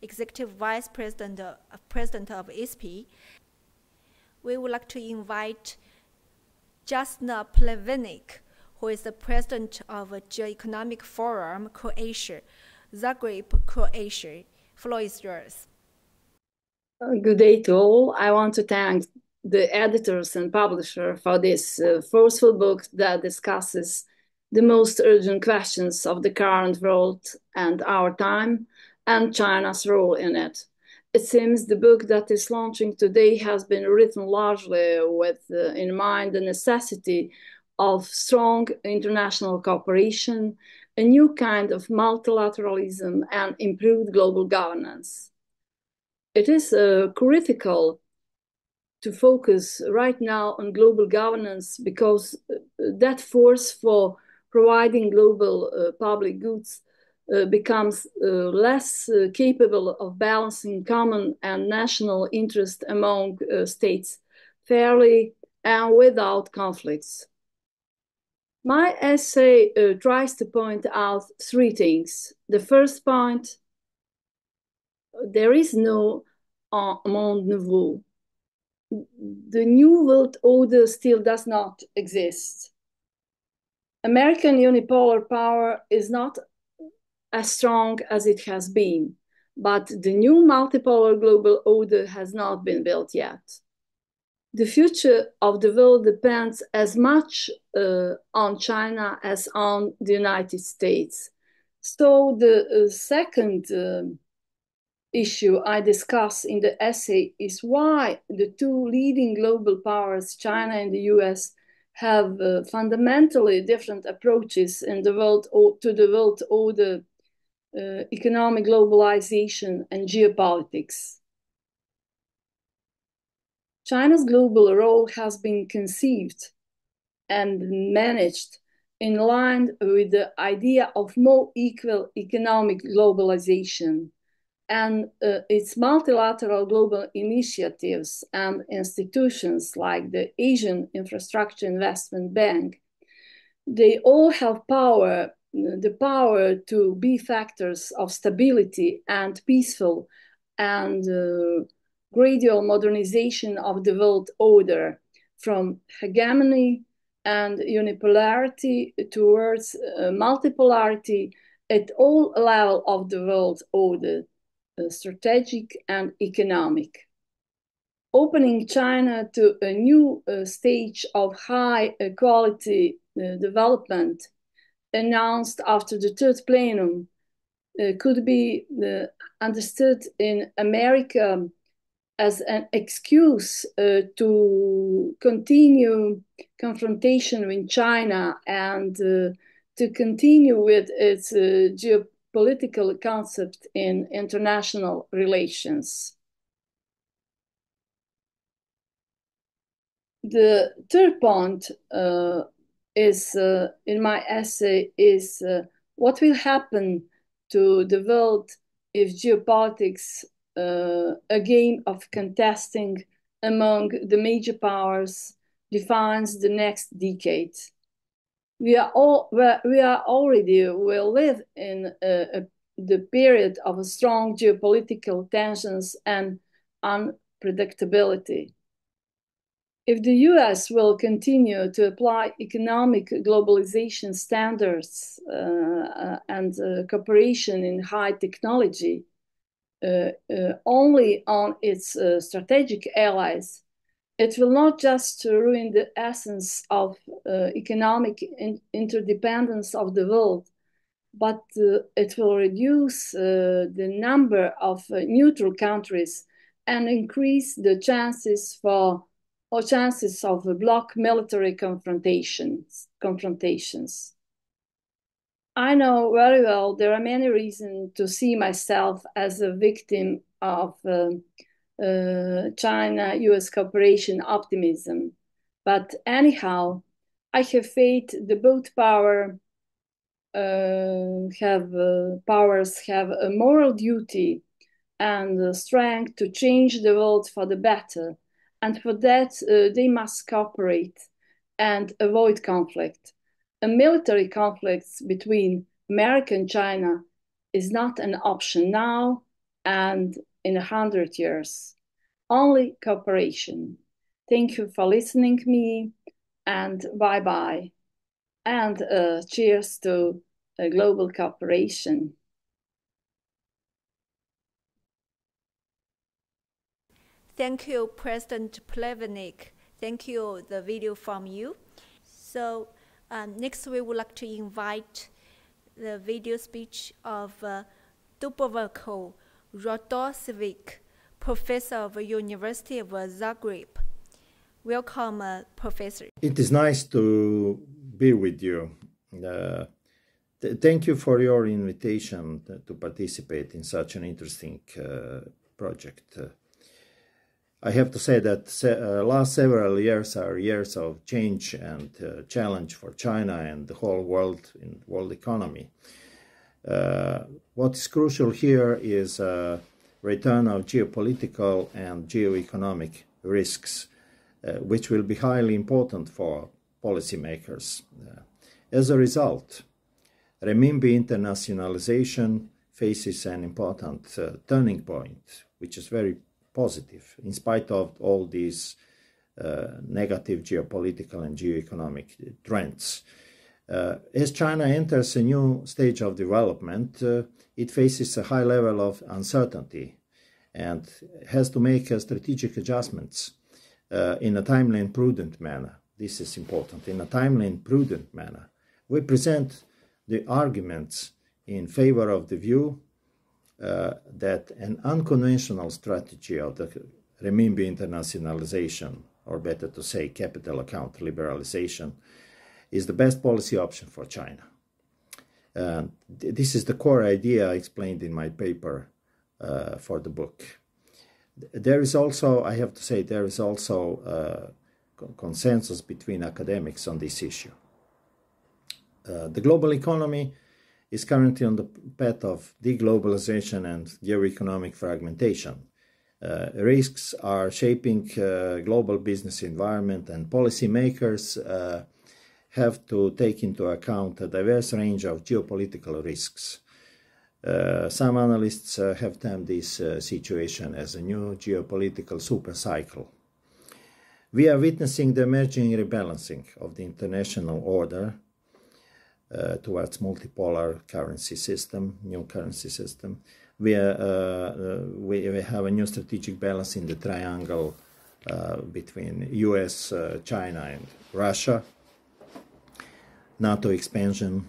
Executive Vice President of ISP. We would like to invite Jasna Plevenik, who is the President of Geoeconomic Forum, Croatia, Zagreb, Croatia. Floor is yours. Good day to all. I want to thank the editors and publisher for this forceful book that discusses the most urgent questions of the current world and our time, and China's role in it. It seems the book that is launching today has been written largely with in mind the necessity of strong international cooperation, a new kind of multilateralism, and improved global governance. It is critical to focus right now on global governance because that force for providing global public goods becomes less capable of balancing common and national interest among states fairly and without conflicts. My essay tries to point out three things. The first point, there is no monde nouveau. The new world order still does not exist. American unipolar power is not as strong as it has been, but the new multipolar global order has not been built yet. The future of the world depends as much on China as on the United States. So the second issue I discuss in the essay is why the two leading global powers, China and the US, have fundamentally different approaches in the world to the world order, economic globalization, and geopolitics. China's global role has been conceived and managed in line with the idea of more equal economic globalization, and its multilateral global initiatives and institutions like the Asian Infrastructure Investment Bank, they all have the power to be factors of stability and peaceful and gradual modernization of the world order from hegemony and unipolarity towards multipolarity at all levels of the world order, strategic and economic. Opening China to a new stage of high quality development announced after the third plenum could be understood in America as an excuse to continue confrontation with China and to continue with its geopolitical concept in international relations. The third point is in my essay is what will happen to the world if geopolitics a game of contesting among the major powers defines the next decade. We already will live in the period of strong geopolitical tensions and unpredictability. If the US will continue to apply economic globalization standards and cooperation in high technology only on its strategic allies, it will not just ruin the essence of economic interdependence of the world, but it will reduce the number of neutral countries and increase the chances of bloc military confrontations. I know very well there are many reasons to see myself as a victim of China-US cooperation optimism. But anyhow, I have faith that both powers have a moral duty and the strength to change the world for the better. And for that, they must cooperate and avoid conflict. A military conflict between America and China is not an option now and in 100 years. Only cooperation. Thank you for listening to me, and bye-bye. And cheers to global cooperation. Thank you, President Plevenik. Thank you, the video from you. So next we would like to invite the video speech of Dubravko Radosevic, professor of the University of Zagreb. Welcome, Professor. It is nice to be with you. Thank you for your invitation to participate in such an interesting project. I have to say that last several years are years of change and challenge for China and the whole world in world economy. What is crucial here is return of geopolitical and geoeconomic risks, which will be highly important for policymakers. As a result, renminbi internationalization faces an important turning point, which is very positive, in spite of all these negative geopolitical and geoeconomic trends. As China enters a new stage of development, it faces a high level of uncertainty and has to make strategic adjustments in a timely and prudent manner. This is important, in a timely and prudent manner. We present the arguments in favor of the view that an unconventional strategy of the renminbi internationalization, or better to say capital account liberalization, is the best policy option for China. This is the core idea explained in my paper for the book. There is also, I have to say, there is also consensus between academics on this issue. The global economy is currently on the path of de-globalization and geoeconomic fragmentation. Risks are shaping global business environment, and policymakers have to take into account a diverse range of geopolitical risks. Some analysts have termed this situation as a new geopolitical supercycle. We are witnessing the emerging rebalancing of the international order towards multipolar currency system, new currency system. We have a new strategic balance in the triangle between US, China, and Russia. NATO expansion,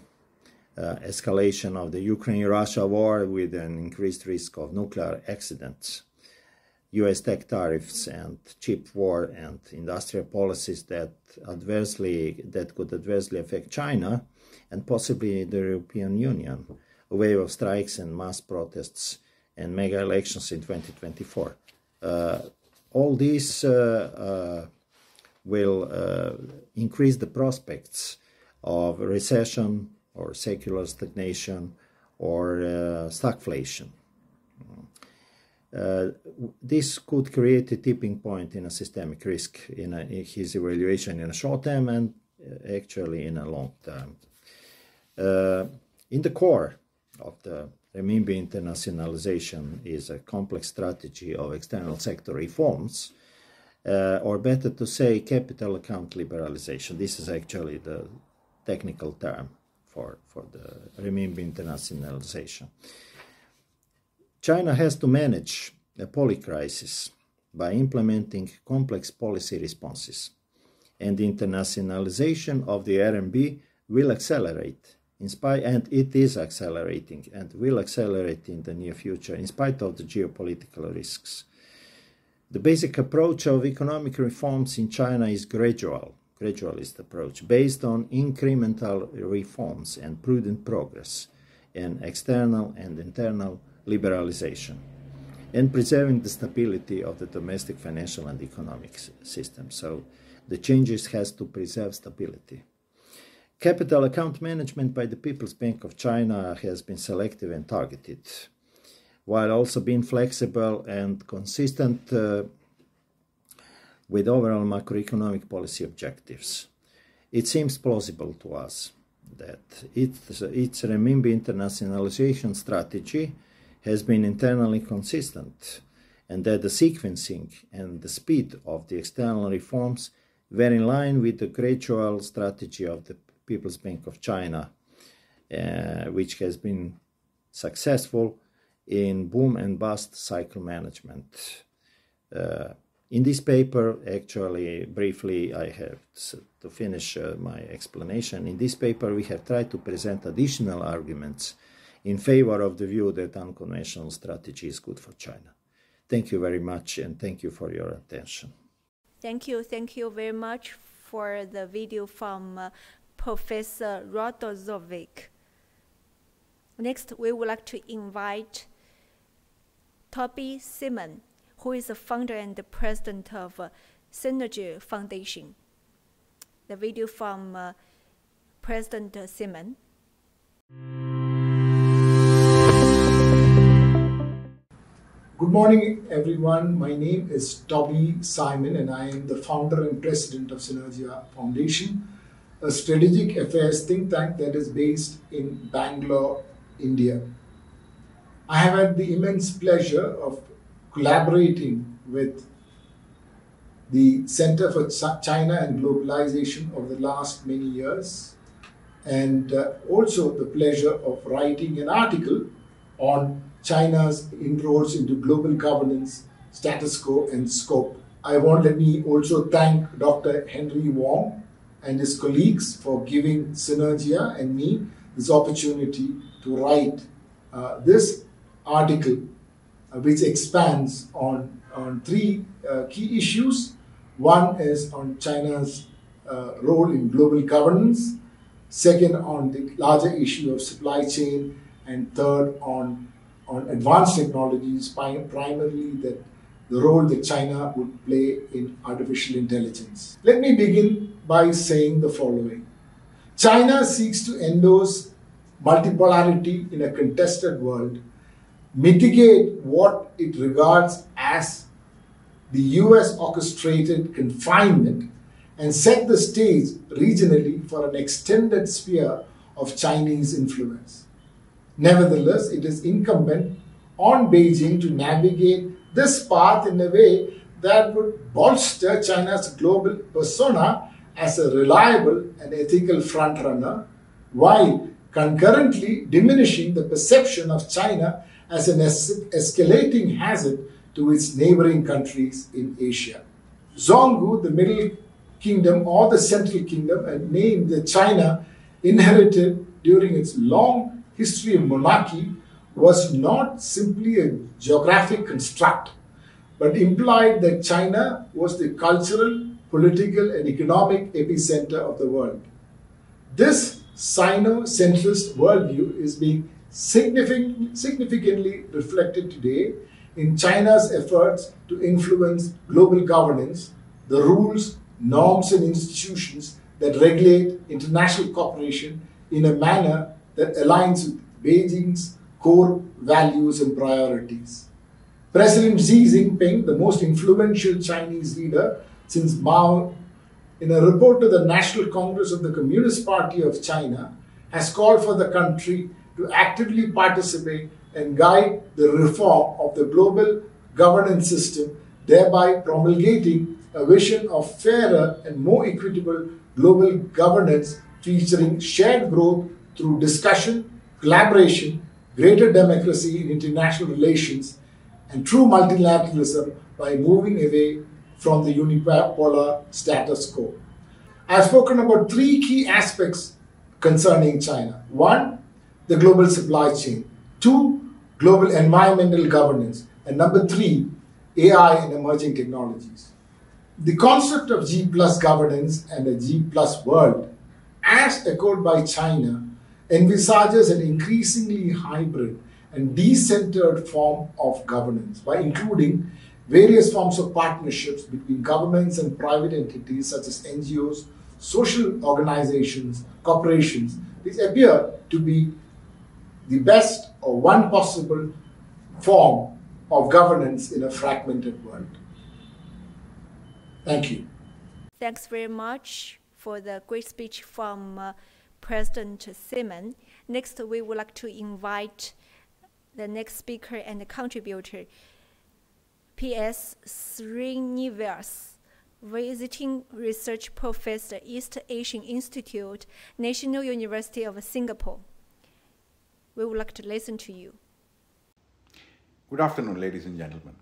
escalation of the Ukraine-Russia war with an increased risk of nuclear accidents, US tech tariffs and chip war and industrial policies that could adversely affect China and possibly the European Union, a wave of strikes and mass protests and mega elections in 2024. All these will increase the prospects of recession or secular stagnation or stagflation. This could create a tipping point in a systemic risk in his evaluation in a short term and actually in a long term. In the core of the renminbi internationalization is a complex strategy of external sector reforms, or better to say, capital account liberalization. This is actually the technical term for the renminbi internationalization. China has to manage a polycrisis by implementing complex policy responses, and the internationalization of the RMB will accelerate, and it is accelerating and will accelerate in the near future in spite of the geopolitical risks. The basic approach of economic reforms in China is gradualist approach, based on incremental reforms and prudent progress in external and internal liberalization, and preserving the stability of the domestic financial and economic system. So the changes has to preserve stability. Capital account management by the People's Bank of China has been selective and targeted, while also being flexible and consistent with overall macroeconomic policy objectives. It seems plausible to us that its renminbi internationalization strategy has been internally consistent, and that the sequencing and the speed of the external reforms were in line with the gradual strategy of the People's Bank of China, which has been successful in boom and bust cycle management. In this paper, actually, briefly, I have to finish my explanation. In this paper, we have tried to present additional arguments in favor of the view that unconventional strategy is good for China. Thank you very much, and thank you for your attention. Thank you very much for the video from Professor Rodozovic. Next, we would like to invite Toby Simon, who is the founder and the president of Synergy Foundation. The video from President Simon. Good morning, everyone. My name is Toby Simon, and I am the founder and president of Synergy Foundation, a strategic affairs think tank that is based in Bangalore, India. I have had the immense pleasure of collaborating with the Center for China and Globalization over the last many years, and also the pleasure of writing an article on China's inroads into global governance, status quo, and scope. Let me also thank Dr. Henry Wong and his colleagues for giving Synergia and me this opportunity to write this article, which expands on three key issues. One is on China's role in global governance, second on the larger issue of supply chain, and third on advanced technologies, primarily the role that China would play in artificial intelligence. Let me begin by saying the following. China seeks to endorse multipolarity in a contested world, mitigate what it regards as the US orchestrated confinement, and set the stage regionally for an extended sphere of Chinese influence. Nevertheless, it is incumbent on Beijing to navigate this path in a way that would bolster China's global persona as a reliable and ethical frontrunner, while concurrently diminishing the perception of China as an escalating hazard to its neighboring countries in Asia. Zhonggu, the Middle Kingdom or the Central Kingdom, a name that China inherited during its long history of monarchy, was not simply a geographic construct, but implied that China was the cultural, political, and economic epicenter of the world. This Sino-centrist worldview is being significantly reflected today in China's efforts to influence global governance, the rules, norms, and institutions that regulate international cooperation in a manner that aligns with Beijing's core values and priorities. President Xi Jinping, the most influential Chinese leader since Mao, in a report to the National Congress of the Communist Party of China, has called for the country to actively participate and guide the reform of the global governance system, thereby promulgating a vision of fairer and more equitable global governance featuring shared growth through discussion, collaboration, greater democracy in international relations, and true multilateralism by moving away from the unipolar status quo. I've spoken about three key aspects concerning China. One, the global supply chain. Two, global environmental governance. And number three, AI and emerging technologies. The concept of G plus governance and a G plus world, as echoed by China, envisages an increasingly hybrid and decentered form of governance by including various forms of partnerships between governments and private entities such as NGOs, social organizations, corporations, which appear to be the best or one possible form of governance in a fragmented world. Thank you. Thanks very much for the great speech from President Simon. Next, we would like to invite the next speaker and contributor, P.S. Srinivas, visiting research professor, East Asian Institute, National University of Singapore. We would like to listen to you. Good afternoon, ladies and gentlemen.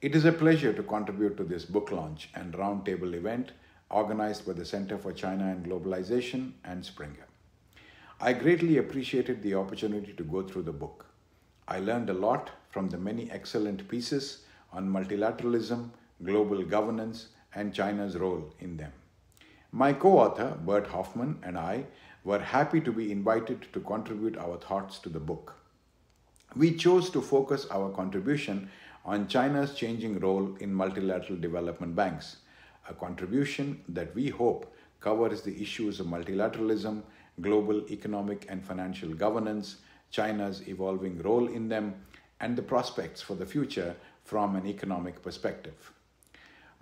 It is a pleasure to contribute to this book launch and roundtable event organized by the Center for China and Globalization and Springer. I greatly appreciated the opportunity to go through the book. I learned a lot from the many excellent pieces on multilateralism, global governance, and China's role in them. My co-author, Bert Hoffman, and I were happy to be invited to contribute our thoughts to the book. We chose to focus our contribution on China's changing role in multilateral development banks, a contribution that we hope covers the issues of multilateralism, global economic and financial governance, China's evolving role in them, and the prospects for the future from an economic perspective.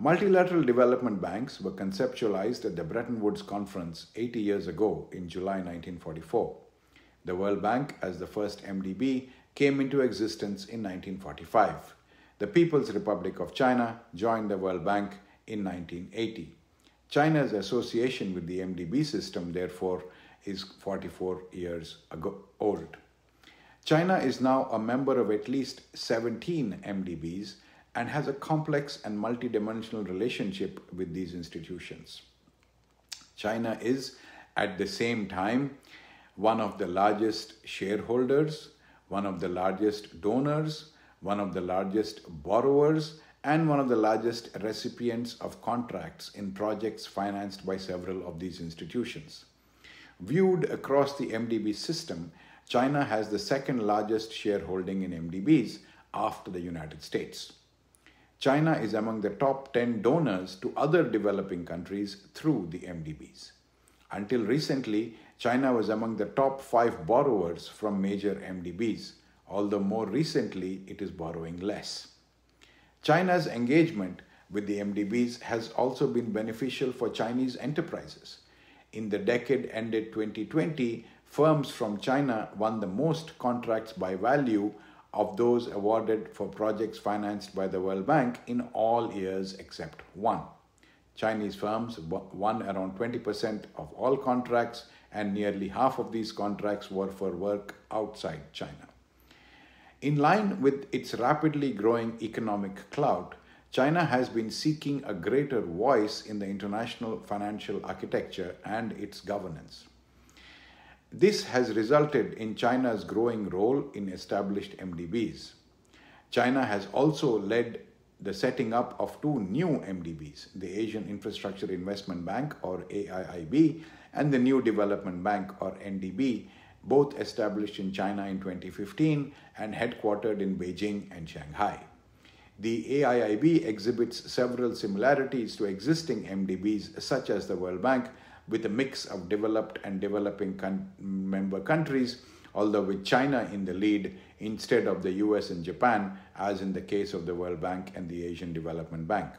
Multilateral development banks were conceptualized at the Bretton Woods Conference 80 years ago in July 1944. The World Bank, as the first MDB, came into existence in 1945. The People's Republic of China joined the World Bank in 1980. China's association with the MDB system, therefore, is 44 years old. China is now a member of at least 17 MDBs and has a complex and multidimensional relationship with these institutions. China is, at the same time, one of the largest shareholders, one of the largest donors, one of the largest borrowers, and one of the largest recipients of contracts in projects financed by several of these institutions. Viewed across the MDB system, China has the second largest shareholding in MDBs after the United States. China is among the top 10 donors to other developing countries through the MDBs. Until recently, China was among the top 5 borrowers from major MDBs, although more recently it is borrowing less. China's engagement with the MDBs has also been beneficial for Chinese enterprises. In the decade ended 2020, firms from China won the most contracts by value of those awarded for projects financed by the World Bank in all years except one. Chinese firms won around 20% of all contracts, and nearly half of these contracts were for work outside China. In line with its rapidly growing economic clout, China has been seeking a greater voice in the international financial architecture and its governance. This has resulted in China's growing role in established MDBs. China has also led the setting up of 2 new MDBs, the Asian Infrastructure Investment Bank, or AIIB, and the New Development Bank, or NDB, both established in China in 2015 and headquartered in Beijing and Shanghai. The AIIB exhibits several similarities to existing MDBs such as the World Bank, with a mix of developed and developing member countries, although with China in the lead instead of the US and Japan, as in the case of the World Bank and the Asian Development Bank.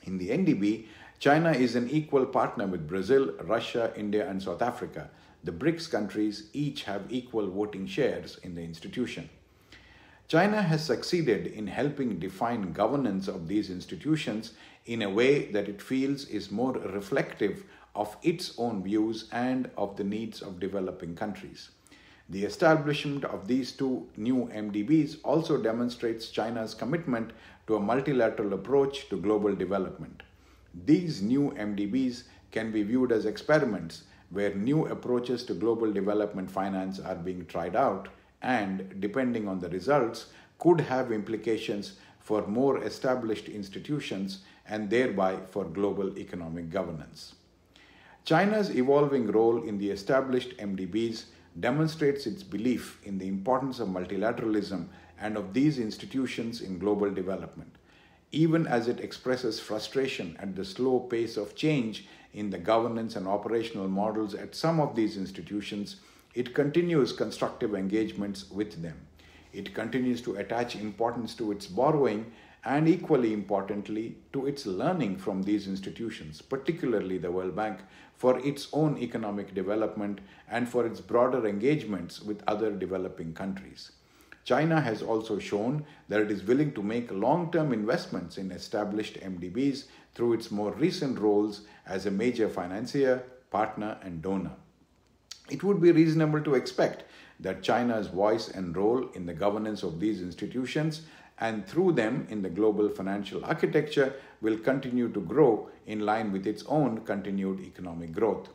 In the NDB, China is an equal partner with Brazil, Russia, India, and South Africa. The BRICS countries each have equal voting shares in the institution. China has succeeded in helping define governance of these institutions in a way that it feels is more reflective of its own views and of the needs of developing countries. The establishment of these two new MDBs also demonstrates China's commitment to a multilateral approach to global development. These new MDBs can be viewed as experiments where new approaches to global development finance are being tried out and, depending on the results, could have implications for more established institutions and thereby for global economic governance. China's evolving role in the established MDBs demonstrates its belief in the importance of multilateralism and of these institutions in global development. Even as it expresses frustration at the slow pace of change in the governance and operational models at some of these institutions, it continues constructive engagements with them. It continues to attach importance to its borrowing and, equally importantly, to its learning from these institutions, particularly the World Bank, for its own economic development and for its broader engagements with other developing countries. China has also shown that it is willing to make long-term investments in established MDBs through its more recent roles as a major financier, partner, and donor. It would be reasonable to expect that China's voice and role in the governance of these institutions and through them in the global financial architecture will continue to grow in line with its own continued economic growth.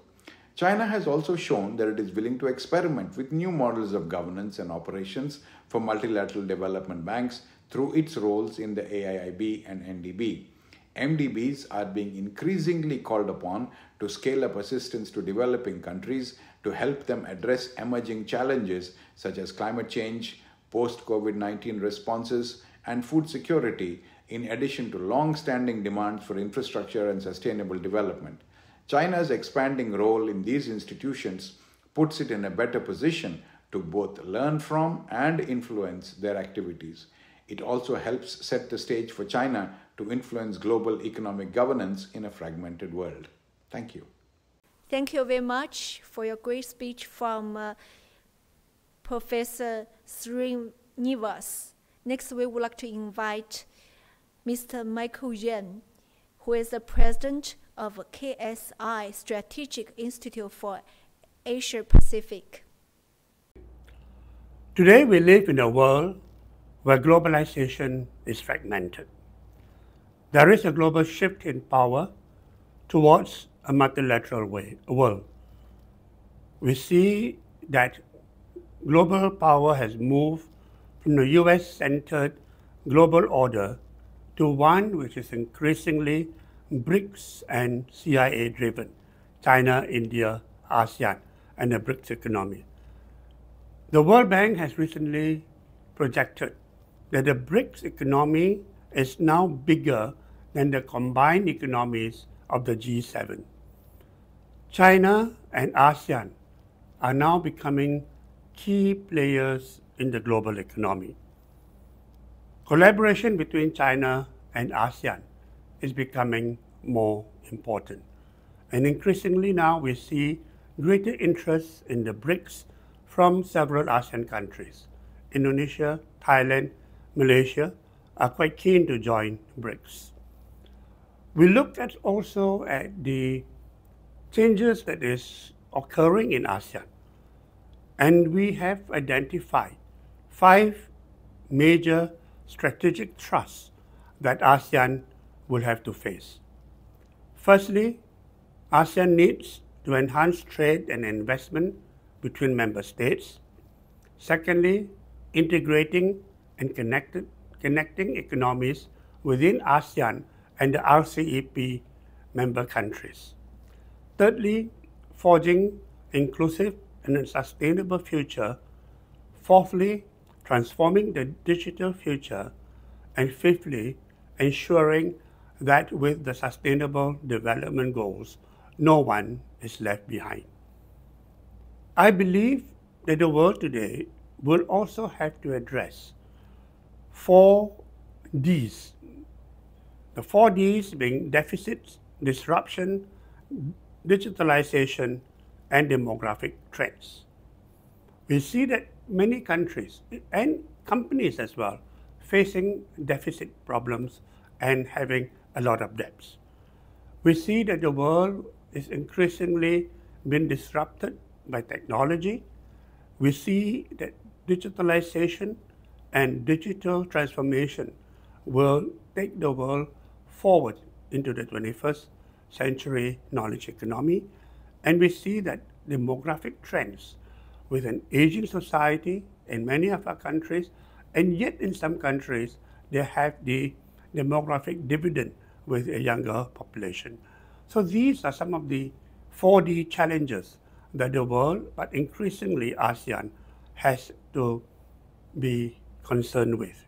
China has also shown that it is willing to experiment with new models of governance and operations for multilateral development banks through its roles in the AIIB and NDB. MDBs are being increasingly called upon to scale up assistance to developing countries to help them address emerging challenges such as climate change, post-COVID-19 responses, and food security, in addition to long-standing demands for infrastructure and sustainable development. China's expanding role in these institutions puts it in a better position to both learn from and influence their activities. It also helps set the stage for China to influence global economic governance in a fragmented world. Thank you. Thank you very much for your great speech from Professor Srinivas. Next, we would like to invite Mr. Michael Yuan, who is the president of KSI Strategic Institute for Asia Pacific. Today, we live in a world where globalization is fragmented. There is a global shift in power towards a multilateral world. We see that global power has moved from the US-centered global order to one which is increasingly BRICS and CIA-driven, China, India, ASEAN, and the BRICS economy. The World Bank has recently projected that the BRICS economy is now bigger than the combined economies of the G7. China and ASEAN are now becoming key players in the global economy. Collaboration between China and ASEAN is becoming more important. And increasingly now we see greater interest in the BRICS from several ASEAN countries. Indonesia, Thailand, Malaysia are quite keen to join BRICS. We looked at also at the changes that is occurring in ASEAN, and we have identified 5 major strategic thrusts that ASEAN will have to face. Firstly, ASEAN needs to enhance trade and investment between member states. Secondly, integrating and connecting economies within ASEAN and the RCEP member countries. Thirdly, forging inclusive and a sustainable future. Fourthly, transforming the digital future. And fifthly, ensuring that with the Sustainable Development Goals, no one is left behind. I believe that the world today will also have to address 4Ds. The 4Ds being deficits, disruption, digitalization, and demographic trends. We see that many countries and companies as well facing deficit problems and having a lot of debts. We see that the world is increasingly being disrupted by technology. We see that digitalization and digital transformation will take the world forward into the 21st century knowledge economy. And we see that demographic trends with an aging society in many of our countries, and yet in some countries, they have the demographic dividend with a younger population. So these are some of the 4D challenges that the world, but increasingly ASEAN, has to be concerned with.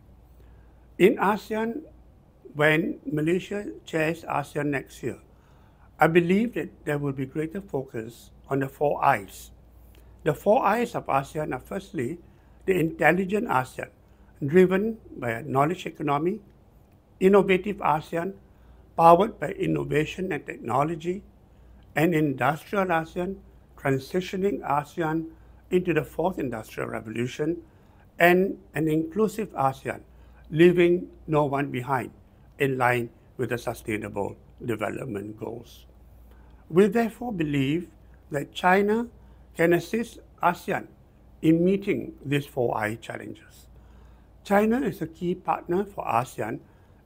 In ASEAN, when Malaysia chairs ASEAN next year, I believe that there will be greater focus on the 4 I's. The 4 I's of ASEAN are firstly, the intelligent ASEAN, driven by a knowledge economy, innovative ASEAN, powered by innovation and technology, an industrial ASEAN, transitioning ASEAN into the 4th industrial revolution, and an inclusive ASEAN, leaving no one behind in line with the Sustainable Development Goals. We therefore believe that China can assist ASEAN in meeting these 4I challenges. China is a key partner for ASEAN,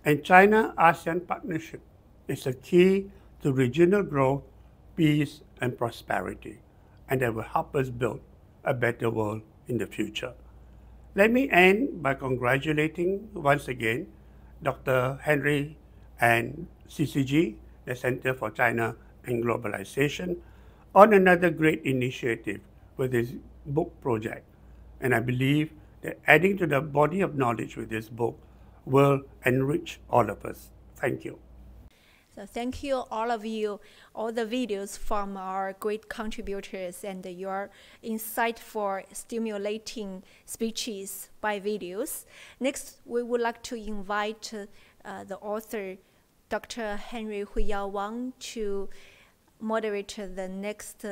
and China-ASEAN partnership is a key to regional growth, peace, and prosperity, and that will help us build a better world in the future. Let me end by congratulating once again Dr. Henry and CCG, the Center for China and Globalization, on another great initiative with this book project. And I believe that adding to the body of knowledge with this book will enrich all of us. Thank you. So thank you, all of you, all the videos from our great contributors and your insightful, stimulating speeches by videos. Next, we would like to invite the author, Dr. Henry Huiyao Wang, to moderate the next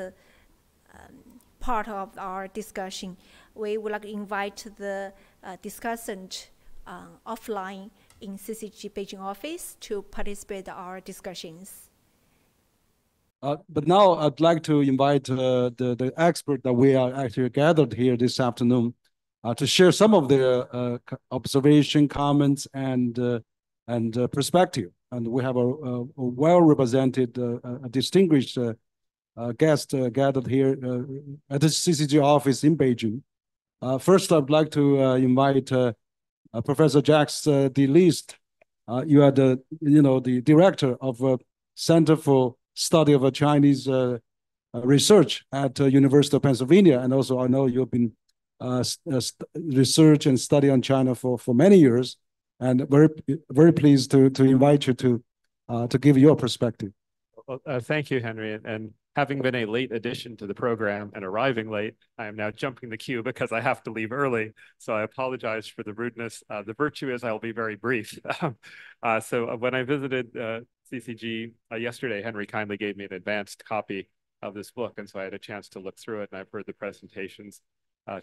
part of our discussion. We would like to invite the discussant offline in CCG Beijing office to participate in our discussions. But now I'd like to invite the expert that we are actually gathered here this afternoon to share some of their observation, comments, and perspective. And we have a well-represented, distinguished guest gathered here at the CCG office in Beijing. First, I'd like to invite Professor Jacques de List. You are the director of Center for Study of Chinese Research at University of Pennsylvania, and also I know you've been research and study on China for many years, and very pleased to invite you to give your perspective. Well, thank you, Henry. And having been a late addition to the program and arriving late, I am now jumping the queue because I have to leave early. So I apologize for the rudeness. The virtue is I'll be very brief. So when I visited CCG yesterday, Henry kindly gave me an advanced copy of this book. And so I had a chance to look through it, and I've heard the presentations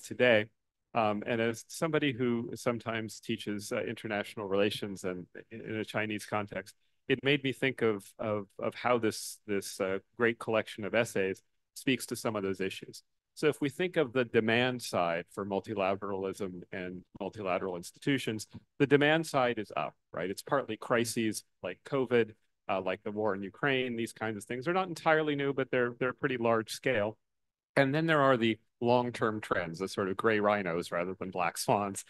today. And as somebody who sometimes teaches international relations and in a Chinese context, it made me think of how this great collection of essays speaks to some of those issues. So if we think of the demand side for multilateralism and multilateral institutions, the demand side is up, right? It's partly crises like COVID, like the war in Ukraine. These kinds of things are not entirely new, but they're pretty large scale. And then there are the long-term trends, the sort of gray rhinos rather than black swans,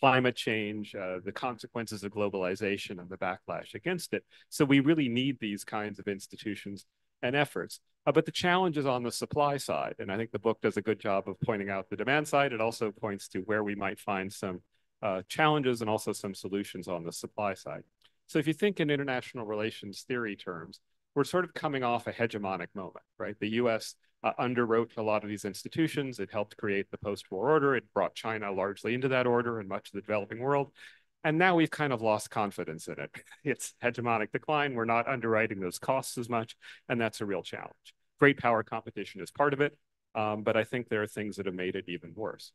climate change, the consequences of globalization and the backlash against it. So we really need these kinds of institutions and efforts. But the challenge is on the supply side. And I think the book does a good job of pointing out the demand side. It also points to where we might find some challenges and also some solutions on the supply side. So if you think in international relations theory terms, we're sort of coming off a hegemonic moment, right? The US underwrote a lot of these institutions. It helped create the post-war order. It brought China largely into that order and much of the developing world. And now we've kind of lost confidence in it. It's hegemonic decline. We're not underwriting those costs as much, and that's a real challenge. Great power competition is part of it, but I think there are things that have made it even worse.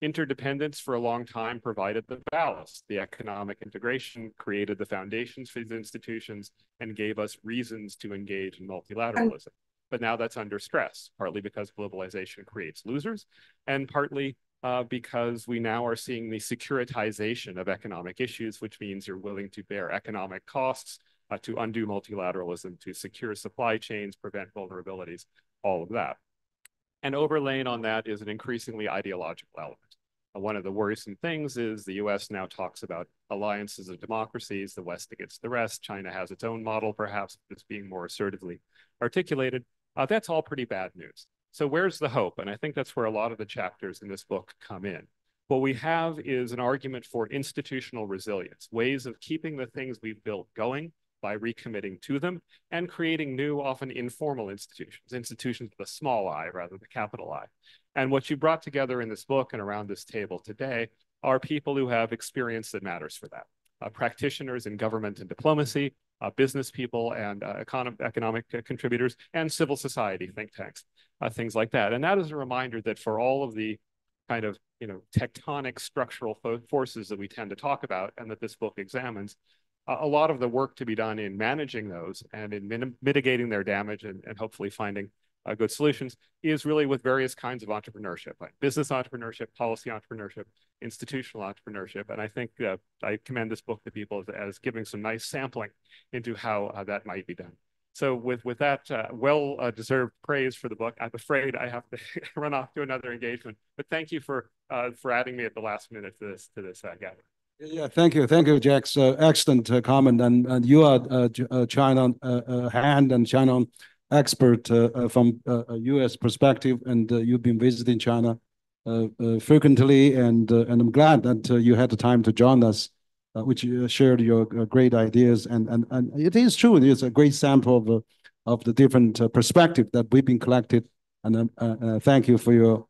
Interdependence for a long time provided the ballast. The economic integration created the foundations for these institutions and gave us reasons to engage in multilateralism. But now that's under stress, partly because globalization creates losers, and partly because we now are seeing the securitization of economic issues, which means you're willing to bear economic costs to undo multilateralism, to secure supply chains, prevent vulnerabilities, all of that. And overlaying on that is an increasingly ideological element. One of the worrisome things is the US now talks about alliances of democracies, the West against the rest. China has its own model, perhaps, that's being more assertively articulated. That's all pretty bad news. So where's the hope? And I think that's where a lot of the chapters in this book come in. What we have is an argument for institutional resilience, ways of keeping the things we've built going by recommitting to them and creating new, often informal institutions, institutions with a small I rather than a capital I. And what you brought together in this book and around this table today are people who have experience that matters for that. Practitioners in government and diplomacy, business people and economic contributors, and civil society think tanks, things like that. And that is a reminder that for all of the kind of tectonic structural forces that we tend to talk about and that this book examines, a lot of the work to be done in managing those and in mitigating their damage and hopefully finding good solutions is really with various kinds of entrepreneurship, like business entrepreneurship, policy entrepreneurship, institutional entrepreneurship. And I think I commend this book to people as giving some nice sampling into how that might be done. So with that well-deserved praise for the book, I'm afraid I have to run off to another engagement. But thank you for adding me at the last minute to this gathering. Yeah, thank you, Jax. Excellent comment, and you are China hand and China expert from a U.S. perspective, and you've been visiting China frequently, and I'm glad that you had the time to join us, which shared your great ideas, and it is true. It is a great sample of the different perspective that we've been collected, and thank you for your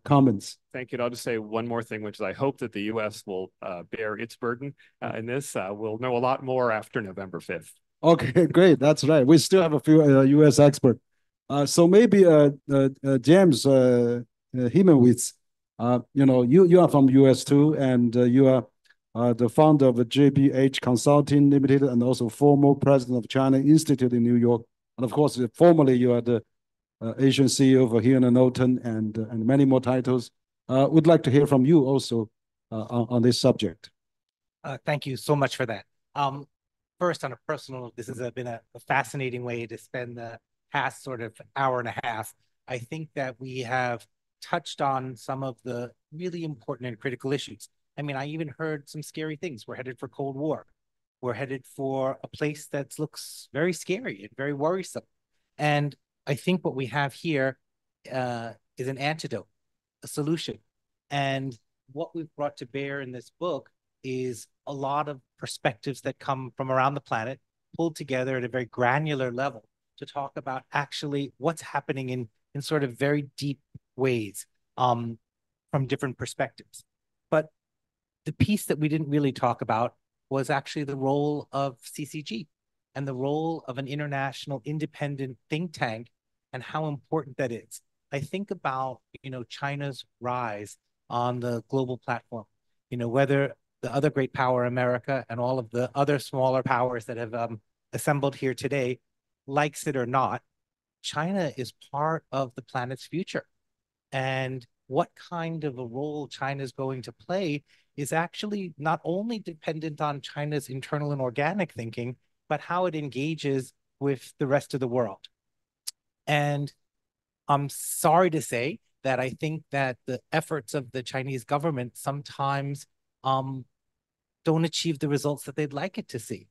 comments. Thank you. And I'll just say one more thing, which is I hope that the U.S. will bear its burden in this. We'll know a lot more after November 5th. Okay, great. That's right. We still have a few U.S. experts. So maybe James Himmelwitz, you are from U.S. too, and you are the founder of JBH Consulting Limited and also former president of China Institute in New York. And of course, formerly you are the Asian CEO for Here and Norton and many more titles. We'd like to hear from you also on this subject. Thank you so much for that. First, on a personal note, this has been a fascinating way to spend the past sort of hour and a half. I think that we have touched on some of the really important and critical issues. I mean, I even heard some scary things. We're headed for Cold War. We're headed for a place that looks very scary and very worrisome. And I think what we have here is an antidote, a solution. And what we've brought to bear in this book is a lot of perspectives that come from around the planet, pulled together at a very granular level to talk about actually what's happening in sort of very deep ways from different perspectives. But the piece that we didn't really talk about was actually the role of CCG and the role of an international independent think tank and how important that is. I think about, China's rise on the global platform, whether the other great power, America, and all of the other smaller powers that have assembled here today, likes it or not, China is part of the planet's future. And what kind of a role China is going to play is actually not only dependent on China's internal and organic thinking, but how it engages with the rest of the world. And I'm sorry to say that I think that the efforts of the Chinese government sometimes don't achieve the results that they'd like it to see.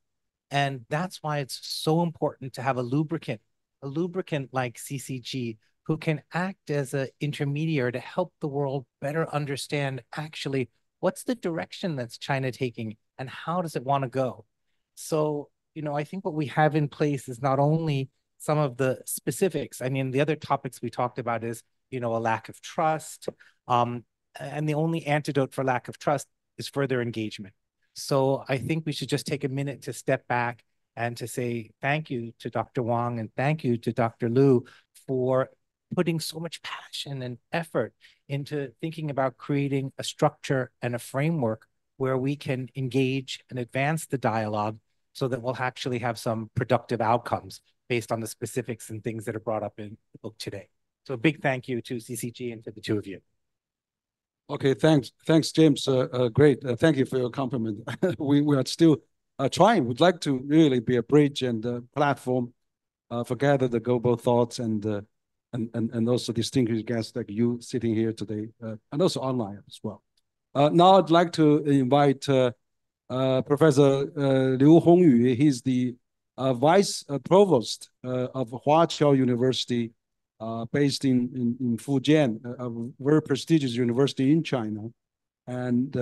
And that's why it's so important to have a lubricant like CCG, who can act as an intermediary to help the world better understand actually what's the direction that's China taking and how does it want to go. So, I think what we have in place is not only some of the specifics. I mean, the other topics we talked about is, a lack of trust. And the only antidote for lack of trust is further engagement. So I think we should just take a minute to step back and to say thank you to Dr. Wang and thank you to Dr. Liu for putting so much passion and effort into thinking about creating a structure and a framework where we can engage and advance the dialogue so that we'll actually have some productive outcomes based on the specifics and things that are brought up in the book today. So a big thank you to CCG and to the two of you. Okay, thanks, James. Great. Thank you for your compliment. we are still trying. We'd like to really be a bridge and a platform for gather the global thoughts and also distinguished guests like you sitting here today, and also online as well. Now I'd like to invite Professor Liu Hongyu. He's the Vice Provost of Huaqiao University, based in Fujian, a very prestigious university in China. And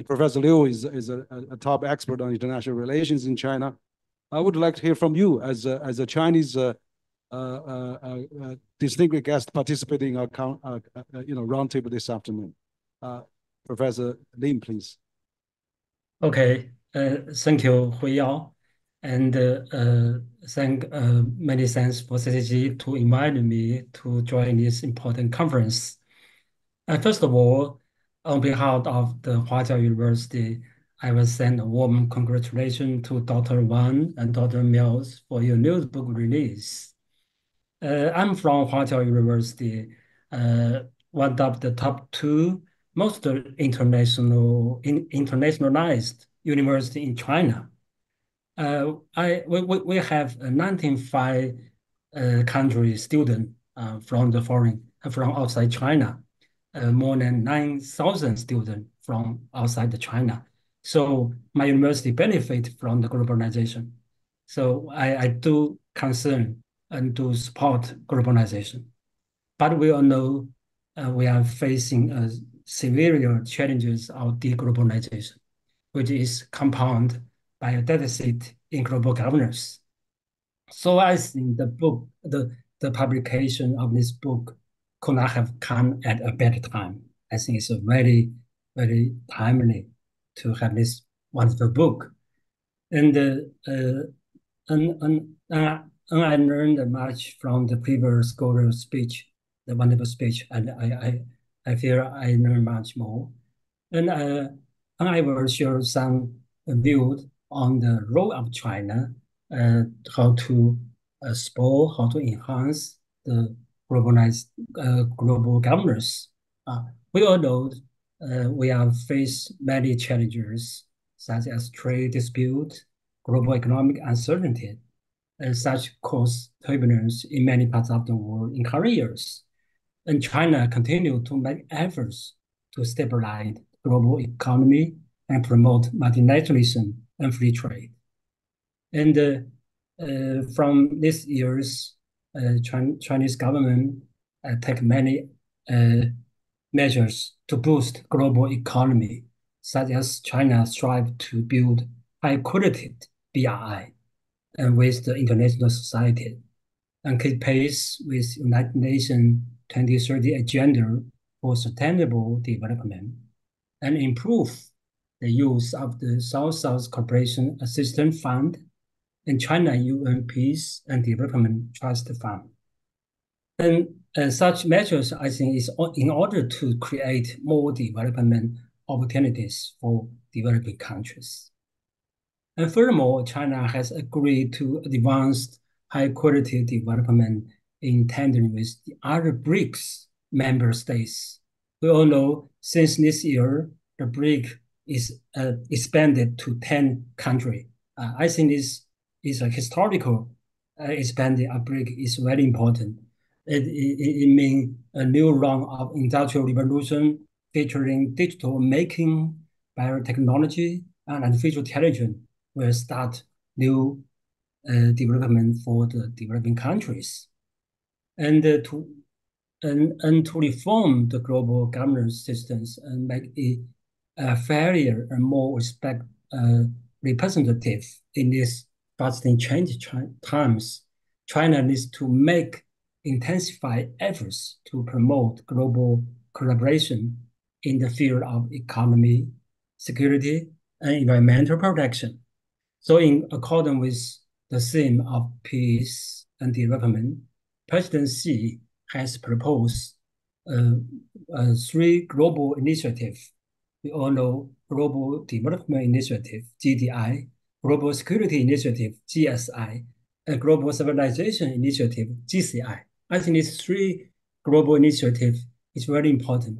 Professor Liu is a top expert on international relations in China. I would like to hear from you as a Chinese distinguished guest participating in our roundtable this afternoon. Professor Lin, please. Okay, thank you, Hui Yao, and many thanks for CCG to invite me to join this important conference. First of all, on behalf of the Huaqiao University, I will send a warm congratulations to Dr. Wang and Dr. Mills for your new book release. I'm from Huaqiao University, one of the top two most internationalized university in China. We have 95 country students from outside China, more than 9,000 students from outside China. So my university benefit from the globalization. So I do concern and to support globalization. But we all know we are facing severe challenges of de-globalization, which is compounded by a deficit in global governance. So I think the book, the publication of this book could not have come at a better time. I think it's a very, very timely to have this wonderful book. And I learned much from the previous scholar's speech, the wonderful speech, and I feel I learned much more. And I will share some views on the role of China, how to support, how to enhance the global governance. We all know we have faced many challenges, such as trade dispute, global economic uncertainty, and such cause turbulence in many parts of the world in current years. And China continues to make efforts to stabilize global economy and promote multilateralism and free trade. And from this year's Chinese government take many measures to boost global economy, such as China strive to build high-quality BRI and with the international society and keep pace with United Nations 2030 Agenda for Sustainable Development and improve the use of the South-South Cooperation Assistance Fund and China UN Peace and Development Trust Fund. And such measures, I think, is in order to create more development opportunities for developing countries. And furthermore, China has agreed to advance high-quality development in tandem with the other BRICS member states. We all know since this year, the BRIC is expanded to 10 countries. I think this is a historical expanding of BRIC is very important. It means a new round of industrial revolution featuring digital making, biotechnology, and artificial intelligence will start new development for the developing countries. And to reform the global governance systems and make it fairer and more representative in these fast changing times, China needs to intensify efforts to promote global collaboration in the field of economy, security, and environmental protection. So in accordance with the theme of peace and development, President Xi has proposed three global initiatives. We all know Global Development Initiative, GDI, Global Security Initiative, GSI, and Global Civilization Initiative, GCI. I think these three global initiatives is very important.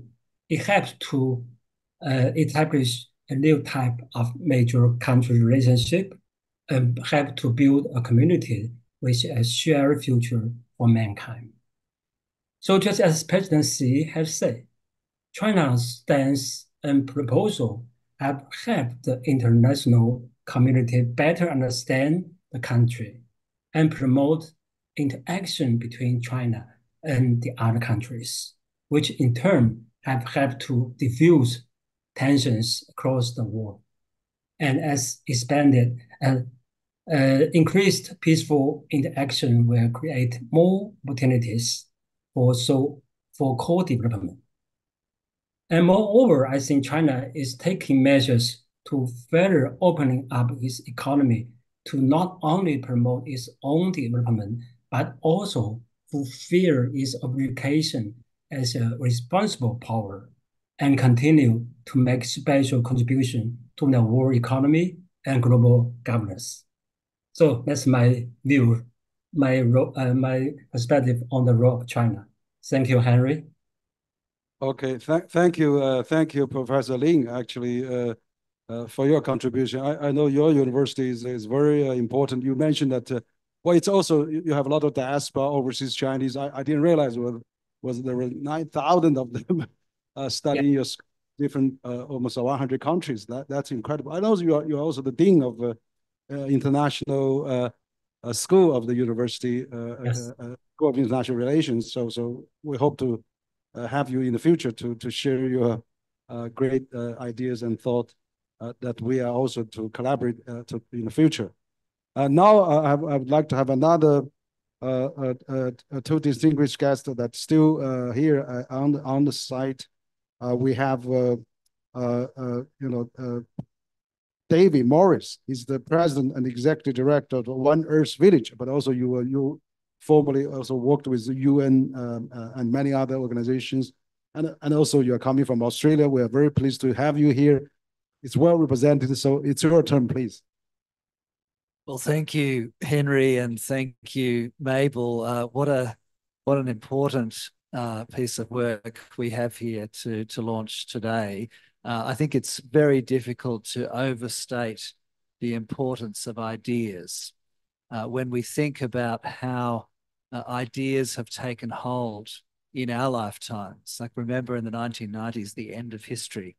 It helps to establish a new type of major country relationship and help to build a community with a shared future for mankind. So just as President Xi has said, China's stance and proposal have helped the international community better understand the country and promote interaction between China and the other countries, which in turn have helped to diffuse tensions across the world. And as expanded and increased peaceful interaction will create more opportunities for co-development. And moreover, I think China is taking measures to further opening up its economy to not only promote its own development, but also fulfill its obligation as a responsible power and continue to make special contribution to the world economy and global governance. So that's my view, my perspective on the role of China. Thank you, Henry. Okay, thank you, Professor Lin, actually, for your contribution. I know your university is very important. You mentioned that, well, it's also, you have a lot of diaspora, overseas Chinese. I didn't realize there were 9,000 of them studying your different, almost 100 countries. That's incredible. I know you're also the dean of international school of the university, School of International Relations. So we hope to have you in the future to share your great ideas and thought that we are also to collaborate in the future. Now I would like to have another two distinguished guests that's still here on the site. We have David Morris. He's the president and executive director of One Earth Village, but also you formerly also worked with the UN and many other organizations. And also you're coming from Australia. We are very pleased to have you here. It's well represented, so it's your turn, please. Well, thank you, Henry, and thank you, Mabel. What an important piece of work we have here to launch today. I think it's very difficult to overstate the importance of ideas. When we think about how ideas have taken hold in our lifetimes, like remember in the 1990s, the end of history,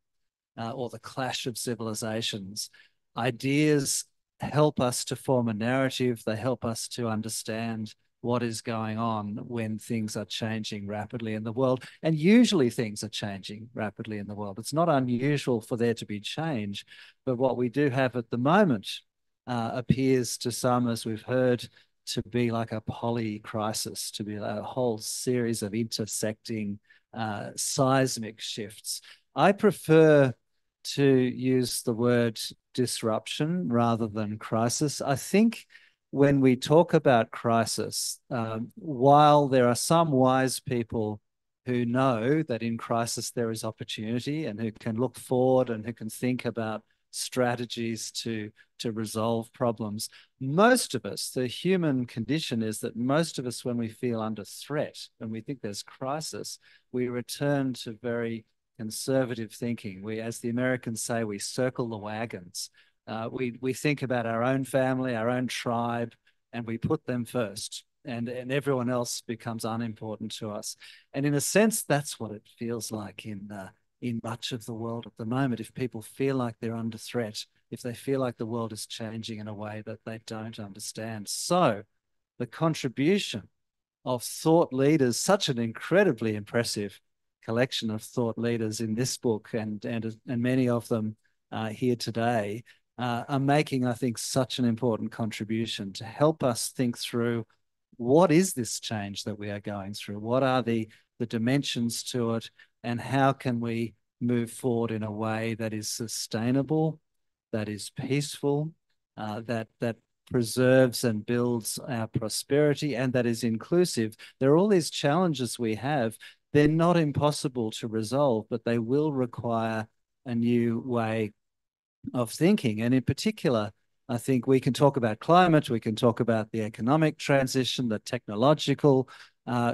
or the clash of civilizations, ideas help us to form a narrative. They help us to understand what is going on when things are changing rapidly in the world. And usually things are changing rapidly in the world. It's not unusual for there to be change, but what we do have at the moment appears to some, as we've heard, to be like a polycrisis, to be a whole series of intersecting seismic shifts. I prefer to use the word disruption rather than crisis. I think when we talk about crisis, while there are some wise people who know that in crisis there is opportunity and who can look forward and who can think about strategies to resolve problems, most of us, the human condition is that most of us, when we feel under threat and we think there's crisis, we return to very conservative thinking. We, as the Americans say, we circle the wagons. We think about our own family, our own tribe, and we put them first, and everyone else becomes unimportant to us. And in a sense, that's what it feels like in much of the world at the moment. If people feel like they're under threat, if they feel like the world is changing in a way that they don't understand. So the contribution of thought leaders, such an incredibly impressive collection of thought leaders in this book, and many of them here today, are making, I think, such an important contribution to help us think through what is this change that we are going through? What are the dimensions to it? And how can we move forward in a way that is sustainable, that is peaceful, that preserves and builds our prosperity, and that is inclusive? There are all these challenges we have. They're not impossible to resolve, but they will require a new way of thinking. And in particular, I think we can talk about climate, we can talk about the economic transition, the technological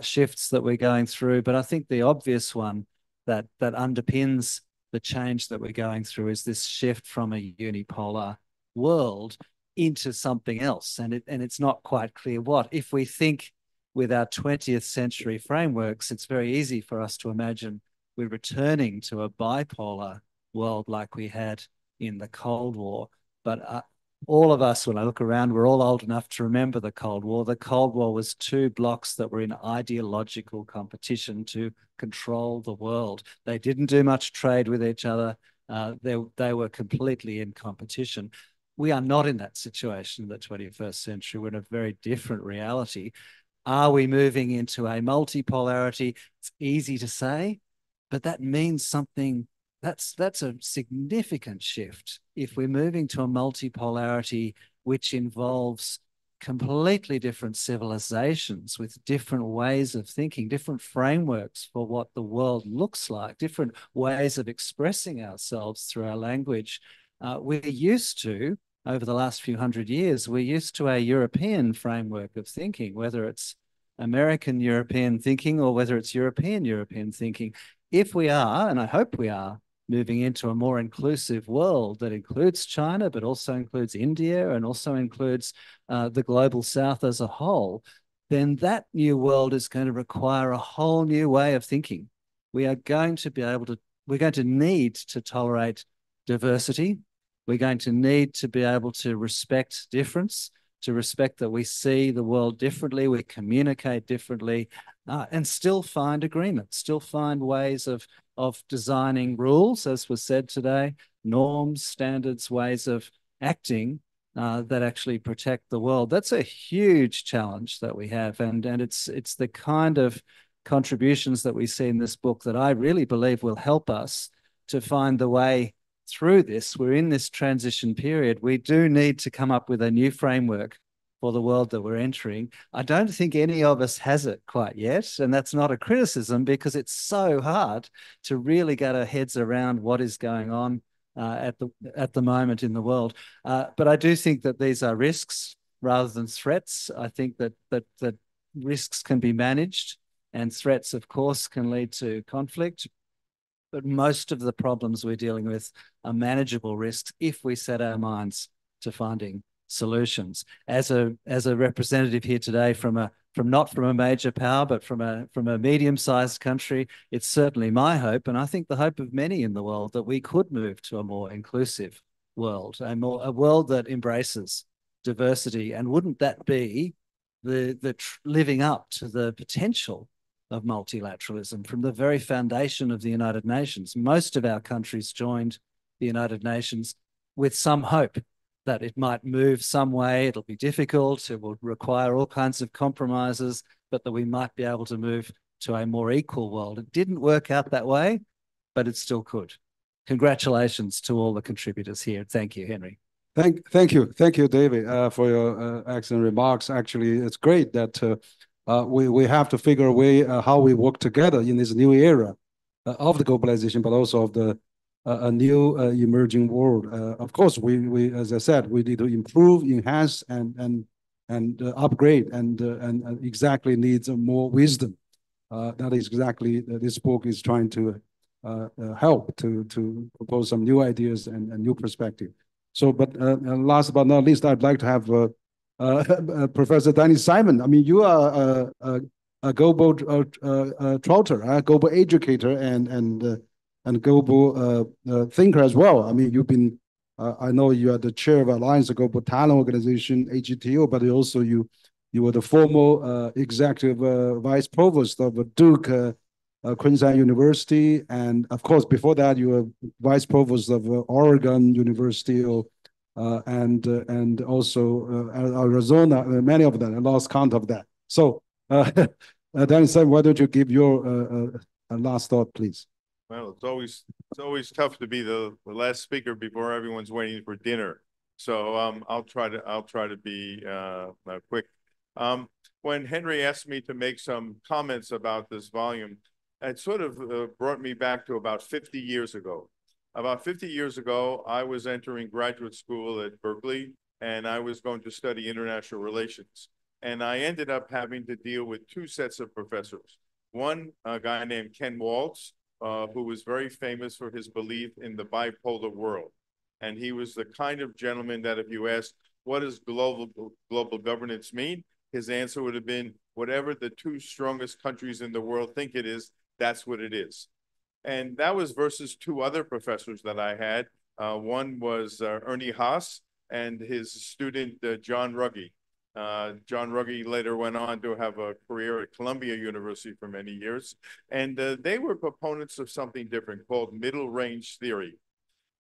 shifts that we're going through, but I think the obvious one that underpins the change that we're going through is this shift from a unipolar world into something else. And it's not quite clear what. If we think with our 20th century frameworks, it's very easy for us to imagine we're returning to a bipolar world like we had in the Cold War. But all of us, when I look around, we're all old enough to remember the Cold War. The Cold War was two blocks that were in ideological competition to control the world. They didn't do much trade with each other. They were completely in competition. We are not in that situation in the 21st century. We're in a very different reality. Are we moving into a multipolarity? It's easy to say, but that means something. That's a significant shift. If we're moving to a multipolarity, which involves completely different civilizations with different ways of thinking, different frameworks for what the world looks like, different ways of expressing ourselves through our language. We're used to, over the last few hundred years, we're used to a European framework of thinking, whether it's American European thinking or whether it's European thinking. If we are, and I hope we are, moving into a more inclusive world that includes China, but also includes India and also includes the global South as a whole, then that new world is going to require a whole new way of thinking. We're going to need to tolerate diversity. We're going to need to be able to respect difference, to respect that we see the world differently, we communicate differently, and still find agreement, still find ways of designing rules, as was said today, norms, standards, ways of acting that actually protect the world. That's a huge challenge that we have, and it's the kind of contributions that we see in this book that I really believe will help us to find the way through this. We're in this transition period. We do need to come up with a new framework for the world that we're entering. I don't think any of us has it quite yet, and that's not a criticism because it's so hard to really get our heads around what is going on at the moment in the world. But I do think that these are risks rather than threats. I think that risks can be managed, and threats, of course, can lead to conflict. But most of the problems we're dealing with are manageable risks if we set our minds to finding solutions. As a representative here today not from a major power, but from a medium-sized country, it's certainly my hope, and I think the hope of many in the world, that we could move to a more inclusive world, a world that embraces diversity. And wouldn't that be living up to the potential of multilateralism from the very foundation of the United Nations? Most of our countries joined the United Nations with some hope that it might move some way. It'll be difficult. It will require all kinds of compromises, but that we might be able to move to a more equal world. It didn't work out that way, but it still could. Congratulations to all the contributors here. Thank you, Henry. Thank you, David, for your excellent remarks. Actually, it's great that we have to figure a way how we work together in this new era of the globalization, but also of the a new emerging world. Of course, we as I said, we need to improve, enhance, and upgrade, and exactly needs more wisdom. That is exactly this book is trying to help to propose some new ideas and new perspective. So, but last but not least, I'd like to have Professor Danny Simon. I mean, you are a global trotter, a global educator, and global thinker as well. I mean, you've been, I know you are the chair of Alliance of Global Talent Organization, AGTO, but also you were the former executive vice provost of Duke Queensland University, and of course before that you were vice provost of Oregon University, and also Arizona. Many of them, I lost count of that. So, Dennis, why don't you give your last thought, please? Well, it's always tough to be the last speaker before everyone's waiting for dinner. So I'll try to be quick. When Henry asked me to make some comments about this volume, it sort of brought me back to about 50 years ago. About 50 years ago, I was entering graduate school at Berkeley, and I was going to study international relations. And I ended up having to deal with two sets of professors. One, a guy named Ken Waltz, who was very famous for his belief in the bipolar world. And he was the kind of gentleman that if you asked, what does global governance mean? His answer would have been, whatever the two strongest countries in the world think it is, that's what it is. And that was versus two other professors that I had. One was Ernie Haas and his student, John Ruggie. John Ruggie later went on to have a career at Columbia University for many years. And they were proponents of something different called middle range theory.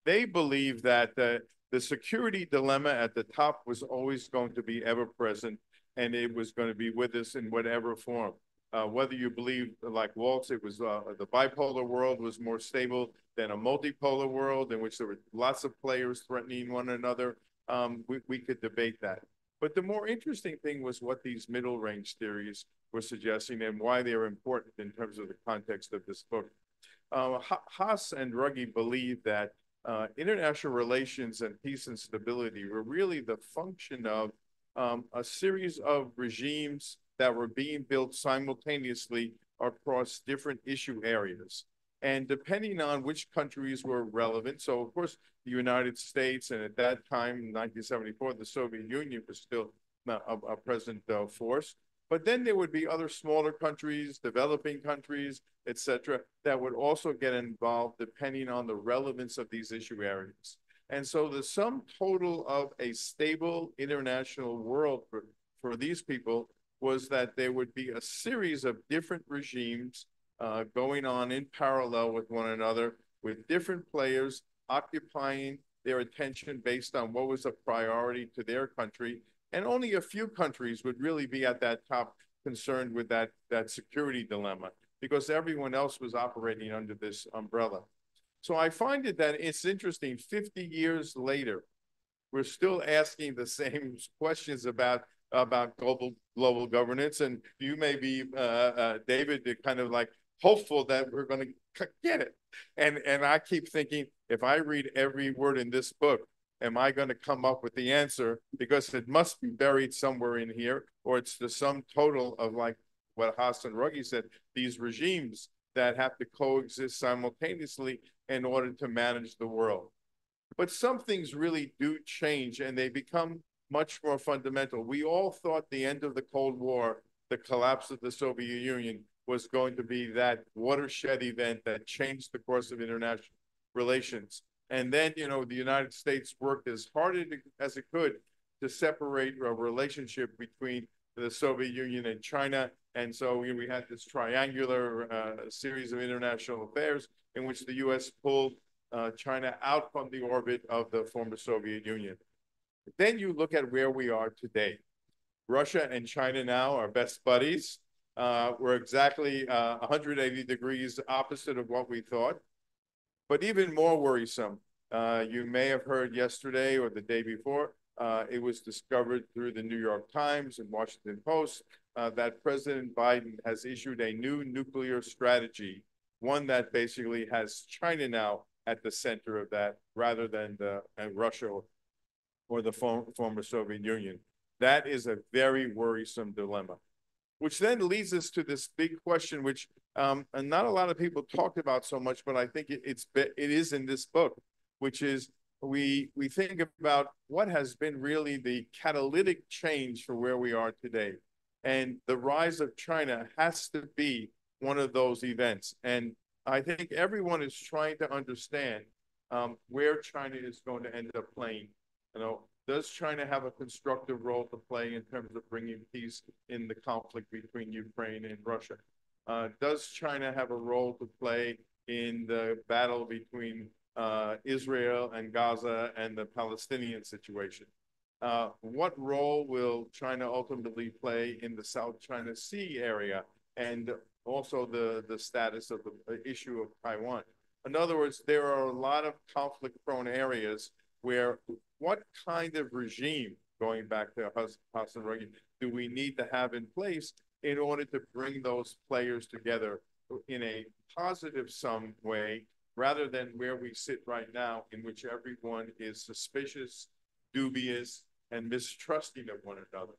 They believed that the security dilemma at the top was always going to be ever present, and it was going to be with us in whatever form. Whether you believe, like Waltz, it was the bipolar world was more stable than a multipolar world in which there were lots of players threatening one another. We could debate that. But the more interesting thing was what these middle range theories were suggesting and why they were important in terms of the context of this book. Haas and Ruggie believed that international relations and peace and stability were really the function of a series of regimes that were being built simultaneously across different issue areas. And depending on which countries were relevant, so of course, the United States, and at that time, in 1974, the Soviet Union was still a present force. But then there would be other smaller countries, developing countries, etc., that would also get involved depending on the relevance of these issue areas. And so the sum total of a stable international world for these people was that there would be a series of different regimes going on in parallel with one another, with different players occupying their attention based on what was a priority to their country. And only a few countries would really be at that top concerned with that security dilemma, because everyone else was operating under this umbrella. So I find it that it's interesting, 50 years later, we're still asking the same questions about global governance. And you may be, David, kind of like hopeful that we're going to get it. And I keep thinking, if I read every word in this book, am I going to come up with the answer? Because it must be buried somewhere in here, or it's the sum total of, like what Hassan Ruggie said, these regimes that have to coexist simultaneously in order to manage the world. But some things really do change, and they become much more fundamental. We all thought the end of the Cold War, the collapse of the Soviet Union, was going to be that watershed event that changed the course of international relations. And then, you know, the United States worked as hard as it could to separate a relationship between the Soviet Union and China. And so we had this triangular series of international affairs in which the U.S. pulled China out from the orbit of the former Soviet Union. Then you look at where we are today. Russia and China now are best buddies. We're exactly 180 degrees opposite of what we thought. But even more worrisome, you may have heard yesterday or the day before, it was discovered through the New York Times and Washington Post that President Biden has issued a new nuclear strategy, one that basically has China now at the center of that rather than Russia or the former Soviet Union. That is a very worrisome dilemma, which then leads us to this big question, which and not a lot of people talked about so much, but I think it is in this book, which is we think about what has been really the catalytic change for where we are today. And the rise of China has to be one of those events. And I think everyone is trying to understand where China is going to end up playing. You know, does China have a constructive role to play in terms of bringing peace in the conflict between Ukraine and Russia? Does China have a role to play in the battle between Israel and Gaza and the Palestinian situation? what role will China ultimately play in the South China Sea area, and also the status of the issue of Taiwan? In other words, there are a lot of conflict-prone areas where what kind of regime, going back to Hassan Rougi, do we need to have in place in order to bring those players together in a positive sum way, rather than where we sit right now, in which everyone is suspicious, dubious, and mistrusting of one another?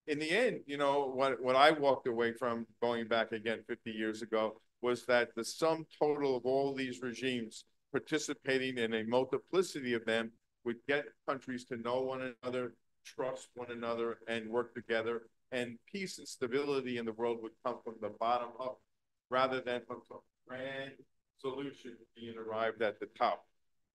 In the end, you know, what I walked away from, going back again 50 years ago, was that the sum total of all these regimes participating in a multiplicity of them would get countries to know one another, trust one another, and work together. And peace and stability in the world would come from the bottom up, rather than from some grand solution being arrived at the top.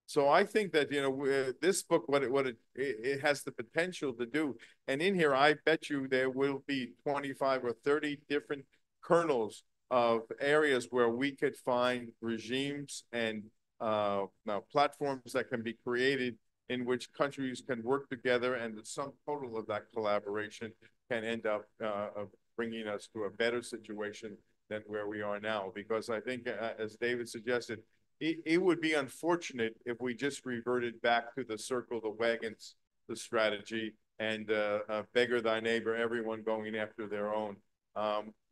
So I think that, you know, this book, what it has the potential to do, and in here, I bet you there will be 25 or 30 different kernels of areas where we could find regimes and platforms that can be created in which countries can work together, and the sum total of that collaboration can end up bringing us to a better situation than where we are now. Because I think, as David suggested, it would be unfortunate if we just reverted back to the circle the wagons, the strategy, and beggar thy neighbor, everyone going after their own.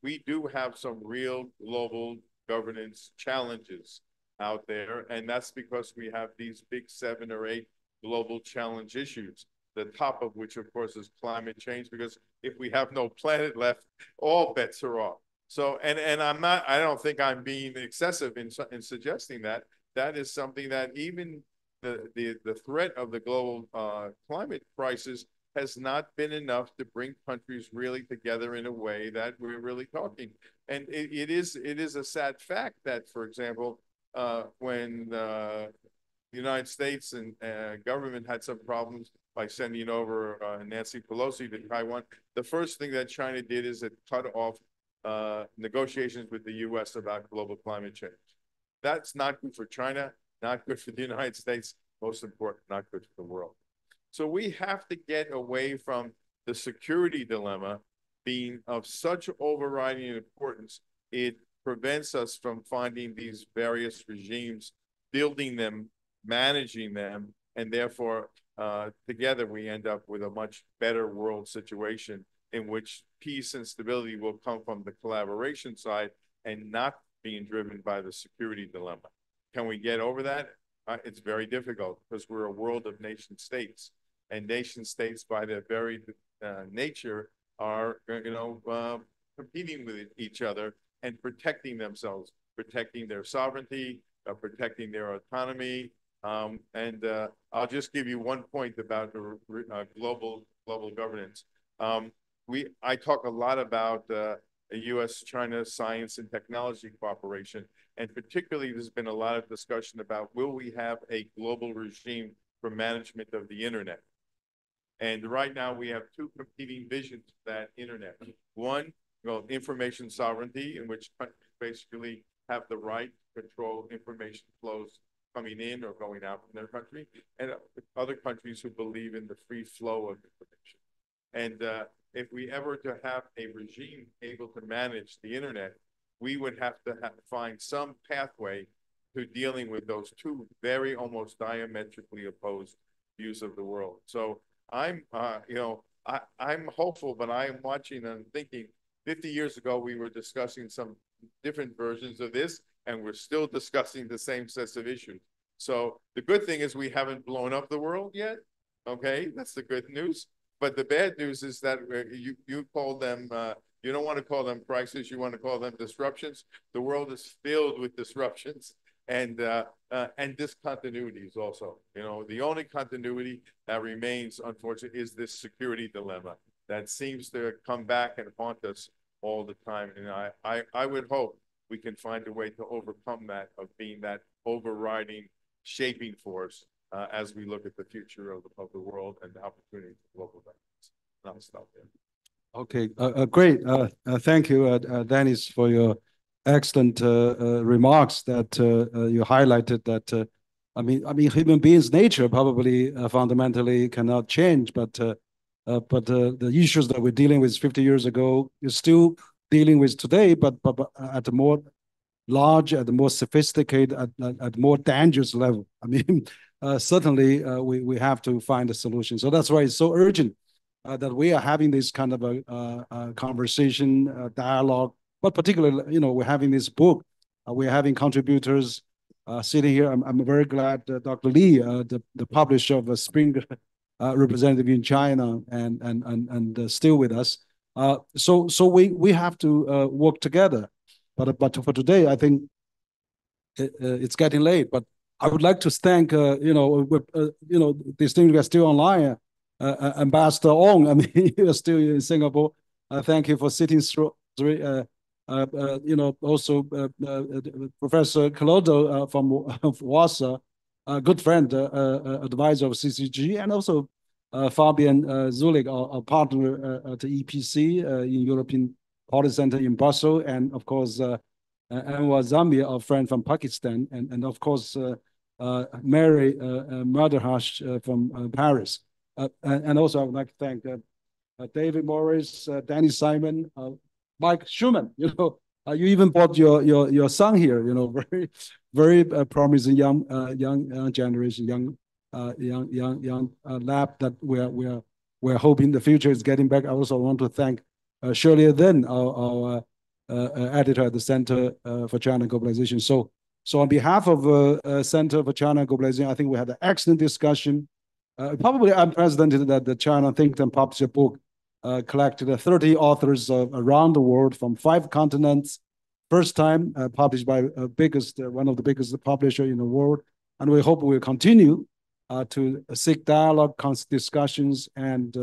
We do have some real global governance challenges out there, and that's because we have these big 7 or 8 global challenge issues, the top of which, of course, is climate change, because if we have no planet left, all bets are off. So, and I don't think I'm being excessive in suggesting that. That is something that even the threat of the global climate crisis has not been enough to bring countries really together in a way that we're really talking. And it is a sad fact that, for example, when the United States and government had some problems by sending over Nancy Pelosi to Taiwan, the first thing that China did is it cut off negotiations with the U.S. about global climate change. That's not good for China, not good for the United States, most important, not good for the world. So we have to get away from the security dilemma being of such overriding importance. It prevents us from finding these various regimes, building them, managing them, and therefore together we end up with a much better world situation in which peace and stability will come from the collaboration side and not being driven by the security dilemma. Can we get over that? It's very difficult, because we're a world of nation states, and nation states by their very nature are, competing with each other and protecting themselves, protecting their sovereignty, protecting their autonomy. I'll just give you one point about the global governance. I talk a lot about a U.S.-China science and technology cooperation, and particularly there's been a lot of discussion about, will we have a global regime for management of the internet? And right now we have 2 competing visions of that internet. One, information sovereignty, in which countries basically have the right to control information flows coming in or going out from their country, and other countries who believe in the free flow of information. And if we ever to have a regime able to manage the internet, we would have to find some pathway to dealing with those 2 very almost diametrically opposed views of the world. So I'm hopeful, but I am watching and thinking, 50 years ago, we were discussing some different versions of this, and we're still discussing the same sets of issues. So the good thing is we haven't blown up the world yet. Okay, that's the good news. But the bad news is that you call them, you don't want to call them crises, you want to call them disruptions. The world is filled with disruptions and discontinuities also. The only continuity that remains, unfortunately, is this security dilemma that seems to come back and haunt us all the time. And I would hope we can find a way to overcome that, of being that overriding shaping force as we look at the future of the world and the opportunity for global governance. And I'll stop there. Okay, great. Thank you, Dennis, for your excellent remarks that you highlighted that I mean, human beings' nature probably fundamentally cannot change, but the issues that we're dealing with 50 years ago is still dealing with today, but at a more large, at a more sophisticated, at more dangerous level. I mean, certainly we have to find a solution. So that's why it's so urgent that we are having this kind of a conversation, dialogue, but particularly, you know, we're having this book. We're having contributors sitting here. I'm very glad Dr. Li, the publisher of Springer, representative in China, and still with us. So we have to work together. But for today, I think it's getting late. But I would like to thank these things are still online. Ambassador Ong, I mean, you're still in Singapore. Thank you for sitting through. Also Professor Calodo from Warsaw, a good friend, advisor of CCG, and also Fabian Zulik, our partner at the EPC in European Policy Center in Brussels, and of course Anwar Zambia, our friend from Pakistan, and of course Mary Murderhash from Paris. And also I would like to thank David Morris, Danny Simon, Mike Schumann. You know, you even brought your son here. You know, very promising young generation, young lab that we're hoping the future is getting back. I also want to thank Shirley Then, our editor at the Center for China Globalization. So on behalf of Center for China Globalization, I think we had an excellent discussion. Probably unprecedented that the China think tank published a book, collected 30 authors around the world from 5 continents. First time published by one of the biggest publisher in the world. And we hope we'll continue to seek dialogue, discussions, and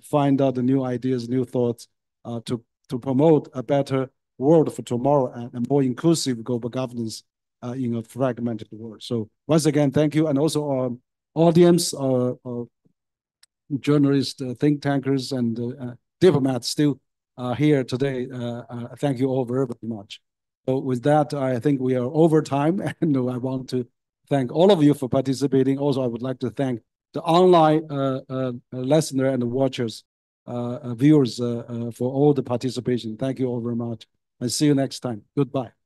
find out the new ideas, new thoughts to promote a better world for tomorrow and a more inclusive global governance in a fragmented world. So once again, thank you. And also our audience, our journalists, think tankers, and diplomats still here today. Thank you all very, very much. So with that, I think we are over time, and I want to thank all of you for participating. Also, I would like to thank the online listener and the watchers, viewers for all the participation. Thank you all very much. And see you next time. Goodbye.